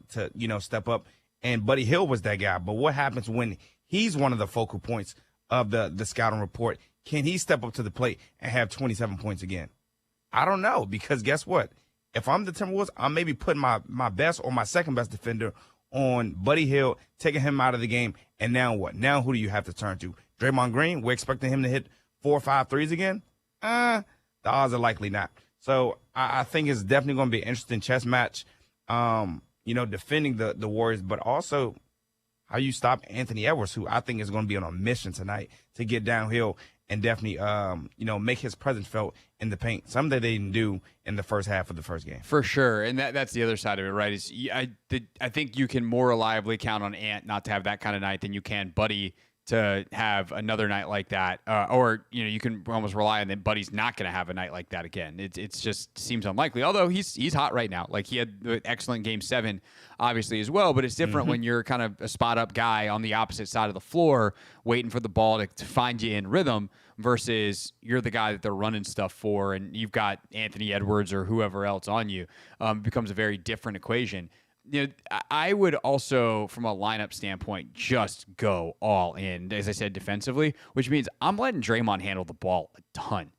step up. And Buddy Hield was that guy. But what happens when he's one of the focal points of the scouting report? Can he step up to the plate and have 27 points again? I don't know, because guess what? If I'm the Timberwolves, I'm maybe putting my best or my second best defender on Buddy Hield, taking him out of the game. And now what? Now who do you have to turn to? Draymond Green? We're expecting him to hit 4 or 5 threes again? The odds are likely not. So I think it's definitely going to be an interesting chess match, defending the Warriors, but also how you stop Anthony Edwards, who I think is going to be on a mission tonight to get downhill and definitely, make his presence felt in the paint. Something that they didn't do in the first half of the first game. For sure. And that's the other side of it, right? Is I think you can more reliably count on Ant not to have that kind of night than you can Buddy to have another night like that. Or you can almost rely on that Buddy's not going to have a night like that again. It's just seems unlikely. Although he's hot right now. Like, he had an excellent Game 7, obviously, as well. But it's different when you're kind of a spot-up guy on the opposite side of the floor waiting for the ball to find you in rhythm versus you're the guy that they're running stuff for and you've got Anthony Edwards or whoever else on you. It becomes a very different equation. I would also, from a lineup standpoint, just go all in, as I said, defensively, which means I'm letting Draymond handle the ball a ton.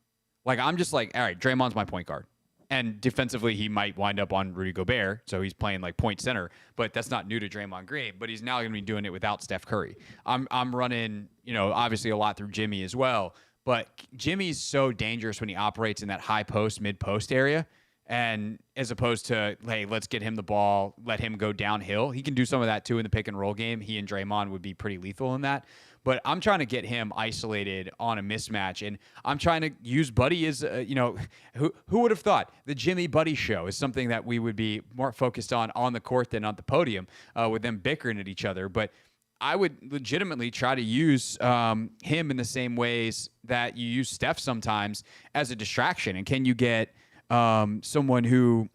Like, I'm just like, all right, Draymond's my point guard. And defensively, he might wind up on Rudy Gobert, so he's playing like point center, but that's not new to Draymond Green, but he's now going to be doing it without Steph Curry. I'm running, obviously a lot through Jimmy as well, but Jimmy's so dangerous when he operates in that high post, mid post area. And as opposed to, hey, let's get him the ball, let him go downhill. He can do some of that too in the pick and roll game. He and Draymond would be pretty lethal in that. But I'm trying to get him isolated on a mismatch. And I'm trying to use Buddy as, who would have thought the Jimmy Buddy show is something that we would be more focused on the court than on the podium with them bickering at each other. But I would legitimately try to use him in the same ways that you use Steph sometimes as a distraction. And can you get someone who,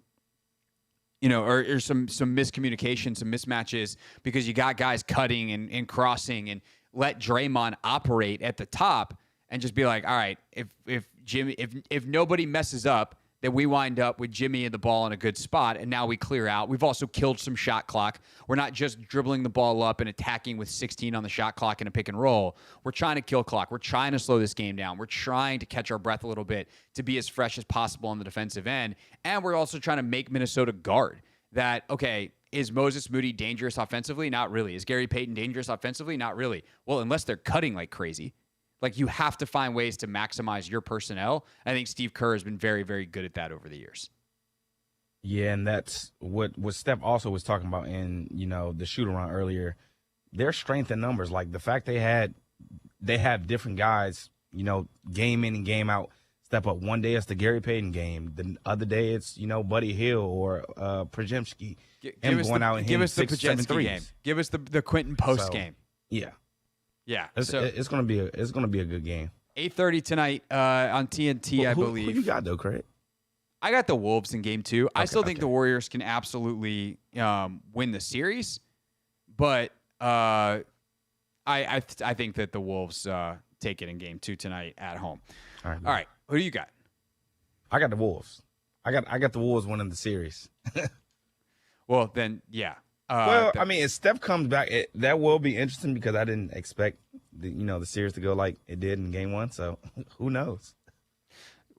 or some miscommunication, some mismatches because you got guys cutting and crossing, and let Draymond operate at the top and just be like, all right, if nobody messes up, then we wind up with Jimmy and the ball in a good spot, and now we clear out. We've also killed some shot clock. We're not just dribbling the ball up and attacking with 16 on the shot clock in a pick and roll. We're trying to kill clock. We're trying to slow this game down. We're trying to catch our breath a little bit to be as fresh as possible on the defensive end, and we're also trying to make Minnesota guard that, okay, is Moses Moody dangerous offensively? Not really. Is Gary Payton dangerous offensively? Not really. Well, unless they're cutting like crazy. Like, you have to find ways to maximize your personnel. I think Steve Kerr has been very, very good at that over the years. Yeah, and that's what Steph also was talking about in, the shoot-around earlier. Their strength in numbers, like the fact they have different guys, game in and game out, step up. One day it's the Gary Payton game. The other day it's, Buddy Hield or Przemski. Give us the Przemski game. Give us the Quentin Post game. Yeah. Yeah, it's gonna be a good game. 8:30 tonight on TNT, I believe. Who you got though, Craig? I got the Wolves in Game 2. I still think okay. the Warriors can absolutely win the series, but I think that the Wolves take it in Game 2 tonight at home. All right, who do you got? I got the Wolves. I got the Wolves winning the series. Well, then, yeah. I mean, if Steph comes back, that will be interesting because I didn't expect the series to go like it did in Game 1. So who knows?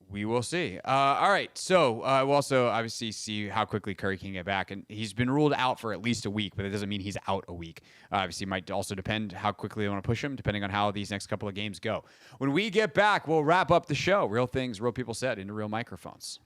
We will see. All right. So we'll also obviously see how quickly Curry can get back. And he's been ruled out for at least a week, but it doesn't mean he's out a week. Obviously, it might also depend how quickly they want to push him, depending on how these next couple of games go. When we get back, we'll wrap up the show. Real things, real people said into real microphones.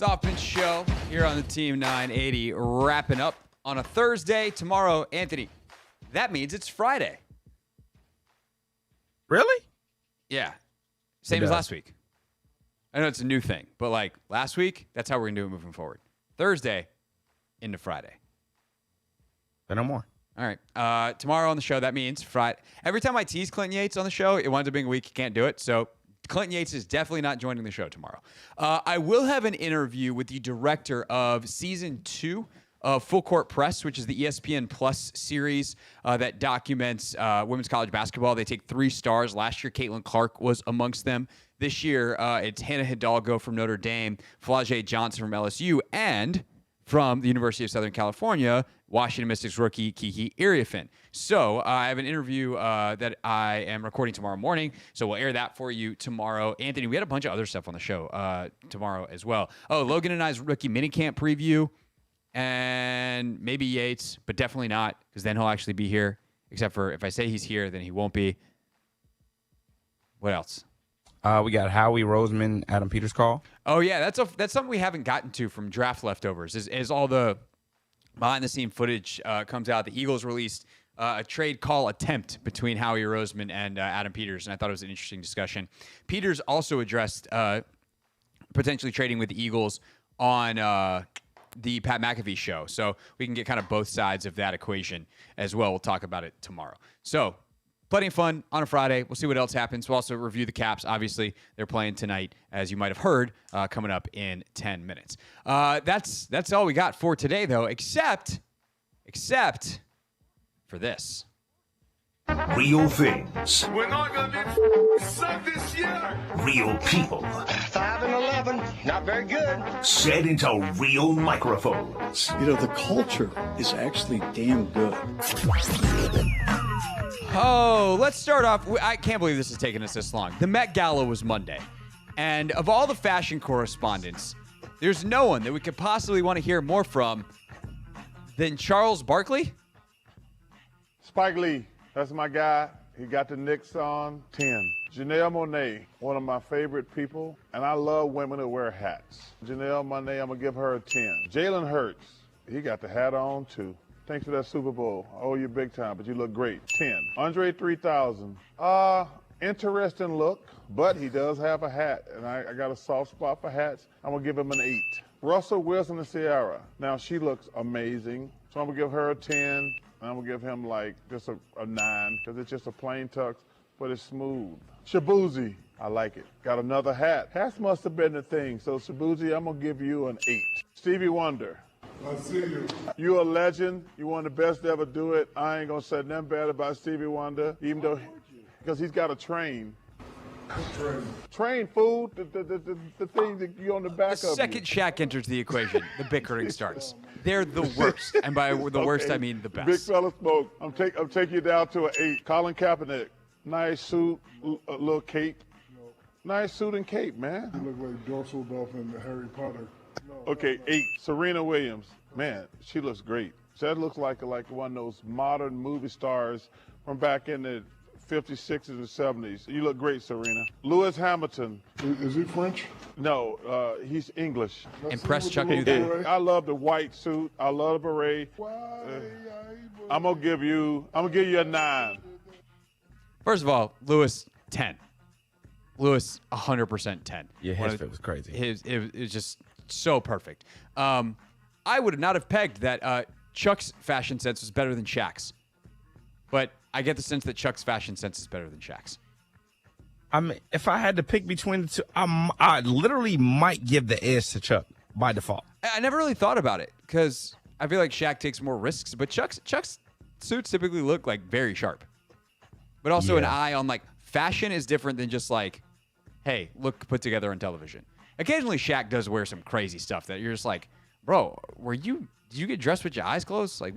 It's Hoffman Show here on the Team 980, wrapping up on a Thursday. Tomorrow, Anthony, that means it's Friday. Really? Yeah. Same as last week. I know it's a new thing, but like last week, that's how we're going to do it moving forward. Thursday into Friday. Say no more. All right. Tomorrow on the show, that means Friday. Every time I tease Clinton Yates on the show, it winds up being a week you can't do it. So Clinton Yates is definitely not joining the show tomorrow. I will have an interview with the director of Season 2 of Full Court Press, which is the ESPN Plus series that documents women's college basketball. They take 3 stars. Last year, Caitlin Clark was amongst them. This year, it's Hannah Hidalgo from Notre Dame, Flau'jae Johnson from LSU, and from the University of Southern California, Washington Mystics rookie Kiki Iriafen. So I have an interview that I am recording tomorrow morning, so we'll air that for you tomorrow. Anthony, we had a bunch of other stuff on the show tomorrow as well. Oh, Logan and I's rookie minicamp preview, and maybe Yates, but definitely not, because then he'll actually be here, except for if I say he's here, then he won't be. What else? We got Howie Roseman, Adam Peters call. Oh, yeah, that's something we haven't gotten to from draft leftovers, is all the behind-the-scene footage comes out. The Eagles released a trade call attempt between Howie Roseman and Adam Peters, and I thought it was an interesting discussion. Peters also addressed potentially trading with the Eagles on the Pat McAfee show, so we can get kind of both sides of that equation as well. We'll talk about it tomorrow. So plenty of fun on a Friday. We'll see what else happens. We'll also review the Caps. Obviously, they're playing tonight, as you might have heard, coming up in 10 minutes. That's all we got for today, though, except for this. Real things. We're not going to be sucked this year. Real people. 5 and 11, not very good. Said into real microphones. You know, the culture is actually damn good. Oh, let's start off. I can't believe this has taken us this long. The Met Gala was Monday. And of all the fashion correspondents, there's no one that we could possibly want to hear more from than Charles Barkley. Spike Lee, that's my guy. He got the Knicks on 10. Janelle Monáe, one of my favorite people, and I love women that wear hats. Janelle Monáe, I'm going to give her a 10. Jalen Hurts, he got the hat on too. Thanks for that Super Bowl. I owe you big time, but you look great. 10. Andre 3000, interesting look, but he does have a hat, and I got a soft spot for hats. I'm going to give him an 8. Russell Wilson and Ciara, now she looks amazing, so I'm going to give her a 10. I'm going to give him like just a 9 because it's just a plain tux, but it's smooth. Shabuzi, I like it. Got another hat. Hats must have been the thing. So Shabuzi, I'm going to give you an 8. Stevie Wonder. I see you. You a legend. You one of the best to ever do it. I ain't going to say nothing bad about Stevie Wonder, even though, because he's got a train. Train food, the thing that you on the back of. The second Shaq enters the equation, the bickering starts. They're the worst, and by the worst I mean the best. Big fella smoke. I'm taking you down to an 8. Colin Kaepernick, nice suit, a little cape. Nice suit and cape, man. You look like Dorsal Duff and Harry Potter. Okay, 8. Serena Williams, man, she looks great. That looks like one of those modern movie stars from back in the 50s, 60s, and 70s. You look great, Serena. Lewis Hamilton. Is he French? No, he's English. Impressed Chuck knew that. I love the white suit. I love the beret. I'm gonna give you a 9. First of all, Lewis 10. Lewis 100% 10. Yeah, his fit was crazy. It was just so perfect. I would not have pegged that Chuck's fashion sense was better than Shaq's, but I get the sense that Chuck's fashion sense is better than Shaq's. I mean, if I had to pick between the two, I literally might give the edge to Chuck by default. I never really thought about it because I feel like Shaq takes more risks, but Chuck's suits typically look like very sharp. But also an eye on like fashion is different than just like, hey, look put together on television. Occasionally Shaq does wear some crazy stuff that you're just like, bro, did you get dressed with your eyes closed? Like,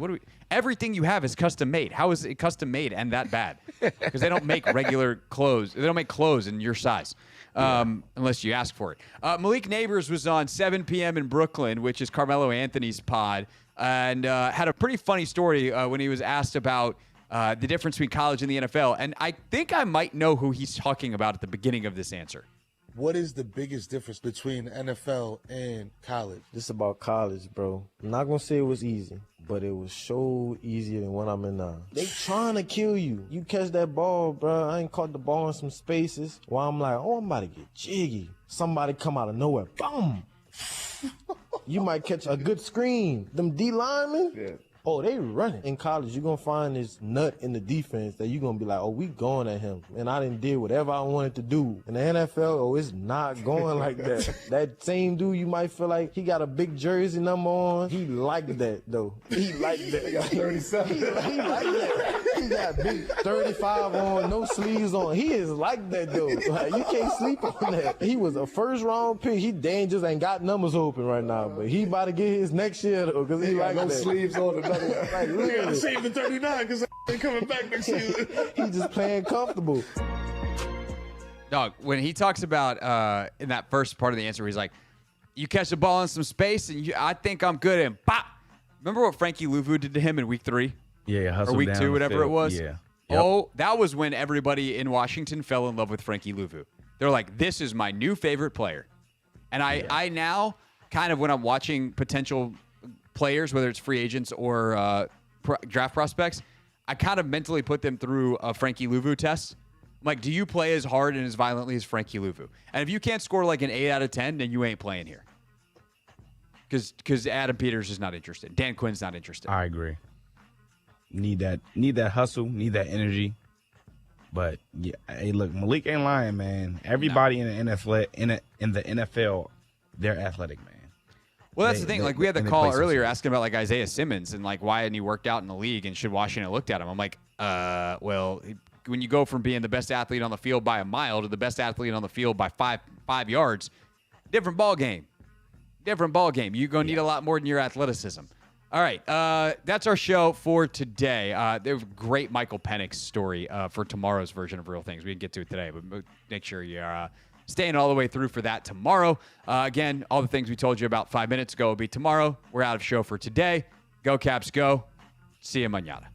everything you have is custom made. How is it custom made and that bad? Because they don't make regular clothes. They don't make clothes in your size unless you ask for it. Malik Neighbors was on 7 p.m. in Brooklyn, which is Carmelo Anthony's pod, and had a pretty funny story when he was asked about the difference between college and the NFL. And I think I might know who he's talking about at the beginning of this answer. What is the biggest difference between NFL and college? This about college, bro. I'm not going to say it was easy, but it was so easier than what I'm in now. They trying to kill you. You catch that ball, bro. I ain't caught the ball in some spaces while I'm like, oh, I'm about to get jiggy. Somebody come out of nowhere. Boom. You might catch a good screen. Them D linemen. Yeah. Oh, they running. In college, you're going to find this nut in the defense that you're going to be like, oh, we going at him. And I done did whatever I wanted to do. In the NFL, oh, it's not going like that. That same dude, you might feel like he got a big jersey number on. He like that, though. He like that. He got 37. He like that. He got big 35 on, no sleeves on. He is like that, though. Like, you can't sleep on that. He was a first-round pick. He dangerous, ain't got numbers open right now. But he about to get his next year, though, because he like no that. sleeves on the Like, we gotta save the 39 because I ain't coming back next season. He just playing comfortable. Dog, when he talks about in that first part of the answer, he's like, you catch the ball in some space, and I think I'm good, and pop. Remember what Frankie Louvu did to him in week 3? Yeah, hustle or week down 2, the whatever field. it was? Yeah. Yep. Oh, that was when everybody in Washington fell in love with Frankie Louvu. They're like, this is my new favorite player. And I now, kind of when I'm watching potential players, whether it's free agents or draft prospects, I kind of mentally put them through a Frankie Louvu test. I'm like, do you play as hard and as violently as Frankie Louvu? And if you can't score like an 8 out of 10, then you ain't playing here. Because Adam Peters is not interested. Dan Quinn's not interested. I agree. Need that hustle, need that energy. But yeah, hey, look, Malik ain't lying, man. Everybody in the NFL, they're athletic, man. Well, that's the thing. Like, we had the call earlier asking about, like, Isaiah Simmons and, like, why hadn't he worked out in the league and should Washington have looked at him? I'm like, well, when you go from being the best athlete on the field by a mile to the best athlete on the field by five yards, different ball game. Different ball game. You're going to need a lot more than your athleticism. All right, that's our show for today. There was a great Michael Penix story for tomorrow's version of Real Things. We didn't get to it today, but make sure you're staying all the way through for that tomorrow. Again, all the things we told you about 5 minutes ago will be tomorrow. We're out of show for today. Go Caps, go. See you mañana.